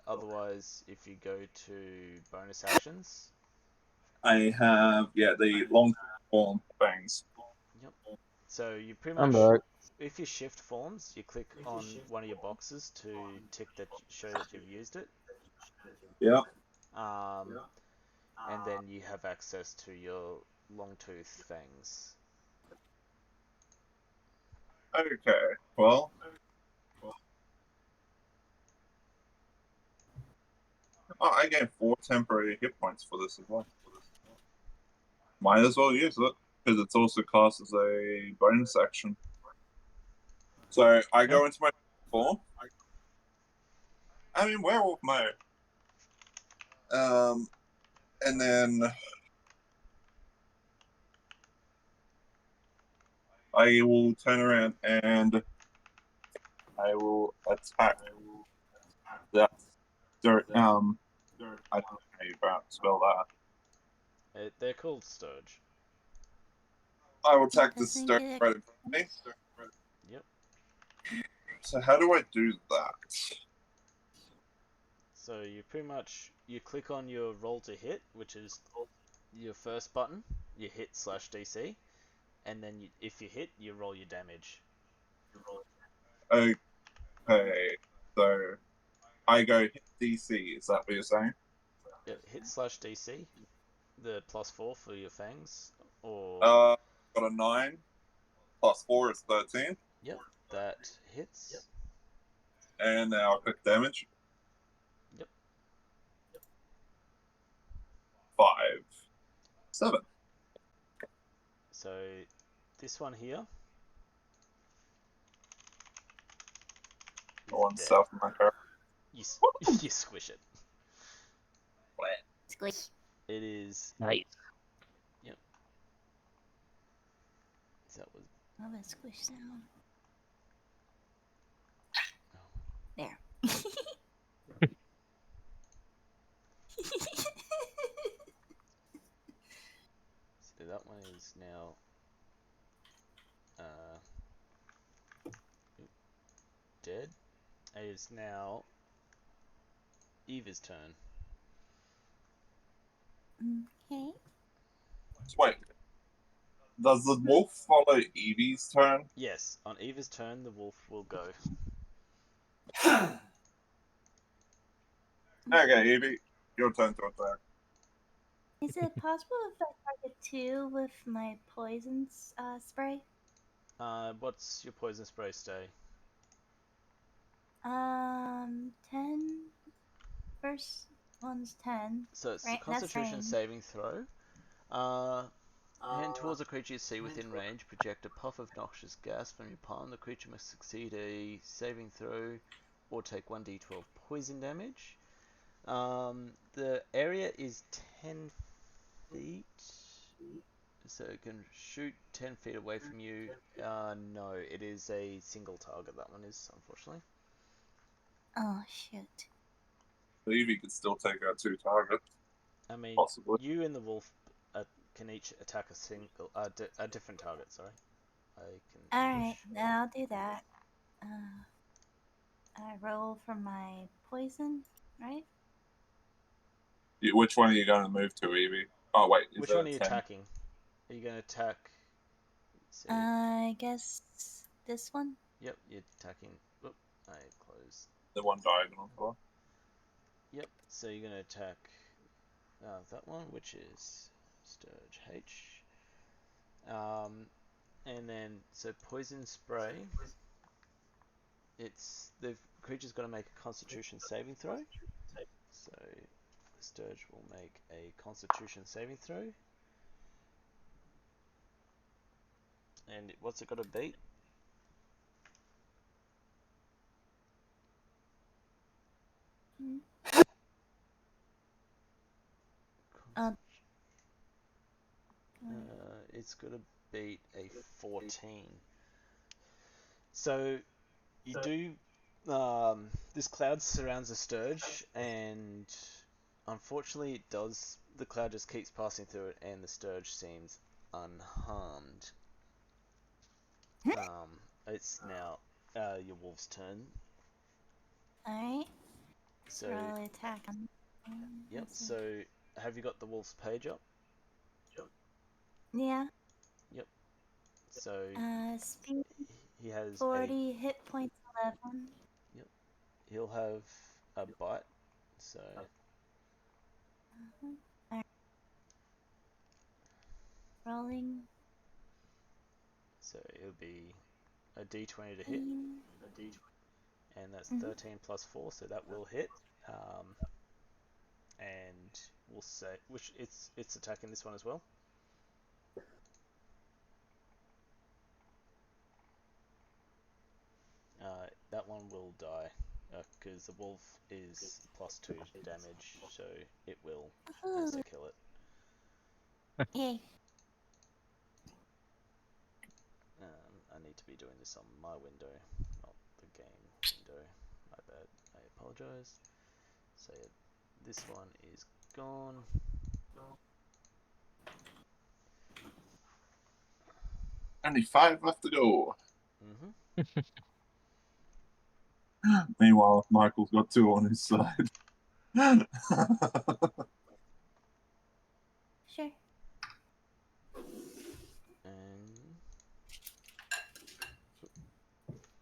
Otherwise, if you go to bonus actions. I have the long form things. Yep. So you pretty I'm much, back. if you shift forms, you click on one of your boxes to tick that show that you've used it. Yeah. And then you have access to your long tooth fangs. Okay. Well. Oh, I gain 4 temporary hit points for this as well. Might as well use it because it's also classed as a bonus action. So I go into my form. I'm in werewolf mode. And then I will turn around and I will attack that dirt. I don't know how you spell that. They're called Sturge. I will attack this Doesn't dirt get right in front of me. Yep. So how do I do that? So you pretty much you click on your roll to hit, which is your first button. You hit /DC, and then if you hit, you roll your damage. Okay, so I go hit DC. Is that what you're saying? Yep. Hit /DC, the +4 for your fangs, or Got a 9 plus 4 is 13, yep, that hits. and now I'll click damage. Yep. 5, 7. So this one here is One dead. south of my car. You you squish it. Squish. It is. Nice. Yep. That was. Love a squish sound. There. So that one is now. Dead. It is now Eva's turn. Okay. Wait, Does the wolf follow Evie's turn? Yes, on Eva's turn, the wolf will go. Okay, Evie, your turn to attack. Is it possible if I target 2 with my poison spray? What's your poison spray stay? 10. First one's 10. So it's a Right, that's Constitution range. saving throw. Hand towards a creature you see within range. Project a puff of noxious gas from your palm. The creature must succeed a saving throw or take 1d12 poison damage. The area is 10 feet. So it can shoot 10 feet away from you. No, it is a single target, that one is, unfortunately. Oh, shoot. Evie could still take out 2 targets. I mean, Possibly. you and the wolf can each attack a different target, sorry. Alright, then I'll do that. I roll for my poison, right? Which one are you going to move to, Evie? Oh, wait. Is Which one are you 10? attacking? Are you going to attack... See. I guess this one? Yep, you're attacking... Oop, I closed. The one diagonal for. Yep, so you're going to attack that one, which is Sturge H. And then, so poison spray. The creature's got to make a Constitution saving throw. So the Sturge will make a Constitution saving throw. And what's it got to beat? It's got to beat a 14. So you do. This cloud surrounds the Sturge, and unfortunately, it does. The cloud just keeps passing through it, and the Sturge seems unharmed. It's now your wolf's turn. Alright. So Roll attack. yep. So have you got the wolf's page up? Yeah. Yep. So speed he has 40, hit points 11. Yep. He'll have a bite. So Alright. Rolling. so it'll be a d20 to hit, and that's 13 plus 4, so that will hit. And we'll say which it's attacking this one as well. That one will die because the wolf is +2 damage, so it will insta kill it. Yay. I need to be doing this on my window, not the game window. My bad. I apologize. So yeah, this one is gone. Only 5 left to go. Mm-hmm. Meanwhile, Michael's got 2 on his side. Sure. And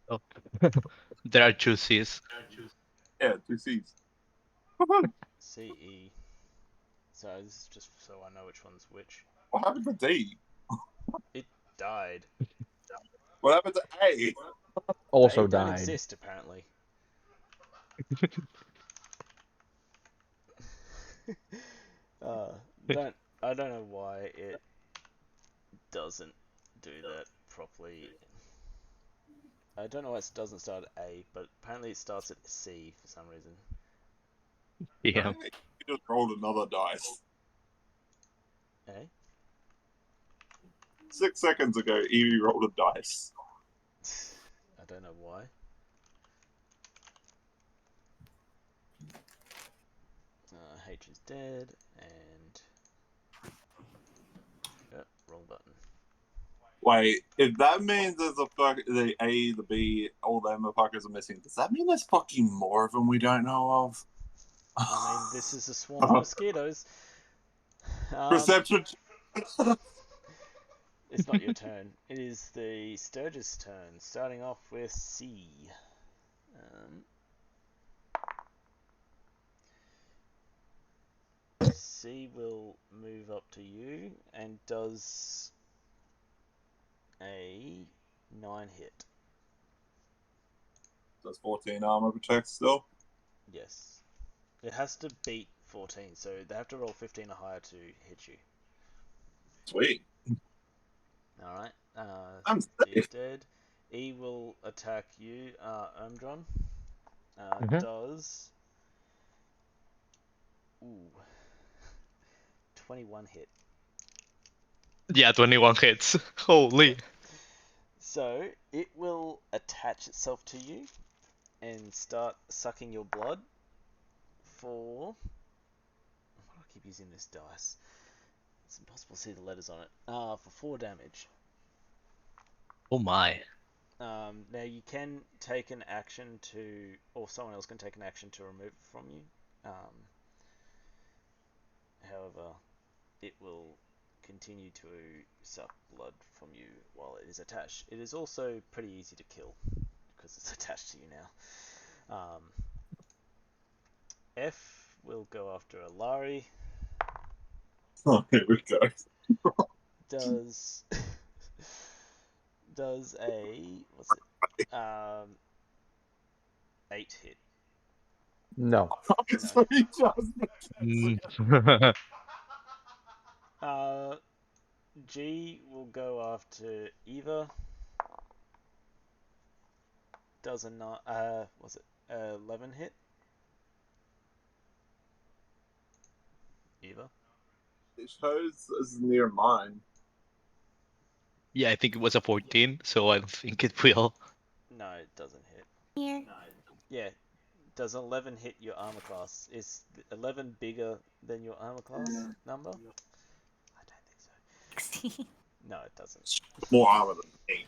Oh. There are 2 C's. Yeah, 2 C's. CE. So this is just so I know which one's which. What happened to D? It died. What happened to A? Also They don't died. exist apparently. I don't know why it doesn't do that properly. I don't know why it doesn't start at A, but apparently it starts at C for some reason. Yeah. You just rolled another dice. Eh? 6 seconds ago, Evie rolled a dice. I don't know why. H is dead, and wrong button. Wait, if that means there's the A, the B, all them fuckers are missing, does that mean there's fucking more of them we don't know of? I mean, this is a swarm of mosquitoes. Perception. it's not your turn. It is the Sturgis' turn, starting off with C. C will move up to you and does a 9 hit. Does 14 armor protect still? Yes. It has to beat 14, so they have to roll 15 or higher to hit you. Sweet. Alright. I'm He's safe. dead. E will attack you, Ermdron. Mhm. Does... Ooh. 21 hit. Yeah, 21 hits. Holy. So, it will attach itself to you and start sucking your blood for... Why do I keep using this dice? It's impossible to see the letters on it. For 4 damage. Oh my. Now you can take an action to, or someone else can take an action to remove it from you. However, it will continue to suck blood from you while it is attached. It is also pretty easy to kill because it's attached to you now. F will go after Alari. Oh, here we go. Does does a what's it? 8 hit. No. So he just Mm. G will go after Eva. Does a was it 11 hit? Eva. It shows as near mine. Yeah, I think it was a 14, so I don't think it will. No, it doesn't hit. Here. Yeah, does 11 hit your armor class? Is 11 bigger than your armor class number? I don't think so. No, it doesn't. More armor than me.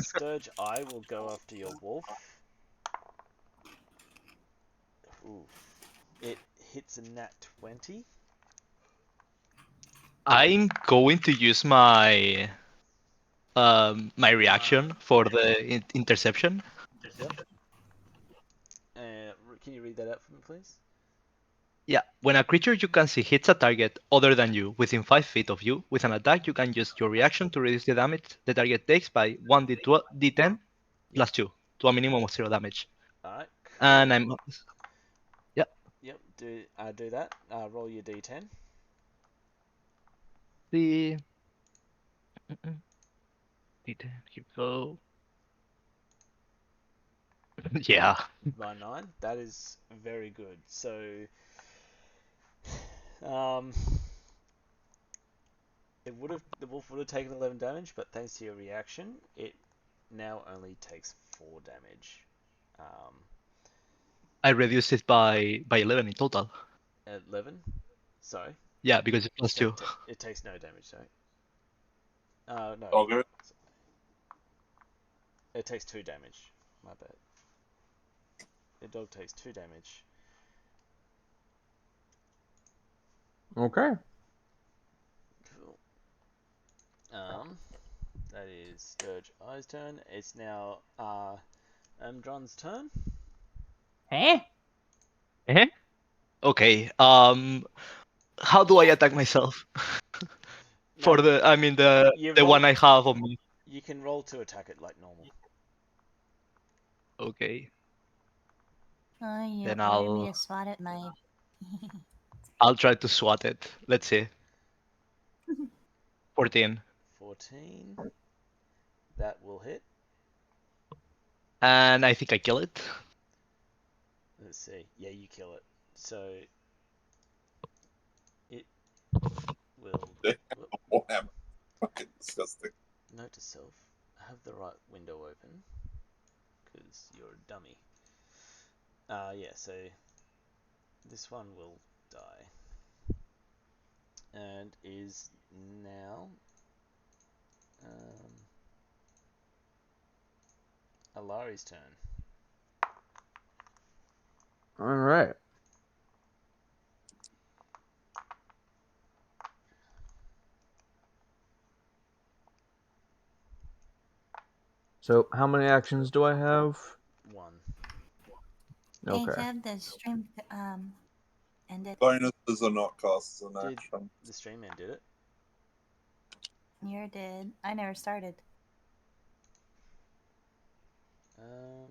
Sturge, I will go after your wolf. Ooh. It hits a nat 20. I'm going to use my my reaction for the interception. Yep. Can you read that out for me, please? Yeah, when a creature you can see hits a target other than you within 5 feet of you with an attack, you can use your reaction to reduce the damage the target takes by 1d10 plus 2 to a minimum of 0 damage. Alright, And cool. I'm yeah, Yep, do that. Roll your d10. the d10 here we go. Yeah. By 9. That is very good. So, the wolf would have taken 11 damage, but thanks to your reaction, it now only takes 4 damage. I reduced it by 11 in total. 11. Sorry, Yeah, because it's plus no, 2. it takes no damage. Sorry. No, Okay. it takes 2 damage. My bad. The dog takes 2 damage. Okay. Cool. That is Sturge Eye's turn. It's now Amdron's turn. Eh? Eh? Okay. How do I attack myself? Now, For the, I mean you the roll. one I have on me. You can roll to attack it like normal. Okay. Oh, you Then ordered me to swat at my. I'll try to swat it. Let's see. 14. 14. That will hit. And I think I kill it. Let's see. Yeah, you kill it. So it will. Oh, I'm fucking disgusting. Note to self: have the right window open, because you're a dummy. Yeah. So this one will die, and is now Alari's turn. All right. So, how many actions do I have? One. Okay. Have the stream ended. Bonuses are not costs in Did action. the stream end, did it? You did. I never started. Um,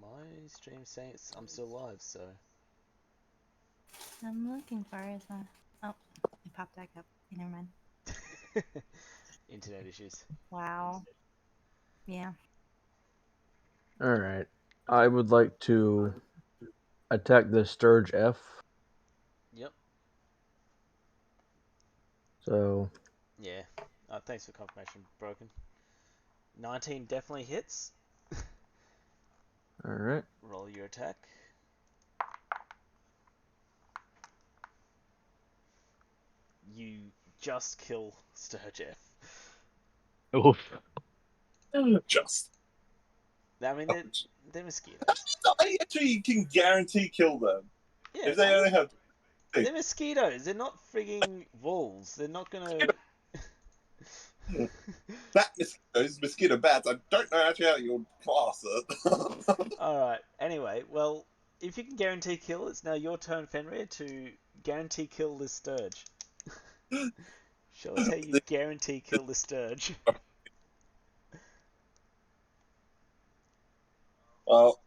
my stream's saying I'm still live, so I'm looking for it. It's not. Oh, it popped back up. Okay, never mind. internet issues. Wow. Yeah. All right. I would like to attack the Sturge F. Yep. So, Yeah. Thanks for confirmation, Broken. 19 definitely hits. all right. Roll your attack. You just kill Sturge F. Oof. Just. I mean, they're mosquitoes. I actually can guarantee kill them. Yeah, If they only have. they're mosquitoes. They're not frigging wolves. They're not gonna. Bat mosquitoes, mosquito bats. I don't know actually how you class it. Alright, anyway, well, if you can guarantee kill, it's now your turn, Fenrir, to guarantee kill this Sturge. Show us how you guarantee kill the Sturge. Well,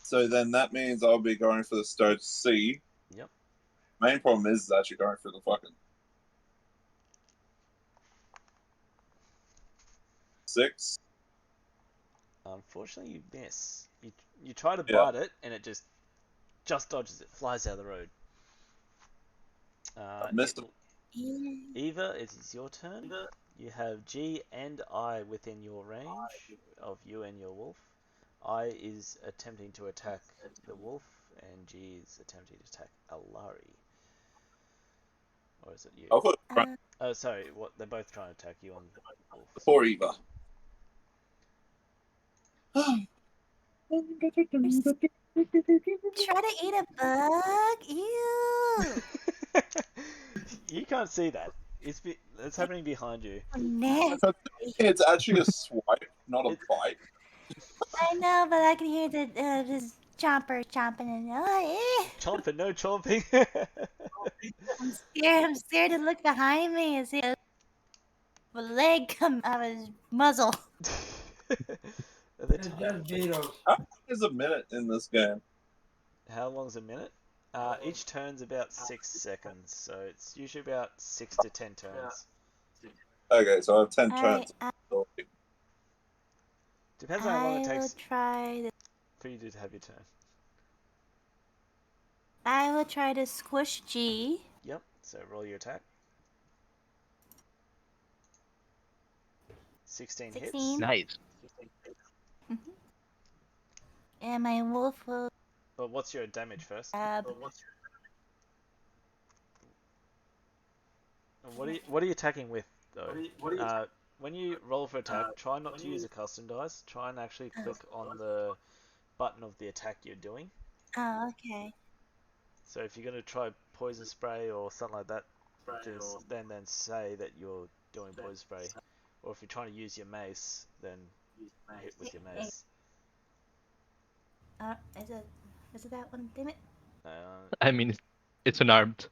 so then that means I'll be going for the Sturge C. Yep. Main problem is actually going for the fucking 6. Unfortunately, you miss. You try to Yeah. bite it, and it just dodges it, flies out of the road. I missed it. Eva, it is your turn. You have G and I within your range of you and your wolf. I is attempting to attack the wolf, and G is attempting to attack Alari. Or is it you? I'll put it front Oh, sorry. What? They're both trying to attack you on wolf. for Eva. Try to eat a bug? Ew. You can't see that. It's happening behind you. Nasty. It's actually a swipe, not a It, bite. I know, but I can hear this chomper chomping and chomping, no chomping. I'm scared. I'm scared to look behind me and see a leg come out of his muzzle. It's just Vito's. How long is a minute in this game? How long's a minute? Each turn's about 6 seconds, so it's usually about 6 to 10 turns. Okay, so I have 10 Alright, turns. Depends on how long it I will takes try this. for you to have your turn. I will try to squish G. Yep, so roll your attack. 16 hits. 16. Nice. And my wolf will But what's your damage first? grab. And what are you attacking with, though? When you roll for attack, try not to use a custom dice. Try and actually click on the button of the attack you're doing. Oh, okay. So if you're going to try poison spray or something like that, just then say that you're doing poison spray. Or if you're trying to use your mace, then hit with your mace. Is it that one? Damn it. I mean, it's unarmed.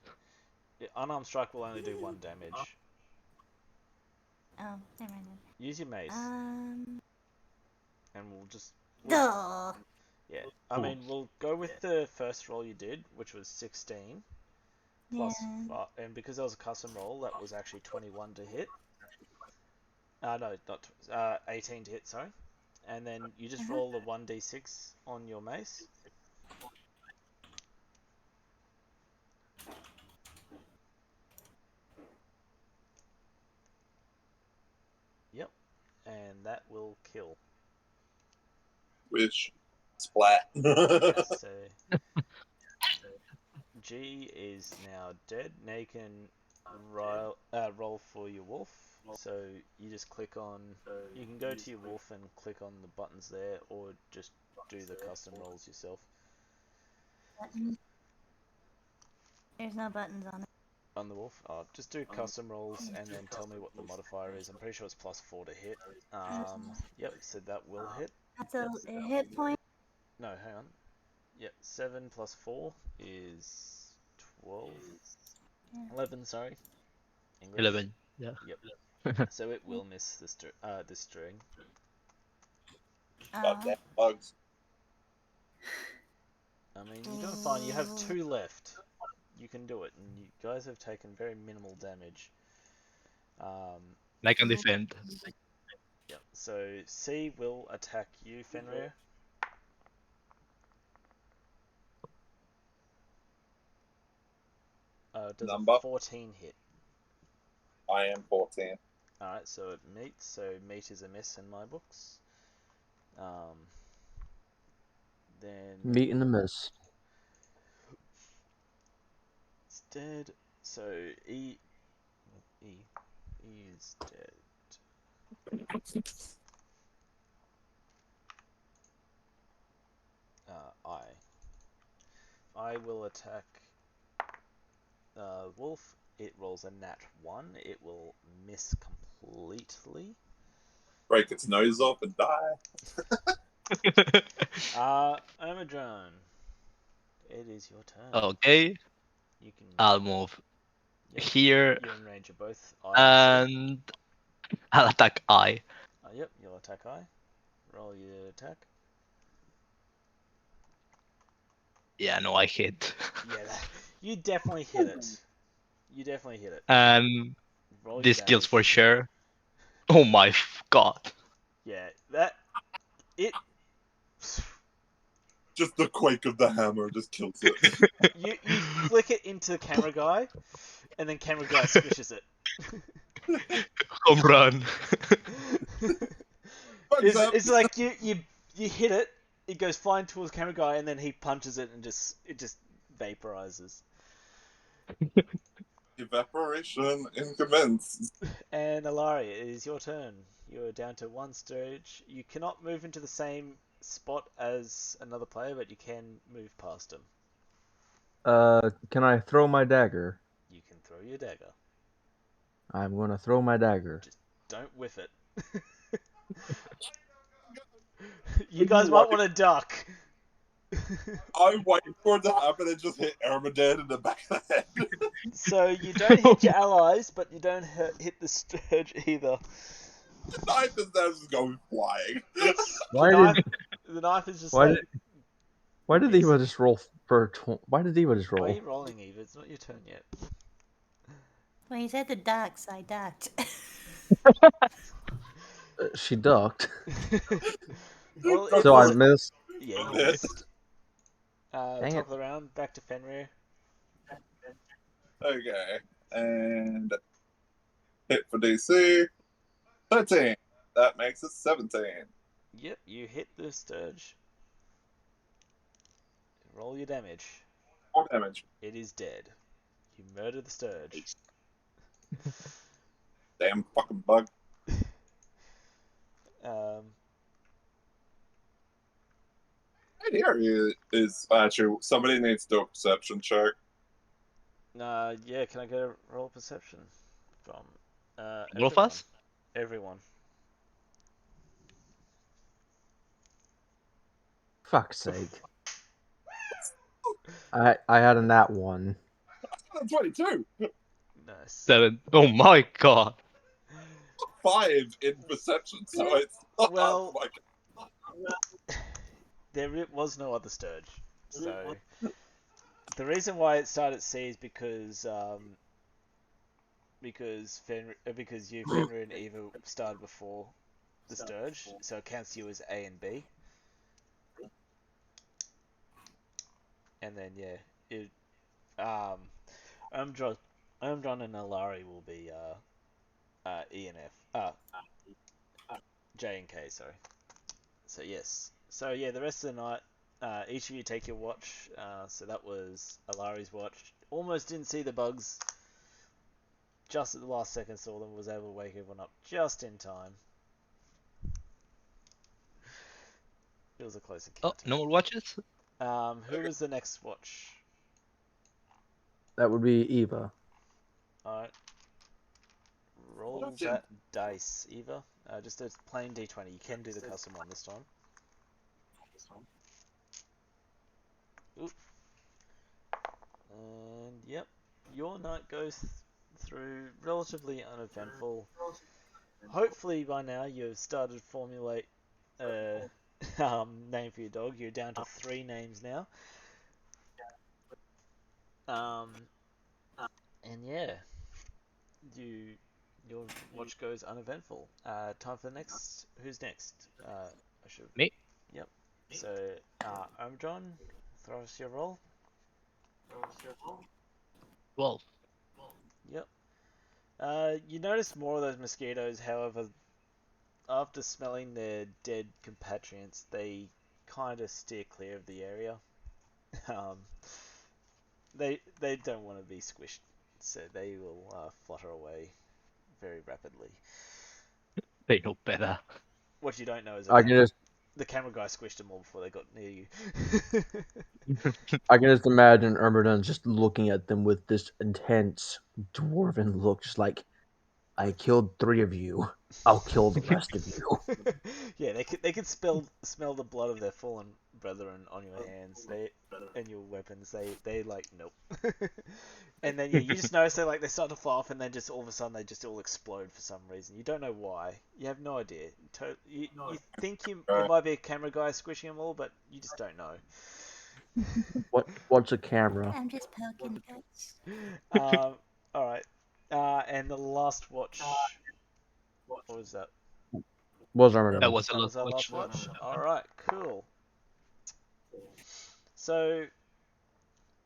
Unarmed strike will only do 1 damage. Oh, never mind. Use your mace, and we'll just... Duh. Yeah, I mean, we'll go with the first roll you did, which was 16. Plus Yeah. 5, and because that was a custom roll, that was actually 21 to hit. No, not 18 to hit, sorry. And then you just roll the 1d6 on your mace. Yep, and that will kill. Which splat. Yes, so G is now dead. Now you can roll for your wolf. So you just click on. You can go to your wolf and click on the buttons there, or just do the custom rolls yourself. Buttons. There's no buttons on it. On the wolf? Oh, just do custom rolls and then tell me what the modifier is. I'm pretty sure it's +4 to hit. Yep, so that will hit. That's a hit point. No, hang on. Yep, 7 plus 4 is 12. 11, sorry. English. 11. Yeah. Yep. So it will miss this string. Goddamn bugs. I mean, you're doing fine. You have 2 left. You can do it, and you guys have taken very minimal damage. I can defend. Yep. So C will attack you, Fenrir. Does Number? a 14 hit? I am 14. Alright, so it meets. So meat is a miss in my books. Then Meat in the mist. it's dead. So E is dead. I will attack wolf. It rolls a nat 1. It will miss completely. Break its nose off and die. Omadrone. It is your turn. Okay, You can. I'll move Yep, here you're in range of both I and I'll attack I. Yep, you'll attack I. Roll your attack. Yeah, no, I hit. Yeah, you definitely hit it. You definitely hit it. And Roll your this kills for damage. sure. Oh my god. Yeah, that it. Just the quake of the hammer just kills it. You flick it into camera guy, and then camera guy squishes it. Home run. It's like you hit it, it goes flying towards camera guy, and then he punches it and it just vaporizes. Evaporation incommences. And Alari, it is your turn. You're down to 1 stage. You cannot move into the same spot as another player, but you can move past him. Can I throw my dagger? You can throw your dagger. I'm gonna throw my dagger. Just don't whiff it. You guys might want to duck. I wait for it to happen and just hit Armageddon in the back of the head. So you don't hit your allies, but you don't hit the Sturge either. The knife is there just going flying. It's Why the knife is just why like. why did It's- Eva just roll for? Why did Eva just Why are roll? you rolling, Eve? It's not your turn yet. Well, you said the ducks. I ducked. She ducked. Well, it So I was. missed. Yeah, you Miss. missed. Dang Top it. of the round, back to Fenrir. Okay. And hit for DC. 13. That makes it 17. Yep, you hit the Sturge. Roll your damage. 4 damage. It is dead. You murder the Sturge. Damn fucking bug. Here is actually somebody needs to do a perception check. Yeah, can I get a roll perception from All of everyone? us? Everyone. Fuck's sake. I had a nat 1. 22. Nice. 7. Oh my god. 5 in perception, so it's not Well- like There was no other Sturge, so the reason why it started at C is because you Fenrir and Eva started before the Sturge, so it counts you as A and B. And then yeah, it Umdron and Alari will be E and F. J and K, sorry. So yes. So yeah, the rest of the night, each of you take your watch. So that was Alari's watch. Almost didn't see the bugs. Just at the last second saw them. Was able to wake everyone up just in time. It was a close Oh, encounter. no more watches? Who was the next watch? That would be Eva. Alright. Roll that dice, Eva. Just a plain d20. You can do the custom one this time. Oop. And yep, your night goes through relatively uneventful. Hopefully by now you've started to formulate a name for your dog. You're down to 3 names now. And yeah, your watch goes uneventful. Time for the next. Who's next? I should. Me? Yep. So, Omdron, throw us your roll. 12. Yep. You notice more of those mosquitoes. However, after smelling their dead compatriots, they kind of steer clear of the area. Um, they don't want to be squished, so they will flutter away very rapidly. They know better. What you don't know is I can just the camera guy squished them all before they got near you. I can just imagine Ermidon just looking at them with this intense dwarven look, just like, I killed 3 of you. I'll kill the rest of you. Yeah, they could smell the blood of their fallen brethren on your hands. They and your weapons. They like nope. And then yeah, you just notice they start to fly off, and then just all of a sudden they just all explode for some reason. You don't know why. You have no idea. You think it might be a camera guy squishing them all, but you just don't know. What's a camera? I'm just poking guts. All right. And the last watch. What was that? Was That Ermidon? was a That lot was our last watch. watch. All right, cool. So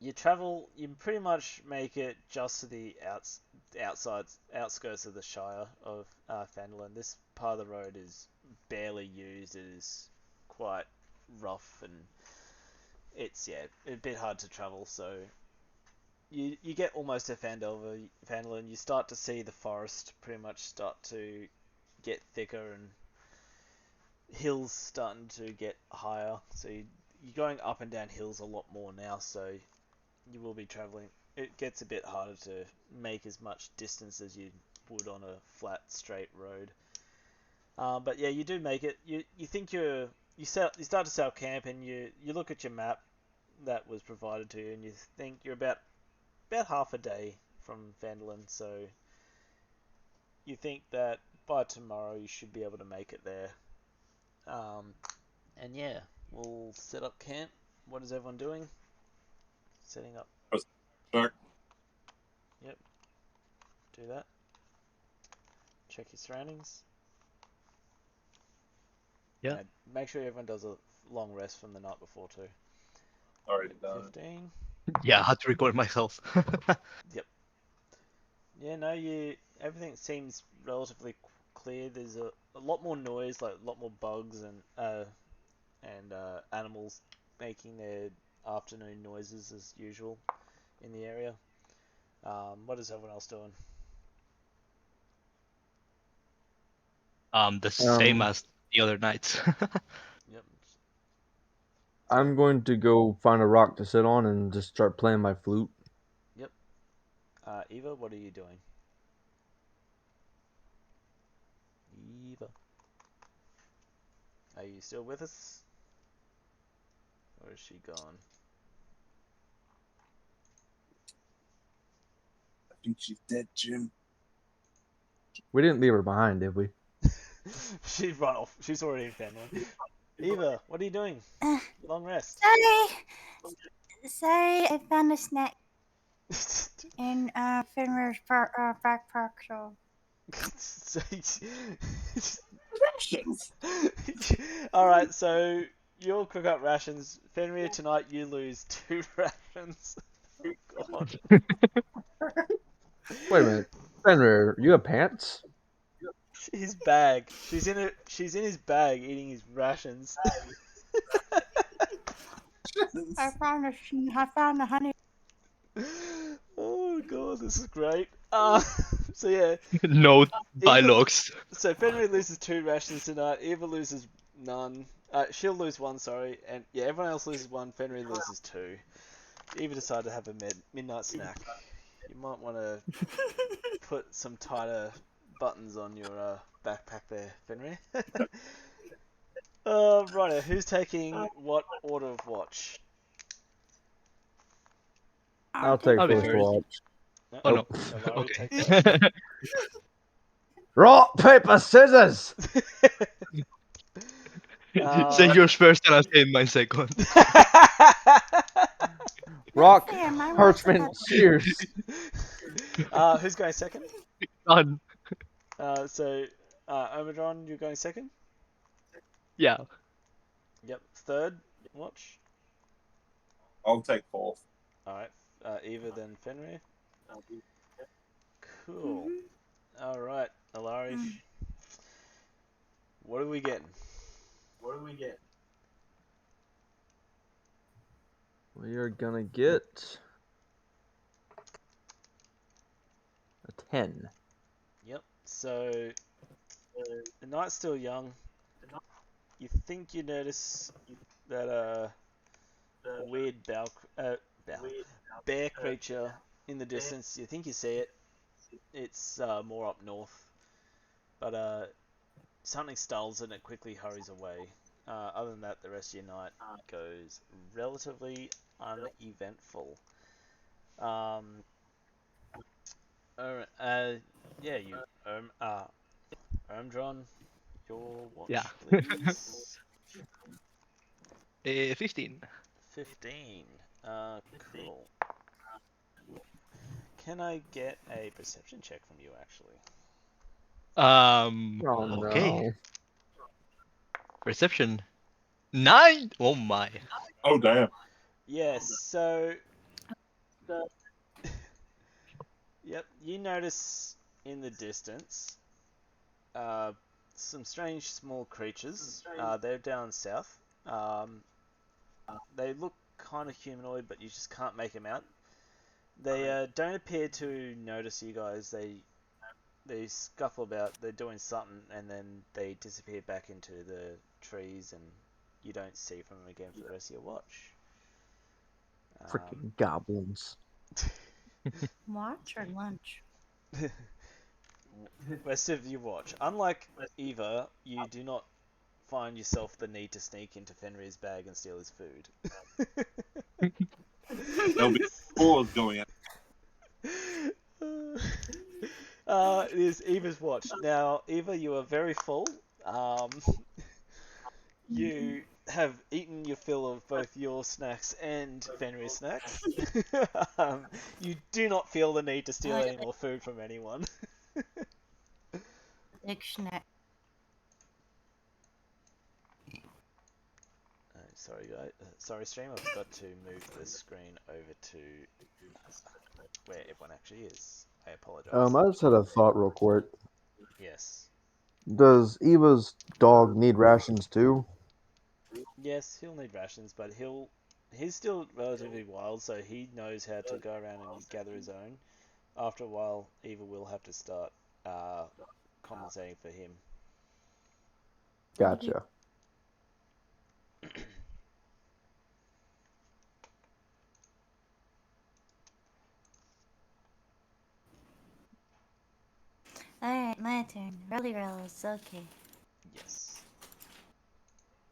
you travel. You pretty much make it just to the outskirts of the Shire of Fandolin. This part of the road is barely used. It is quite rough and it's a bit hard to travel. So you get almost to Fandolin. You start to see the forest pretty much start to get thicker and hills starting to get higher. So you're going up and down hills a lot more now. So you will be traveling. It gets a bit harder to make as much distance as you would on a flat, straight road. But yeah, you do make it. You think you start to set up camp, and you look at your map that was provided to you, and you think you're about half a day from Fandolin. So you think that by tomorrow you should be able to make it there. And yeah, we'll set up camp. What is everyone doing? Setting up. Check. Yep. Do that. Check your surroundings. Yeah. And make sure everyone does a long rest from the night before too. Already done. 15. Yeah, I had to record myself. Yep. Yeah, no, everything seems relatively clear. There's a lot more noise, like a lot more bugs and animals making their afternoon noises as usual in the area. What is everyone else doing? The same as the other nights. Yep. I'm going to go find a rock to sit on and just start playing my flute. Yep. Eva, what are you doing? Eva. Are you still with us? Or is she gone? I think she's dead, Jim. We didn't leave her behind, did we? She's run off. She's already in Fenway. Eva, what are you doing? Long rest. Sorry, I found a snack in Finmer's backpack, so. Alright, so you'll cook up rations. Fenrir, tonight you lose 2 rations. Oh, God. Wait a minute. Fenrir, you have pants? His bag. She's in his bag eating his rations. I found the honey. Oh god, this is great. So yeah. No dialogues. So Fenrir loses 2 rations tonight. Eva loses none. She'll lose 1, sorry, and yeah, everyone else loses 1. Fenrir loses 2. Eva decided to have a midnight snack. You might want to put some tighter buttons on your backpack there, Fenrir. Righto, who's taking what order of watch? I'll take I'll be first first. watch. Oh no. Alari, Okay. take that. Rock, paper, scissors! Say yours first and I'll say mine second. Rock, fair, my rolls parchment, are- shears. Who's going second? Done. Omidron, you're going second? Yeah. Yep. Third watch? I'll take fourth. Alright. Eva, then Fenrir. Cool. Alright, Alari. What are we getting? We are gonna get a 10. Yep. So the night's still young. You think you notice that a weird bear creature in the distance. You think you see it. It's more up north, but something stalls it and it quickly hurries away. Other than that, the rest of your night goes relatively uneventful. Yeah, you Omdron, your Yeah. watch, please. 15. 15. Cool. Can I get a perception check from you, actually? Oh Okay. no. Perception. 9. Oh my. Oh damn. Yes, so... Yep, you notice in the distance some strange small creatures. They're down south. They look kind of humanoid, but you just can't make them out. They don't appear to notice you guys. They scuffle about. They're doing something, and then they disappear back into the trees, and you don't see from them again for the rest of your watch. Freaking goblins. Watch or lunch? Rest of your watch. Unlike Eva, you do not find yourself the need to sneak into Fenrir's bag and steal his food. There'll be fours going out. It is Eva's watch. Now, Eva, you are very full. You have eaten your fill of both your snacks and Fenrir's snacks. You do not feel the need to steal any more food from anyone. Big snack. Sorry, guys. Sorry, stream. I forgot to move the screen over to where everyone actually is. I apologize. I just had a thought real quick. Yes. Does Eva's dog need rations too? Yes, he'll need rations, but he's still relatively wild, so he knows how to go around and gather his own. After a while, Eva will have to start compensating for him. Gotcha. Alright, my turn. Rolly rolls, okay. Yes.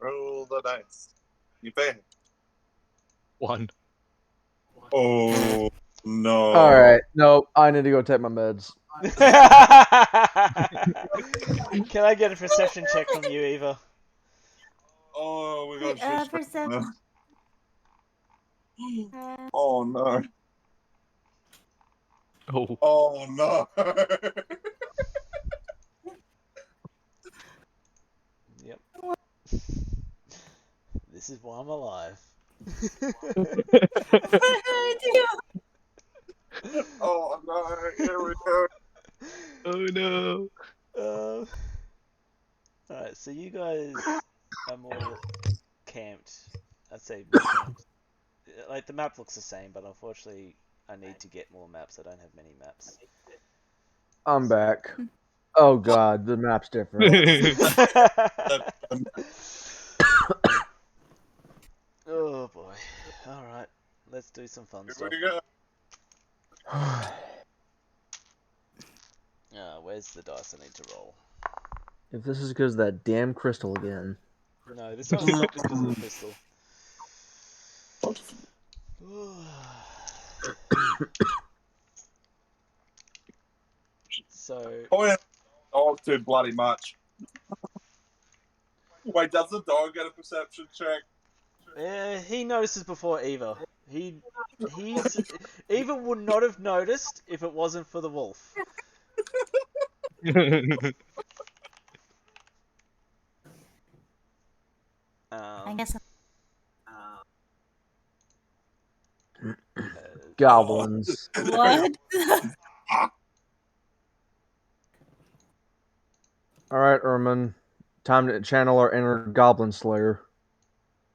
Roll the dice. You pay. 1. Oh no. Alright, no, I need to go take my meds. Can I get a perception check from you, Eva? Oh, we got shit. Perception. Oh no. Oh. Oh no. Yep. This is why I'm alive. Oh no. Here we go. Oh no. Alright, so you guys are more camped. I'd say more camped. Like, the map looks the same, but unfortunately I need to get more maps. I don't have many maps. I'm back. Oh god, the map's different. Oh boy. Alright, let's do some fun Here stuff. we go. Where's the dice I need to roll? If this is because of that damn crystal again. No, this one's not because of the crystal. So, Point dog too bloody much. Wait, does the dog get a perception check? he notices before Eva. Eva would not have noticed if it wasn't for the wolf. I guess Goblins. what? Alright, Ermin. Time to channel our inner Goblin Slayer.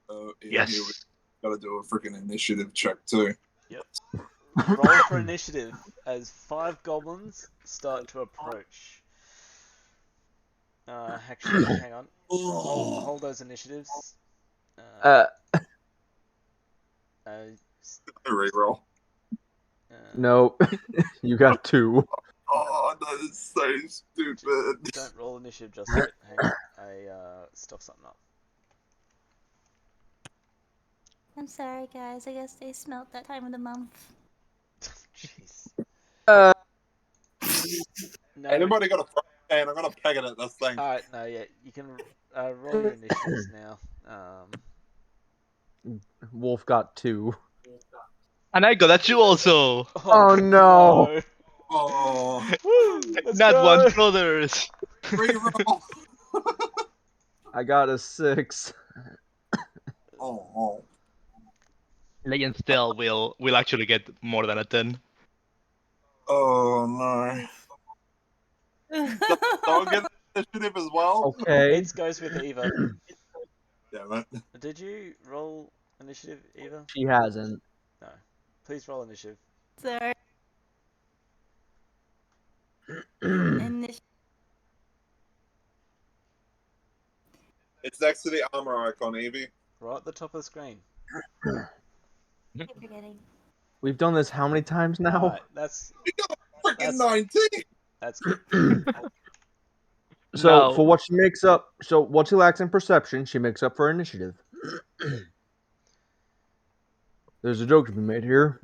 Here we Yes. gotta do a freaking initiative check too. Roll for initiative as 5 goblins start to approach. Actually, hang on. Hold those initiatives. Reroll. Nope. You got 2. Oh, that is so stupid. Don't roll initiative just yet. Hang on. I stuff something up. I'm sorry, guys. I guess they smelt that time of the month. Jeez. Uh, No. Anybody got a fan? I'm gonna peg it at this thing. Alright, no, yeah. You can roll your initiatives now. Wolf got 2. And I got that too also. Oh, no. Oh, Woo! Let's Not go! one brothers. reroll. I got a 6. Oh, Legend still will actually get more than a 10. oh no. Does the dog get initiative as well? Okay. It goes with Eva. Damn it. Did you roll initiative, Eva? She hasn't. No. Please roll initiative. Sorry. Initiative. It's next to the armor icon, Evie. Right at the top of the screen. Keep forgetting. We've done this how many times now? Alright, that's Freaking That's- 19! that's good. So Now- for what she makes up, so what she lacks in perception, she makes up for initiative. There's a joke to be made here.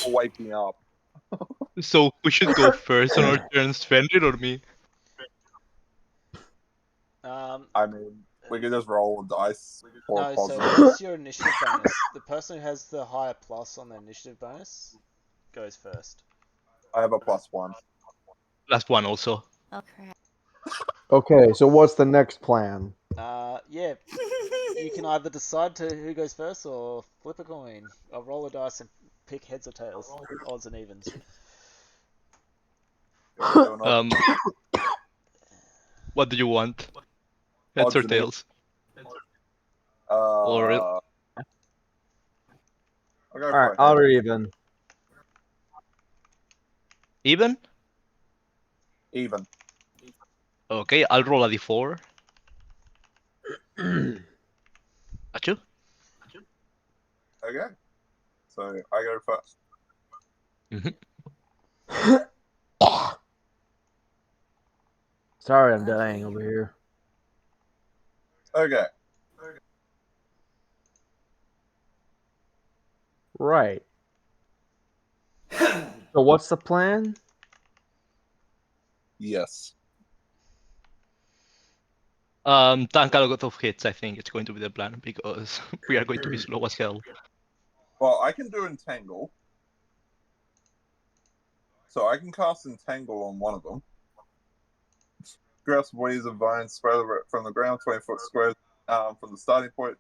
Wake me up. So who should go first on our turn, Svenrid or me? I mean, we could just roll a dice or No, so positive. what's your initiative bonus? The person who has the higher plus on their initiative bonus goes first. I have a +1. Last one also. Oh crap. Okay, so what's the next plan? Yeah, you can either decide to who goes first or flip a coin. Or roll a dice and pick heads or tails. Odds and evens. You wanna do an What do you want? Heads Odds or and tails? I'll go Alright, for odd a or head. even. Even? Even. Okay, I'll roll a d4. Achoo? Okay. So I go first. Sorry, I'm dying over here. Okay. Right. So what's the plan? Yes. Tank a lot of hits, I think it's going to be the plan, because we are going to be slow as hell. Well, I can do Entangle. So I can cast Entangle on one of them. Grass waves of vines spread from the ground 20-foot square from the starting point.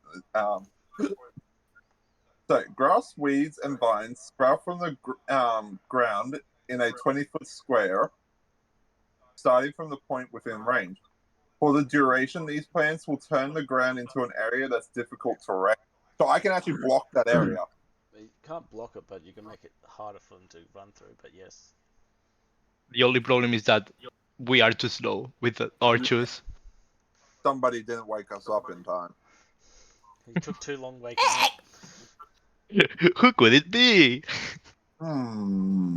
So grass, weeds, and vines sprout from the ground in a 20-foot square, starting from the point within range. For the duration, these plants will turn the ground into an area that's difficult to wreck. So I can actually block that area. You can't block it, but you can make it harder for them to run through, but yes. The only problem is that we are too slow with the archers. Somebody didn't wake us up in time. You took too long waking up. Who could it be? Hmm.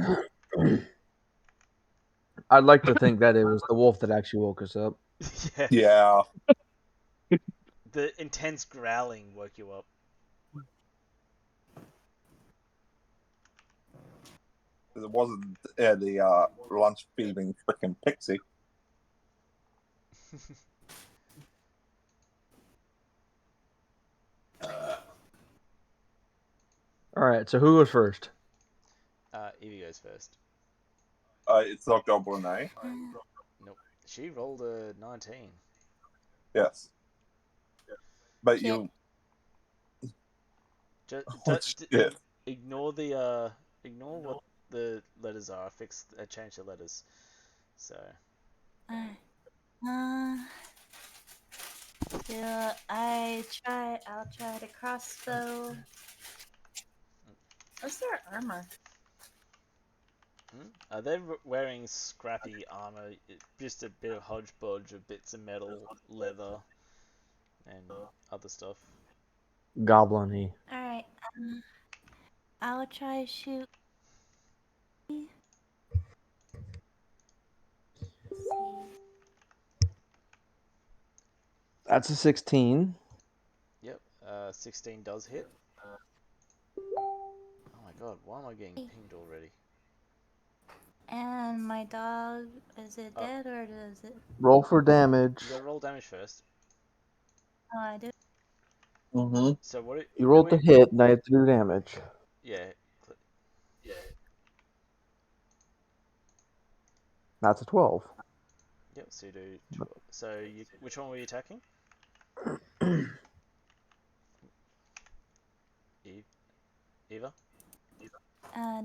I'd like to think that it was the wolf that actually woke us up. Yeah. Yeah. The intense growling woke you up. It wasn't the lunch feeding freaking pixie. All right, so who was first? Evie goes first. It's not Goblin A. Nope. She rolled a 19. Yes. But Shit. you. Just, Shit. ignore what the letters are. I changed the letters. So Alright. Yeah, I'll try the crossbow. What's their armor? they're wearing scrappy armor, just a bit of hodgepodge of bits of metal, leather, and other stuff. Goblin-y. Alright. I'll try shoot. That's a 16. Yep. 16 does hit. Oh my god, why am I getting pinged already? And my dog, is it dead or does it? Roll for damage. You gotta roll damage first. Oh, I do. Mm-hmm. So what? You rolled to hit, now you have to do damage. Yeah. That's a 12. Yep. So you do. So which one were you attacking? Eva.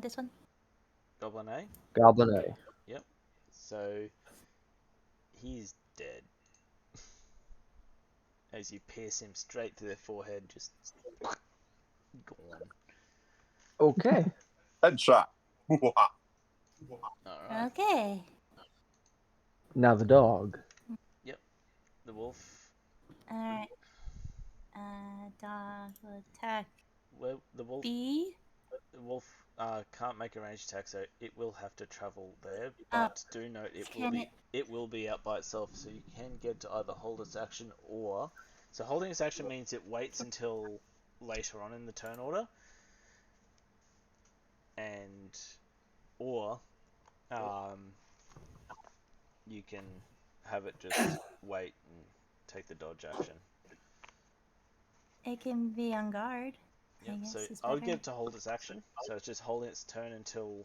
This one. Goblin A. Goblin A. Yep. So he's dead. As you pierce him straight through the forehead, just gone. Okay. Headshot. Alright. Okay. Now the dog. Yep. The wolf. Alright. Dog will attack Well, the wolf. B. The wolf can't make a ranged attack, so it will have to travel there. But do note it will be out by itself, so you can get to either hold its action or. So holding its action means it waits until later on in the turn order, and or you can have it just wait and take the dodge action. It can be on guard. Yep. I guess So it's I would better. give it to hold its action. So it's just holding its turn until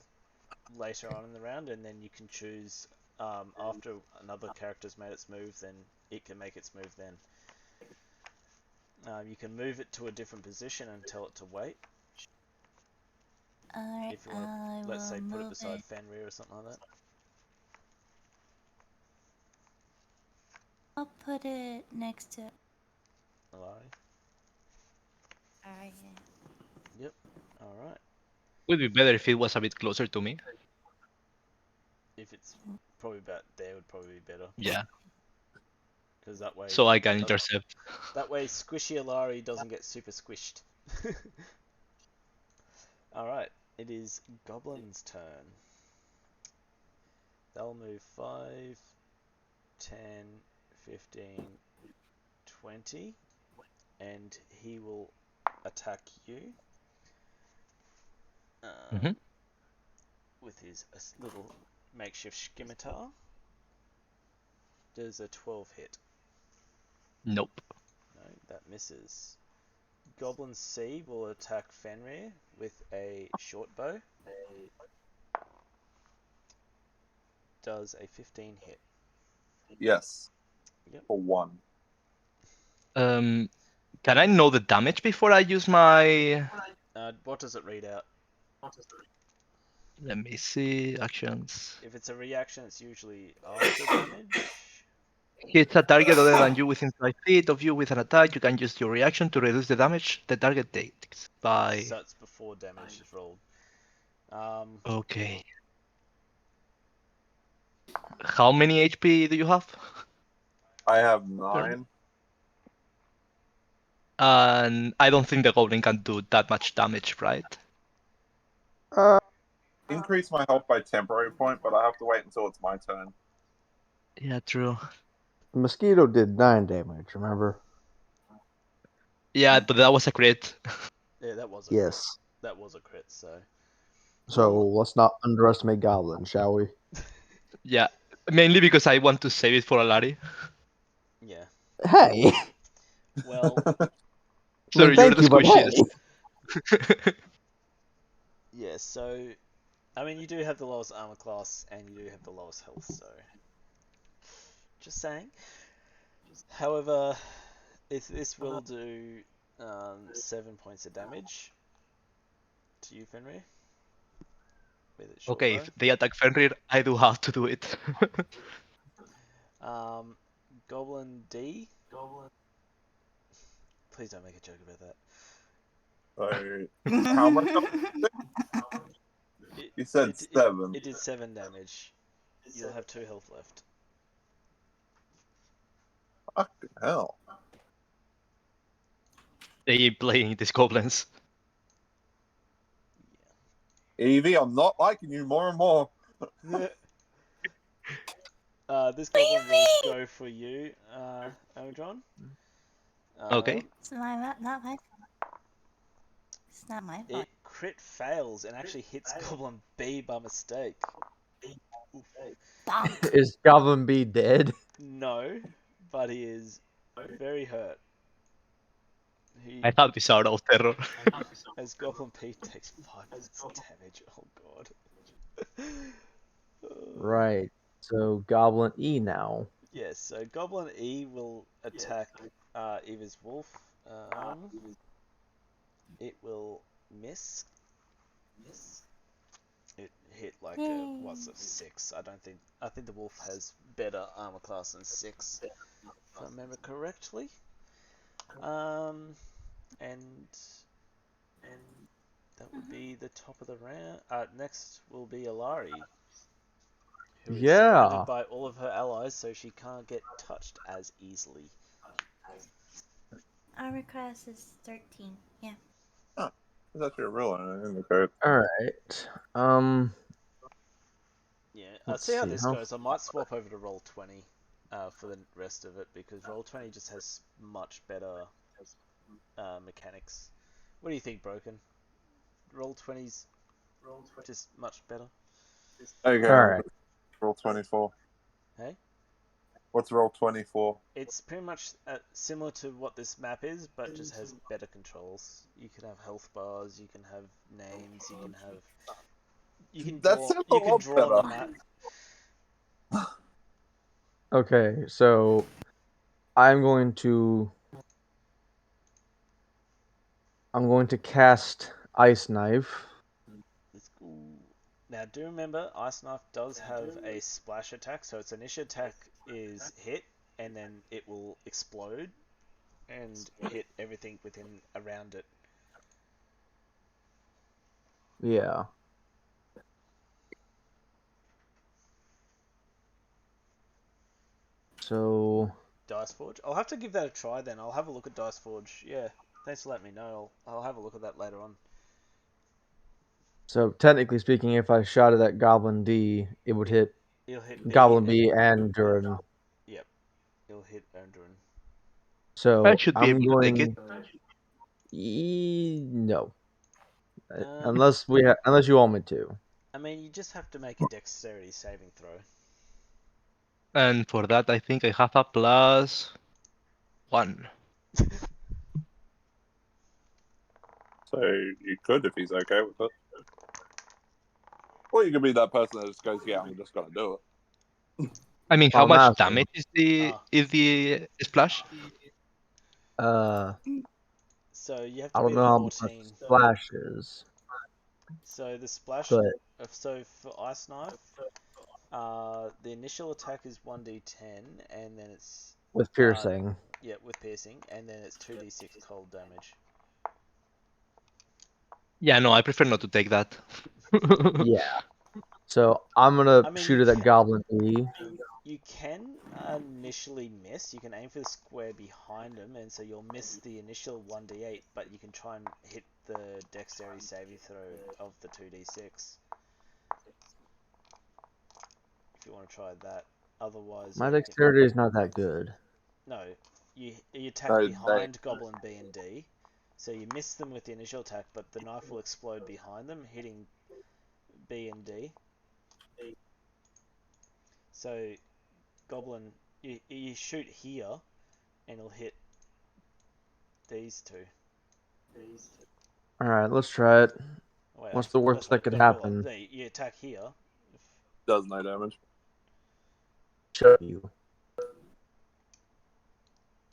later on in the round, and then you can choose after another character's made its move, then it can make its move then. You can move it to a different position and tell it to wait. Alright, If you want to, let's say, put it beside Fenrir or something like that. I'll put it next to. Alright. Alright, yeah. Yep. Alright. Would be better if it was a bit closer to me. If it's probably about there, would probably be better. Yeah. Because that way. So I can intercept. That way, Squishy Alari doesn't get super squished. Alright. It is Goblin's turn. They'll move 5, 10, 15, 20, and he will attack you with his little makeshift scimitar. Does a 12 hit? Nope. No, that misses. Goblin C will attack Fenrir with a short bow. Does a 15 hit? Yes. Yep. For 1. Can I know the damage before I use my? What does it read out? Let me see actions. If it's a reaction, it's usually after damage. Hits a target other than you within 5 feet of you with an attack. You can use your reaction to reduce the damage the target takes by. So it's before damage is rolled. Okay. How many HP do you have? I have 9. And I don't think the goblin can do that much damage, right? increase my health by temporary point, but I have to wait until it's my turn. Yeah, true. The mosquito did 9 damage, remember? Yeah, but that was a crit. Yeah, that was a crit. Yes. That was a crit. So So let's not underestimate goblins, shall we? Yeah, mainly because I want to save it for Alari. yeah. Hey! Well, I Sir, mean, you're thank the you, but hey! squishiest. yeah. So I mean, you do have the lowest armor class and you do have the lowest health. So just saying. However, if this will do 7 points of damage to you, Fenrir, with its short Okay, bow. if they attack Fenrir, I do have to do it. Um, Goblin D. Please don't make a joke about that. So, how much? It, You said it, it, 7. it did 7 damage. You'll have 2 health left. Fucking hell. They playing these goblins. Evie, I'm not liking you more and more. This goblin will go for you, Eldron. Okay. It's not my fault. It's not my fault. It crit fails and actually hits Goblin B by mistake. Oof. Bonk. Is Goblin B dead? No, but he is very hurt. I He, have this out of terror. as Goblin B takes 5 points of damage. Oh god. Right. So Goblin E now. Yes, so Goblin E will attack Eva's wolf. It will miss. It hit like a Yay. what's a 6. I think the wolf has better armor class than 6, if I remember correctly. And that would be the top of the round. Next will be Alari, who is surrounded Yeah. by all of her allies, so she can't get touched as easily. Armor class is 13. Yeah. Huh. That's actually a real one in the code. Alright. Yeah, Let's see how see. this How goes. I might swap over to roll 20 for the rest of it because roll 20 just has much better mechanics. What do you think, Broken? Roll 20's just much better. Okay, Alright. roll 24. Hey, What's roll 24? it's pretty much similar to what this map is, but just has better controls. You can have health bars, you can have names, That sounds a you can lot draw on the better. map. Okay, so I'm going to cast Ice Knife. Let's go. Now, do remember, Ice Knife does have a splash attack, so its initial attack is hit, and then it will explode and hit everything within around it. Yeah. So Dice Forge. I'll have to give that a try then. I'll have a look at Dice Forge. Yeah, thanks for letting me know. I'll have a look at that later on. technically speaking, if I shot it at Goblin D, it would hit It'll hit B Goblin B and Durin. Yep, it'll hit Undrin. I So should be I'm able to take it. going. No, Uh, unless unless you want me to. I mean, you just have to make a dexterity saving throw. And for that, I think I have a +1. So you could if he's okay with it. Or you could be that person that just goes, yeah, I'm just gonna do it. I mean, how I'm much asking. damage is the Ah. splash? So you have I to don't be know at how much 14. splash is, So the splash. but So for Ice Knife, the initial attack is 1d10, and then it's with uh, piercing. yeah, with piercing, and then it's 2d6 cold damage. Yeah, no, I prefer not to take that. Yeah. So I'm gonna I mean, shoot it at Goblin D. you can initially miss. You can aim for the square behind him, and so you'll miss the initial 1d8, but you can try and hit the dexterity saving throw of the 2d6. want to try that. Otherwise, My you can... dexterity is not that good. No, you attack No, behind Goblin B and D, so you miss them with the initial attack, but the knife will explode behind them, hitting B and D. So Goblin, you shoot here, and it'll hit these two. All right, let's try it. Wait, What's the worst that could don't bother. happen? No, you attack here. does no damage. Shut you.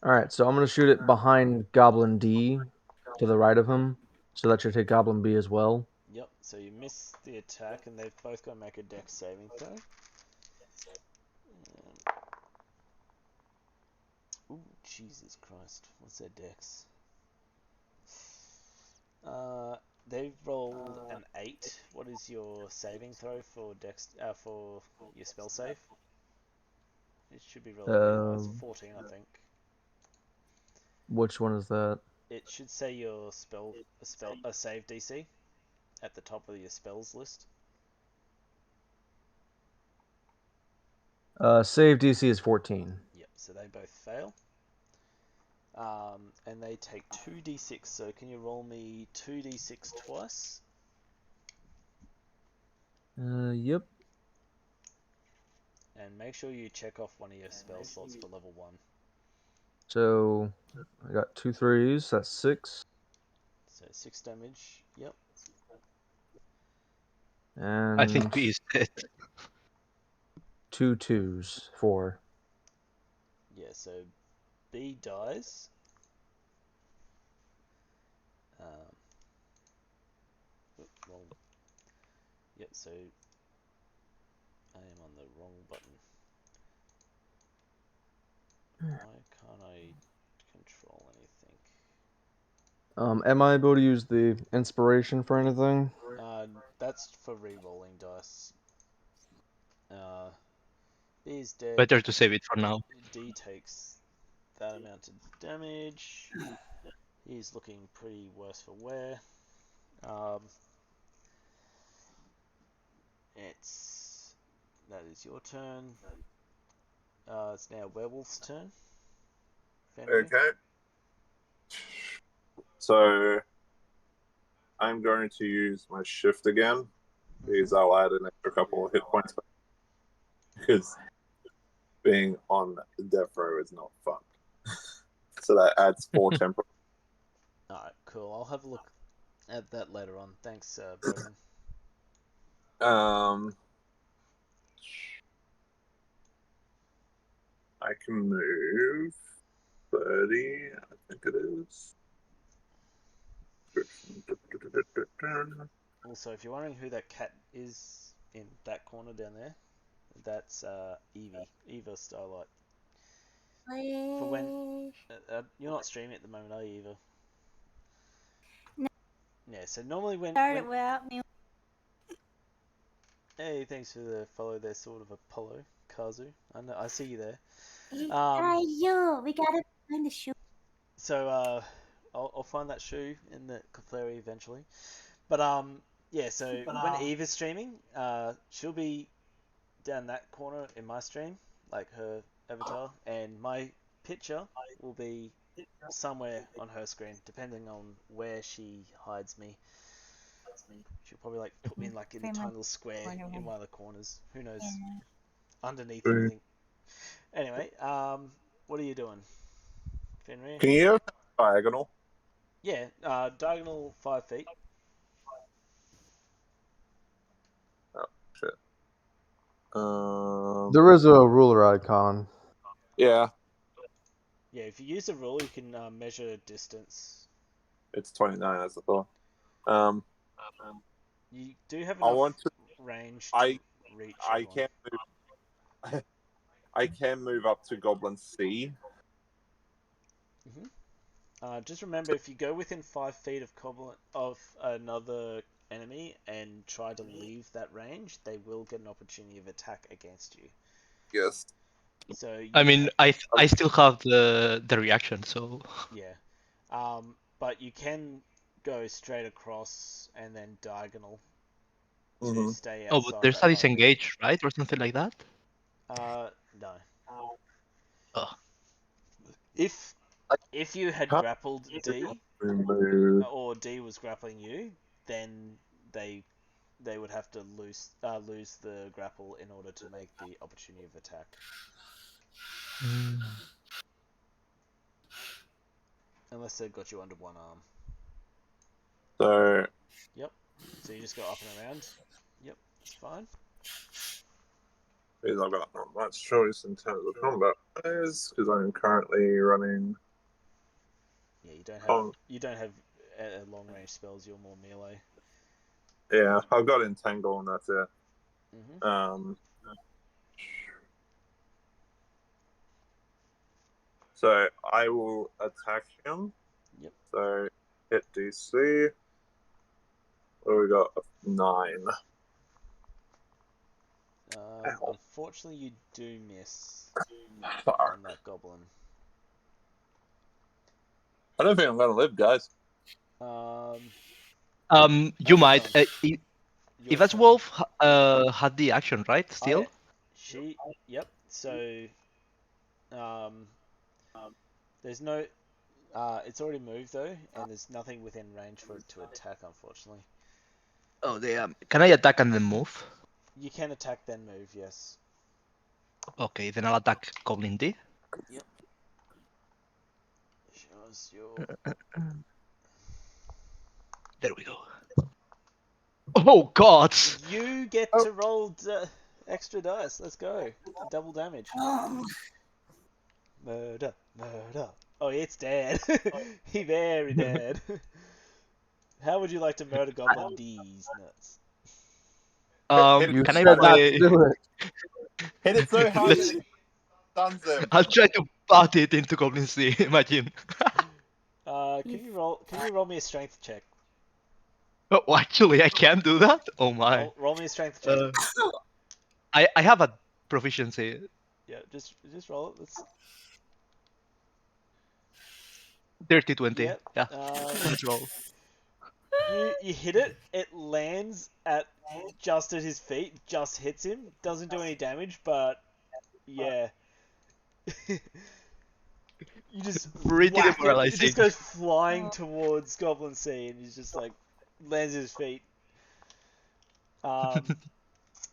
All right, so I'm gonna shoot it behind Goblin D, to the right of him, so that should hit Goblin B as well. Yep. So you miss the attack, and they've both got to make a Dex saving throw. Ooh, Jesus Christ! What's their Dex? They've rolled an 8. What is your saving throw for Dex? For your spell save? It should be relatively high. It's 14, I think. Which one is that? It should say your a save DC at the top of your spells list. Save DC is 14. Yep. So they both fail. And they take 2d6. So can you roll me 2d6 twice? Yep. And make sure you check off one of your spell slots for level 1. So I got 2 3s. That's 6. So 6 damage. Yep. And I think B is dead. 2 2s. 4. Yeah. So B dies. Wrong. Yep. So I am on the wrong button. Why can't I control anything? Am I able to use the inspiration for anything? That's for re-rolling dice. B is dead. Better to save it for now. D takes that amount of damage. He's looking pretty worse for wear. That is your turn. It's now Werewolf's turn. Fenrir. Okay. So I'm going to use my shift again because I'll add an extra couple of hit points back. Because being on death row is not fun. So that adds 4 temporary. Alright, cool. I'll have a look at that later on. Thanks, Broden. I can move 30, I think it is. Also, if you're wondering who that cat is in that corner down there, that's Evie. Eva Starlight. For when you're not streaming at the moment, are you, Eva? No. Yeah. So normally when Started without me. Hey, thanks for the follow there, sort of Apollo Kazu. I see you there. Yo, we gotta find the shoe. So I'll find that shoe in the Clefairy eventually. But yeah. So when Eva's streaming, she'll be down that corner in my stream, like her avatar, and my picture will be somewhere on her screen, depending on where she hides me. She'll probably like put me in like in the tiny little square in one of the corners. Who knows? Yeah. Underneath everything. Anyway, what are you doing, Fenrir? Can you have diagonal? Yeah, diagonal 5 feet. Oh shit. There is a ruler icon. Yeah, Yeah, if you use a rule, you can measure distance. it's 29 as I thought. You do have I enough want to. range to I reach I everyone. can move. I can move up to Goblin C. Just remember, if you go within 5 feet of another enemy and try to leave that range, they will get an opportunity of attack against you. Yes. So you I mean, I still have the reaction, so yeah, but you can go straight across and then diagonal to stay oh, but outside there's that a 5 feet. disengage, right, or something like that. No. Oh. If you had Huh? grappled D, Move. or D was grappling you, then they would have to lose the grapple in order to make the opportunity of attack. Unless they've got you under one arm. So Yep. So you just go up and around. Yep, it's fine. I've got not much choice in terms of combat players because I'm currently running. Yeah, you don't have On, long range spells. You're more melee. yeah, I've got Entangle and that's it. Mhm. So I will attack him. Yep. So hit DC. What we got? 9. Unfortunately, you do miss Fuck. on that goblin. I don't think I'm gonna live, guys. You might. Your If turn. Wolf had the action, right? Still. Yep. So there's no. It's already moved though, and there's nothing within range for it to attack. Unfortunately, Oh damn! Can I attack and then move? you can attack then move. Yes. Okay, then I'll attack Goblin D. Yep. Shows your. There we go. Oh God! You get to roll extra dice. Let's go. Double damage. Murder, murder. Oh, it's dead. He very dead. How would you like to murder Goblin D's nuts? You Can I said roll not my? to do it. Hit it so hard that Let's. it stuns him. I'll try to bat it into Goblin C. Imagine. Can you roll me a strength check? Oh, actually, I can do that. Oh my. Roll me a strength check. I have a proficiency. Yeah, just roll it. Let's. 30-20. Yep. Yeah. Let's roll. You hit it. It lands at just at his feet. Just hits him. Doesn't do any damage, but yeah. You just Pretty whack it. It just demoralizing. goes flying towards Goblin C, and he's just like lands at his feet.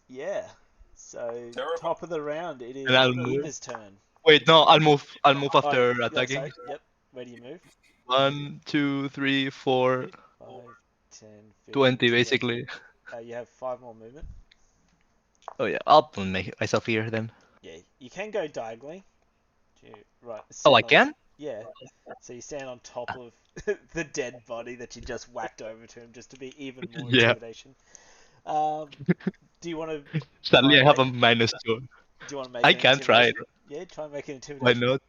Yeah. So top of the round, it And I'll is move. Eva's turn. Wait, no, I'll move. I'll move Oh, after yeah, attacking. sorry. Yep. Where do you move? 1, 2, 3, 4, 5, 10, 15, 20, 20. basically. You have 5 more movement. Oh yeah, I'll make myself here then. Yeah, you can go diagonally. Right. Oh, I can? Yeah. So you stand on top of the dead body that you just whacked over to him, just to be even more Yeah. intimidation. Do you want to? Sadly, I have a -2. Do you want to make I an can try it. intimidation? Yeah, try and make an Why intimidation. not?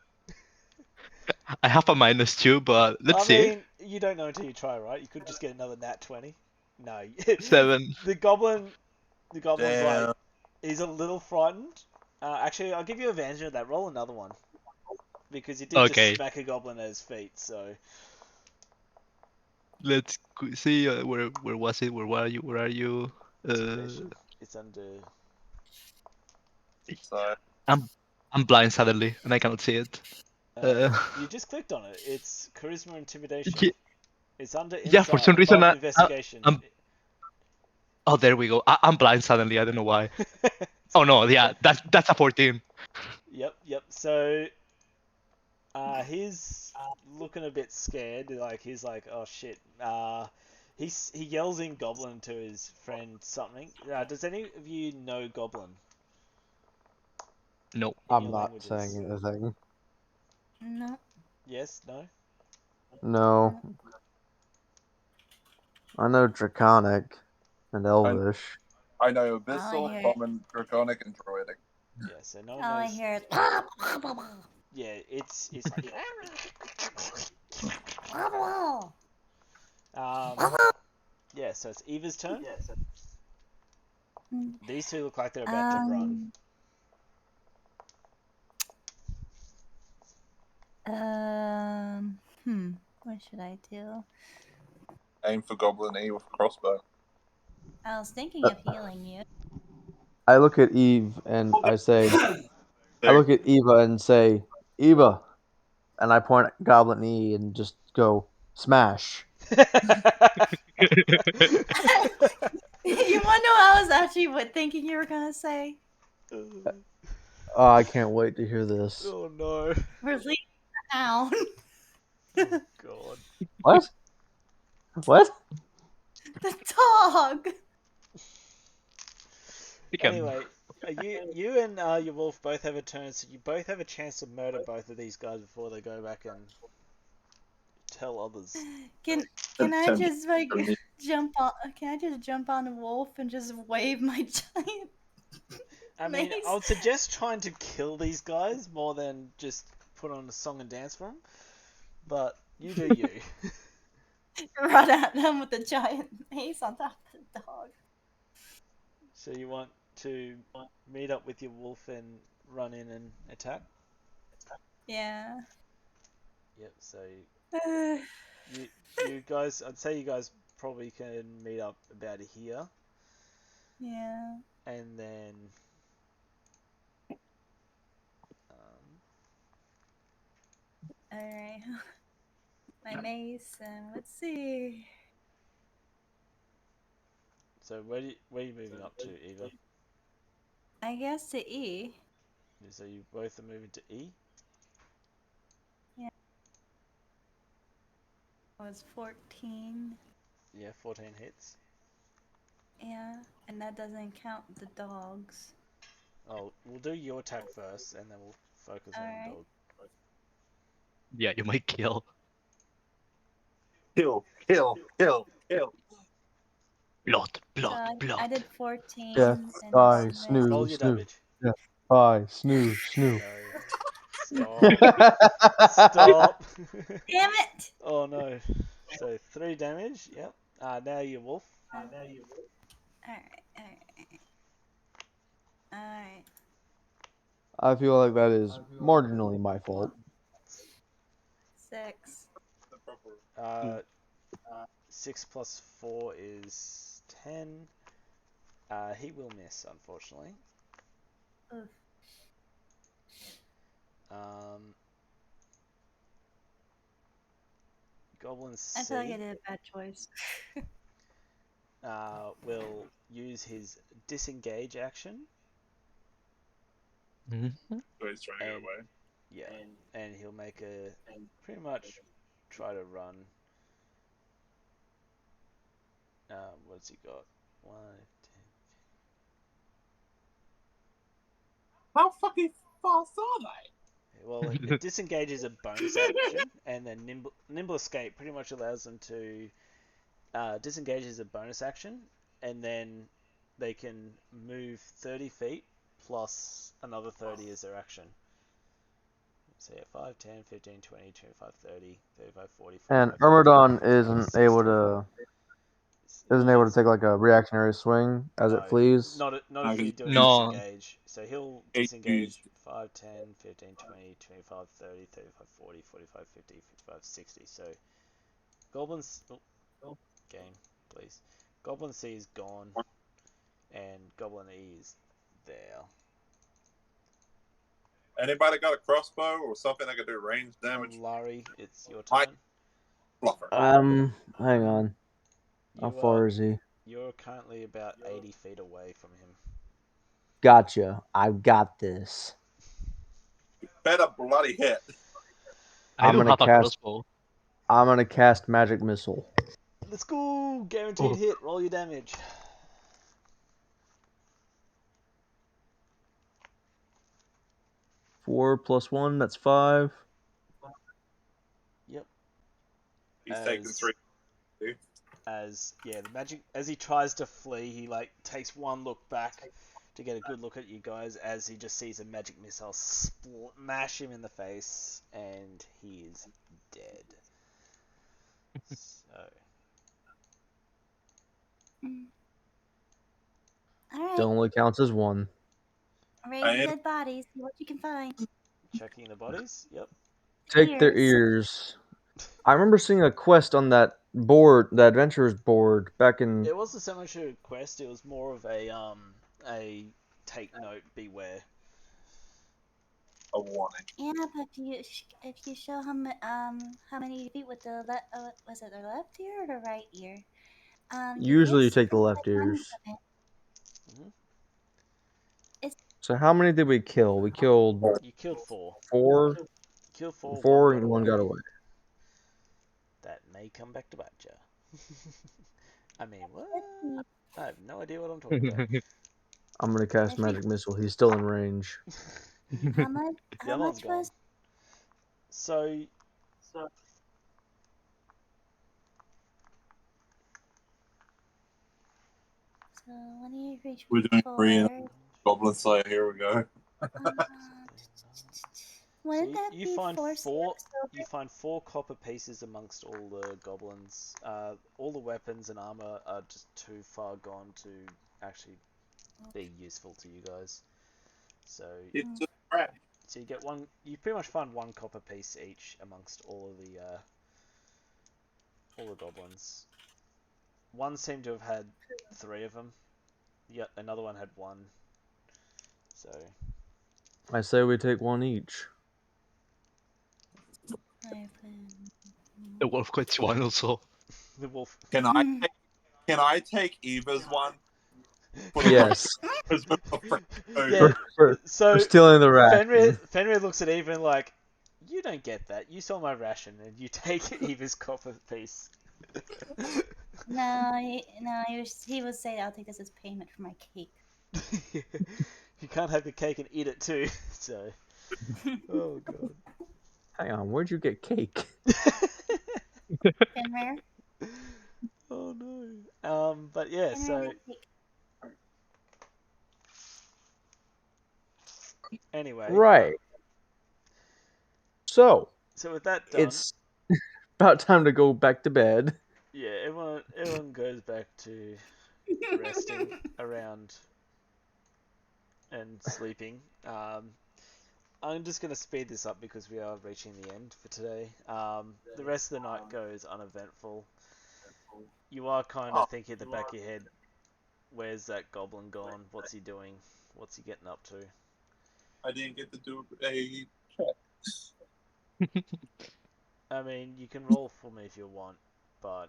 I have a -2, but let's I see. mean, you don't know until you try, right? You could just get another nat 20. No. 7. The goblin's Damn. like, he's a little frightened. Actually, I'll give you advantage of that. Roll another one. Because you did Okay. just smack a goblin at his feet, so. Let's see where was it? Where are you? Where are you? Intimidation. It's under. So I'm blind suddenly, and I cannot see it. You just clicked on it. It's charisma intimidation. Yeah, It's under yeah, for some reason investigation. Oh, there we go. I'm blind suddenly. I don't know why. Oh no, yeah, that's a 14. Yep. So, he's looking a bit scared. Like he's like, oh shit. He yells in Goblin to his friend something. Does any of you know Goblin? No. I'm not saying anything. No. Yes. No. No. I know Draconic and Elvish. I know Abyssal, hear it. Common, Draconic, and Druidic. Yeah. So no one All I knows. hear is. Yeah. It's like. Yeah. So it's Eva's turn. These two look like they're about to run. What should I do? Aim for Goblin E with crossbow. I was thinking of healing you. I look at Eve and I say, I There. look at Eva and say, Eva, and I point at Goblin E and just go smash. You want to know what I was actually thinking you were gonna say? Oh, I can't wait to hear this. Oh no. We're leaving the town. Oh god. What? What? The dog. Anyway, you and your wolf both have a turn, so you both have a chance to murder both of these guys before they go back and tell others. Can I just like jump on? Can I just jump on a wolf and just wave my giant I mean, I mace? would suggest trying to kill these guys more than just put on a song and dance for them. But you do you. Run at them with the giant mace on top of the dog. So you want to meet up with your wolf and run in and attack? Yeah. Yep. So you guys, I'd say you guys probably can meet up about here, Yeah. and then um, All right. My mace and let's see. so where are you moving up to, Eva? I guess to E. So you both are moving to E. Yeah. It was 14. Yeah, 14 hits. Yeah, and that doesn't count the dogs. Oh, we'll do your attack first, and then we'll focus on Alright. dog. Yeah, you might kill. Kill, kill, kill, kill. Blood, So blood, I blood. did 14 Death, and a die, damage. Roll snoo, your snoo. damage. Death, die, snoo, snoo. No. Stop. Stop. Damn it! Oh no. So 3 damage. Yep. Now your wolf. Alright. I feel like that is marginally my fault. 6. Uh, 6 plus 4 is 10. He will miss, unfortunately. Oof. Goblin I feel like I C did a bad choice. will use his disengage action. Mm-hmm. So he's trying to get And away. yeah, and he'll make a pretty much try to run. What's he got? 1, 10. How fucking fast are they? Well, it disengages a bonus action, and then nimble escape pretty much allows them to disengage as a bonus action, and then they can move 30 feet plus another 30 as their action. So yeah, 5, 10, 15, 20, 25, 30, 35, 40, And 45, 50, Ermodon 55, isn't 60. able to take like a reactionary swing as it No, flees. not if you do a No. disengage. So he'll Eight disengage used. 5, 10, 15, 20, 25, 30, 35, 40, 45, 50, 55, 60. So Goblins... Oh, game, please. Goblin C is gone, and Goblin E is there. Anybody got a crossbow or something that could do range damage? Larry, it's your My turn. fluffer. Hang on. How You far is he? You're currently about 80 feet away from him. Gotcha. I've got this. Better bloody hit. I I'm do gonna have a cast. crossbow. I'm gonna cast magic missile. Let's go! Guaranteed Oh. hit. Roll your damage. Four plus one. That's 5. Yep. He's taking 3. The magic as he tries to flee, he like takes one look back to get a good look at you guys as he just sees a magic missile smash him in the face, and he is dead. So Alright. Still only counts as 1. Raise the dead bodies. See what you can find. checking the bodies. Yep. Take their ears. I remember seeing a quest on that board, the adventurers board, back in. It wasn't so much a quest; it was more of a take note, beware. A warning. Yeah, but if you show how many feet with the was it the left ear or the right ear? You will Usually you see take the left like running ears. from it. Hmm. So how many did we kill? We killed You killed 4. four. Killed 4, one Four got and one away. got away. That may come back to bite ya. I mean, what? Let's see. I have no idea what I'm talking about. I'm gonna cast If we- magic missile. He's still in range. How much? The How other one's much gone. was? So, So when you reach We're doing 3 4, Goblin Slayer. Here we go. so wouldn't that you be find 4 four. steps over? You find 4 copper pieces amongst all the goblins. All the weapons and armor are just too far gone to actually be useful to you guys. So, It's a trap. so you get one. You pretty much find 1 copper piece each amongst all the goblins. One seemed to have had 3 of them. Yet another one had 1. So I say we take one each. The wolf gets one also. the wolf. Can I take Eva's one? For the Yes. breakfast with the fresh food? Yeah. For So stealing the Fenrir, ration. Fenrir looks at Eva and like, you don't get that. You saw my ration and you take Eva's copper piece. No, he would say, "I'll take this as payment for my cake." You can't have your cake and eat it too. So, oh god. Hang on, where'd you get cake? Fenrir. Oh no. But yeah. Fenrir So has cake. anyway. Right. So So with that done, it's about time to go back to bed. yeah, everyone goes back to resting around and sleeping. I'm just going to speed this up because we are reaching the end for today. The rest of the night goes uneventful. You are kind of thinking at the back of your head, where's that goblin gone? What's he doing? What's he getting up to? I didn't get to do a check. I mean, you can roll for me if you want, but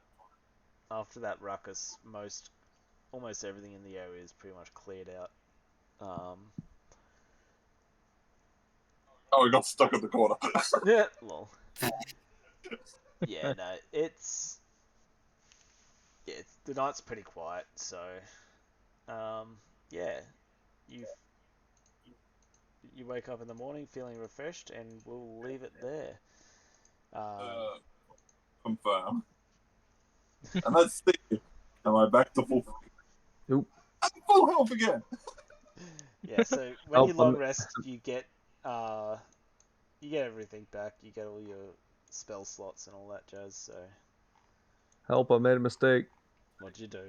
after that ruckus, almost everything in the area is pretty much cleared out. Oh, I got stuck at the corner. Yeah, lol. Yeah, no, the night's pretty quiet, so yeah, you wake up in the morning feeling refreshed, and we'll leave it there. Confirm. And let's see. Am I back to full? Nope. I'm full health again. Yeah, so when Oh, you long rest, you get everything back. You get all your spell slots and all that jazz. So help, I made a mistake. what'd you do?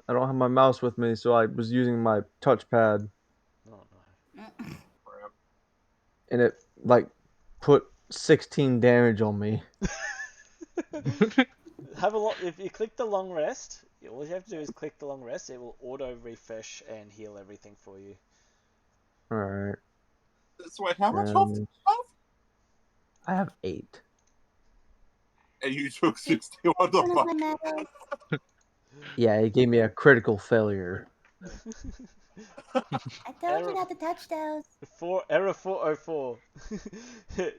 I don't have my mouse with me, so I was using my touchpad, Oh no. and it put 16 damage on me. Have a lot. If you click the long rest, all you have to do is click the long rest. It will auto refresh and heal everything for you. Alright. So wait, how much health do you have? I have 8. And you took 60. What the One of fuck? my medals. Yeah, it gave me a critical failure. I told you not to touch those. Error 404.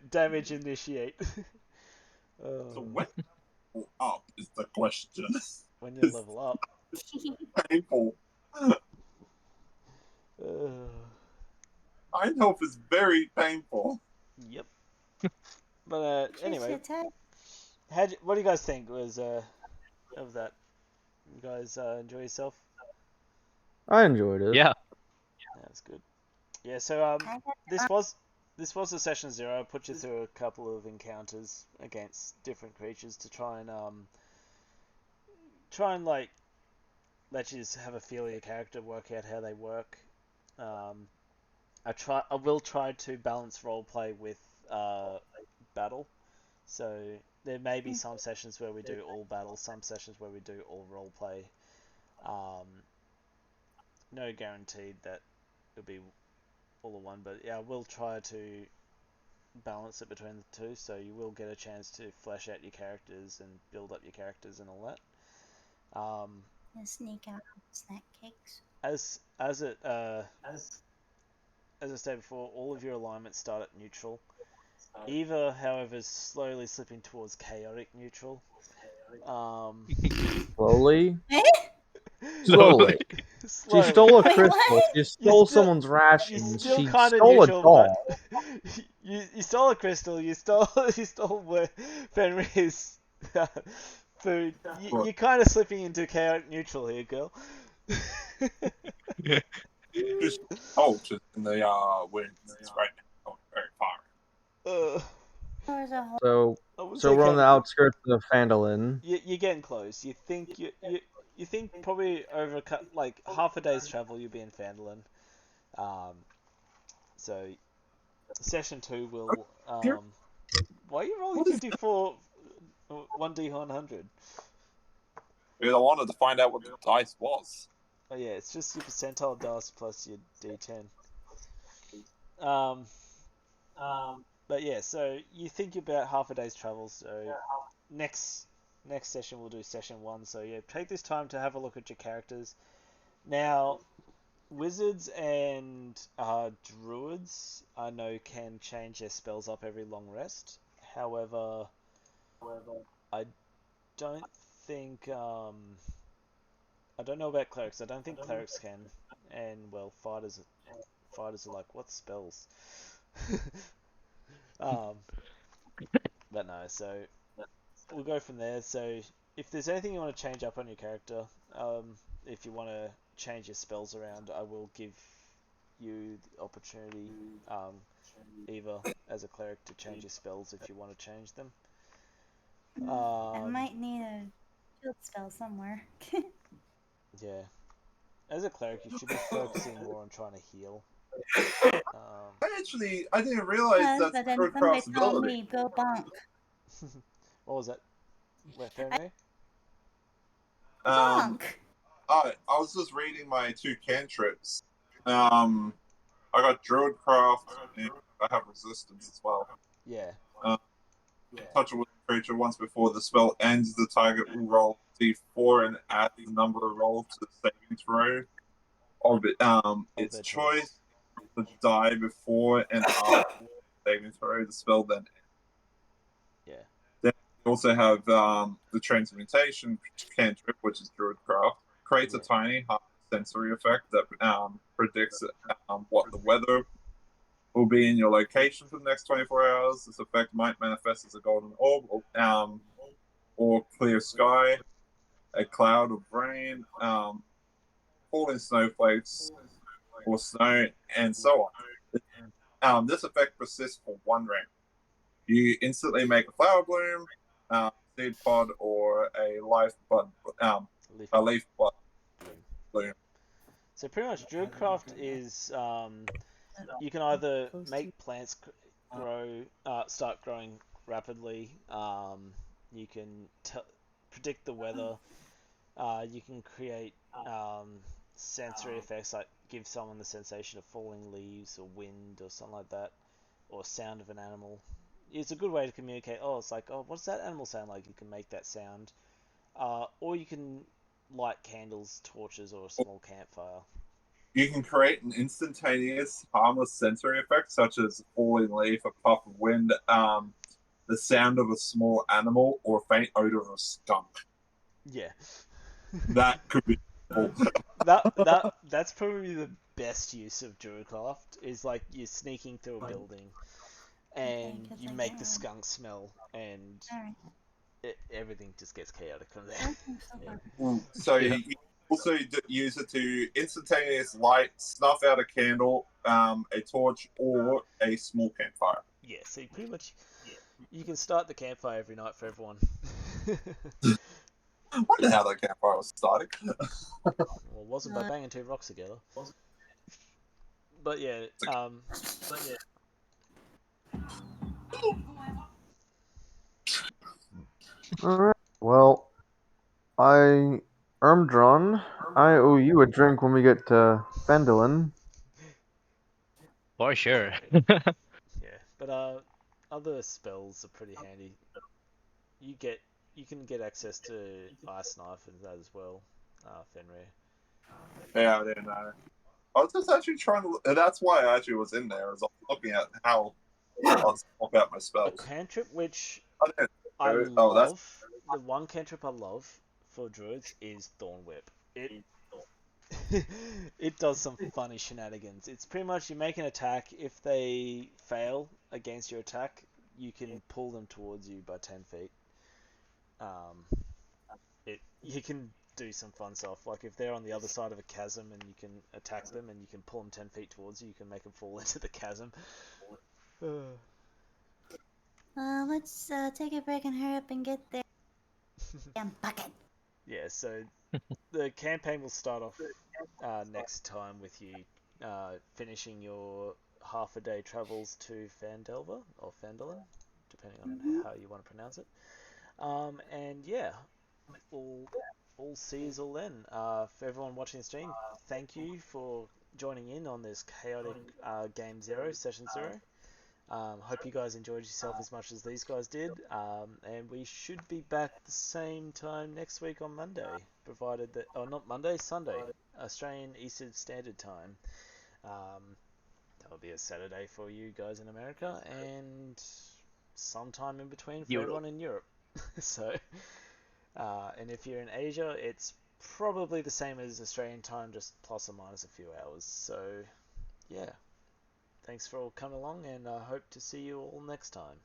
Damage initiate. So when you up is the question. When you level up. Painful. Uh, Mind health is very painful. yep. But anyway, Attack. what do you guys think was of that? You guys enjoy yourself? I enjoyed it. Yeah. That's good. Yeah. So this was a session 0. I put you through a couple of encounters against different creatures to try and like let you just have a feel of your character, work out how they work. I will try to balance roleplay with battle. So there may be some sessions where we do all battle, some sessions where we do all roleplay. no guaranteed that it'll be all in one, but yeah, we'll try to balance it between the two, so you will get a chance to flesh out your characters and build up your characters and all that. And sneak out snack cakes. As I said before, all of your alignments start at neutral. Eva, however, is slowly slipping towards chaotic neutral. Slowly? Eh? Slowly. She Slowly. stole a Wait, crystal. what? She stole someone's You're rations. still She kind of stole a neutral, doll. but you stole a crystal. You stole Fenrir's food. You're kind of slipping into chaotic neutral here, girl. Just just in the winds right now, very far. There's a whole. So, I wouldn't so say we're on the chaotic. outskirts of Phandalin. You're getting close. You think probably over like half a day's travel you'll be in Phandalin. So session 2 will why are you rolling What is 54 1d100? Because I wanted to find out what the dice was. Oh yeah, it's just your percentile dice plus your d10. Um, but yeah, so you think about half a day's travel. So next session we'll do session 1. So yeah, take this time to have a look at your characters. Now, wizards and druids I know can change their spells up every long rest. However, I don't think I don't know about clerics. I don't think clerics can. And well, fighters are like, what spells? um, but no. So we'll go from there. So if there's anything you want to change up on your character, if you want to change your spells around, I will give you the opportunity, Eva, as a cleric, to change your spells if you want to change them. I might need a shield spell somewhere. Yeah. As a cleric, you should be focusing more on trying to heal. I didn't realize Yes, that's but then her somebody told crossability. me go bonk. What was that? Where, Fenrir? Um, Bonk. I was just reading my 2 cantrips. I got Druidcraft and I have Resistance as well. Yeah. Touch a willing creature once before the spell ends, the target will roll d4 and add the number of rolls to the saving throw of its their choice. The die before and after the saving throw, the spell then ends. Yeah. Then we also have the Transmutation cantrip, which is Druidcraft. Creates a tiny sensory effect that predicts what the weather will be in your location for the next 24 hours. This effect might manifest as a golden orb or clear sky, a cloud of rain, falling snowflakes or snow, and so on. This effect persists for 1 round. You instantly make a flower bloom, seed pod, or a leaf bud bloom. So pretty much, Druidcraft is you can either make plants start growing rapidly. You can predict the weather. You can create sensory effects like give someone the sensation of falling leaves or wind or something like that, or sound of an animal. It's a good way to communicate. Oh, it's like, oh, what's that animal sound like? You can make that sound, or you can light candles, torches, or a small campfire. You can create an instantaneous, harmless sensory effect, such as a falling leaf, a puff of wind, the sound of a small animal, or a faint odor of a skunk. Yeah. That could be cool. That's probably the best use of Druidcraft, is like you're sneaking through a building and Okay, 'cause you I make get the one. skunk smell, and everything just gets chaotic from there. So Yeah. you also use it to instantaneous light, snuff out a candle, a torch, or a small campfire. Yeah, so pretty much you can start the campfire every night for everyone. I wonder how that campfire was started. Well, it wasn't by banging 2 rocks together. But yeah, Alright. Well, I Ermdron, I owe you a drink when we get to Fendelin. For sure. Yeah, but other spells are pretty handy. You get you can get access to Ice Knife and that as well, Fenrir. Yeah, I didn't know. I was just actually trying to. And that's why I actually was in there. Is I was looking at how I was swap out my A spells. cantrip which I didn't I know. Oh, that's love, the one cantrip I love for druids is Thorn Whip. It it does some funny shenanigans. It's pretty much you make an attack. If they fail against your attack, you can pull them towards you by 10 feet. Um, it you can do some fun stuff. Like if they're on the other side of a chasm and you can attack them and you can pull them 10 feet towards you, you can make them fall into the chasm. Let's take a break and hurry up and get there. Damn bucket. Yeah, so the campaign will start off next time with you finishing your half a day travels to Fandelver or Fandolin, depending on how you want to pronounce it. And yeah, we'll all see you all then. For everyone watching the stream, thank you for joining in on this chaotic game zero, session zero. Hope you guys enjoyed yourself as much as these guys did. And we should be back the same time next week on Monday, provided that, oh, not Monday, Sunday, Australian Eastern Standard Time. That'll be a Saturday for you guys in America, and sometime in between for Europe. everyone in Europe. So, and if you're in Asia, it's probably the same as Australian time, just plus or minus a few hours. So, yeah. Thanks for all coming along, and I hope to see you all next time.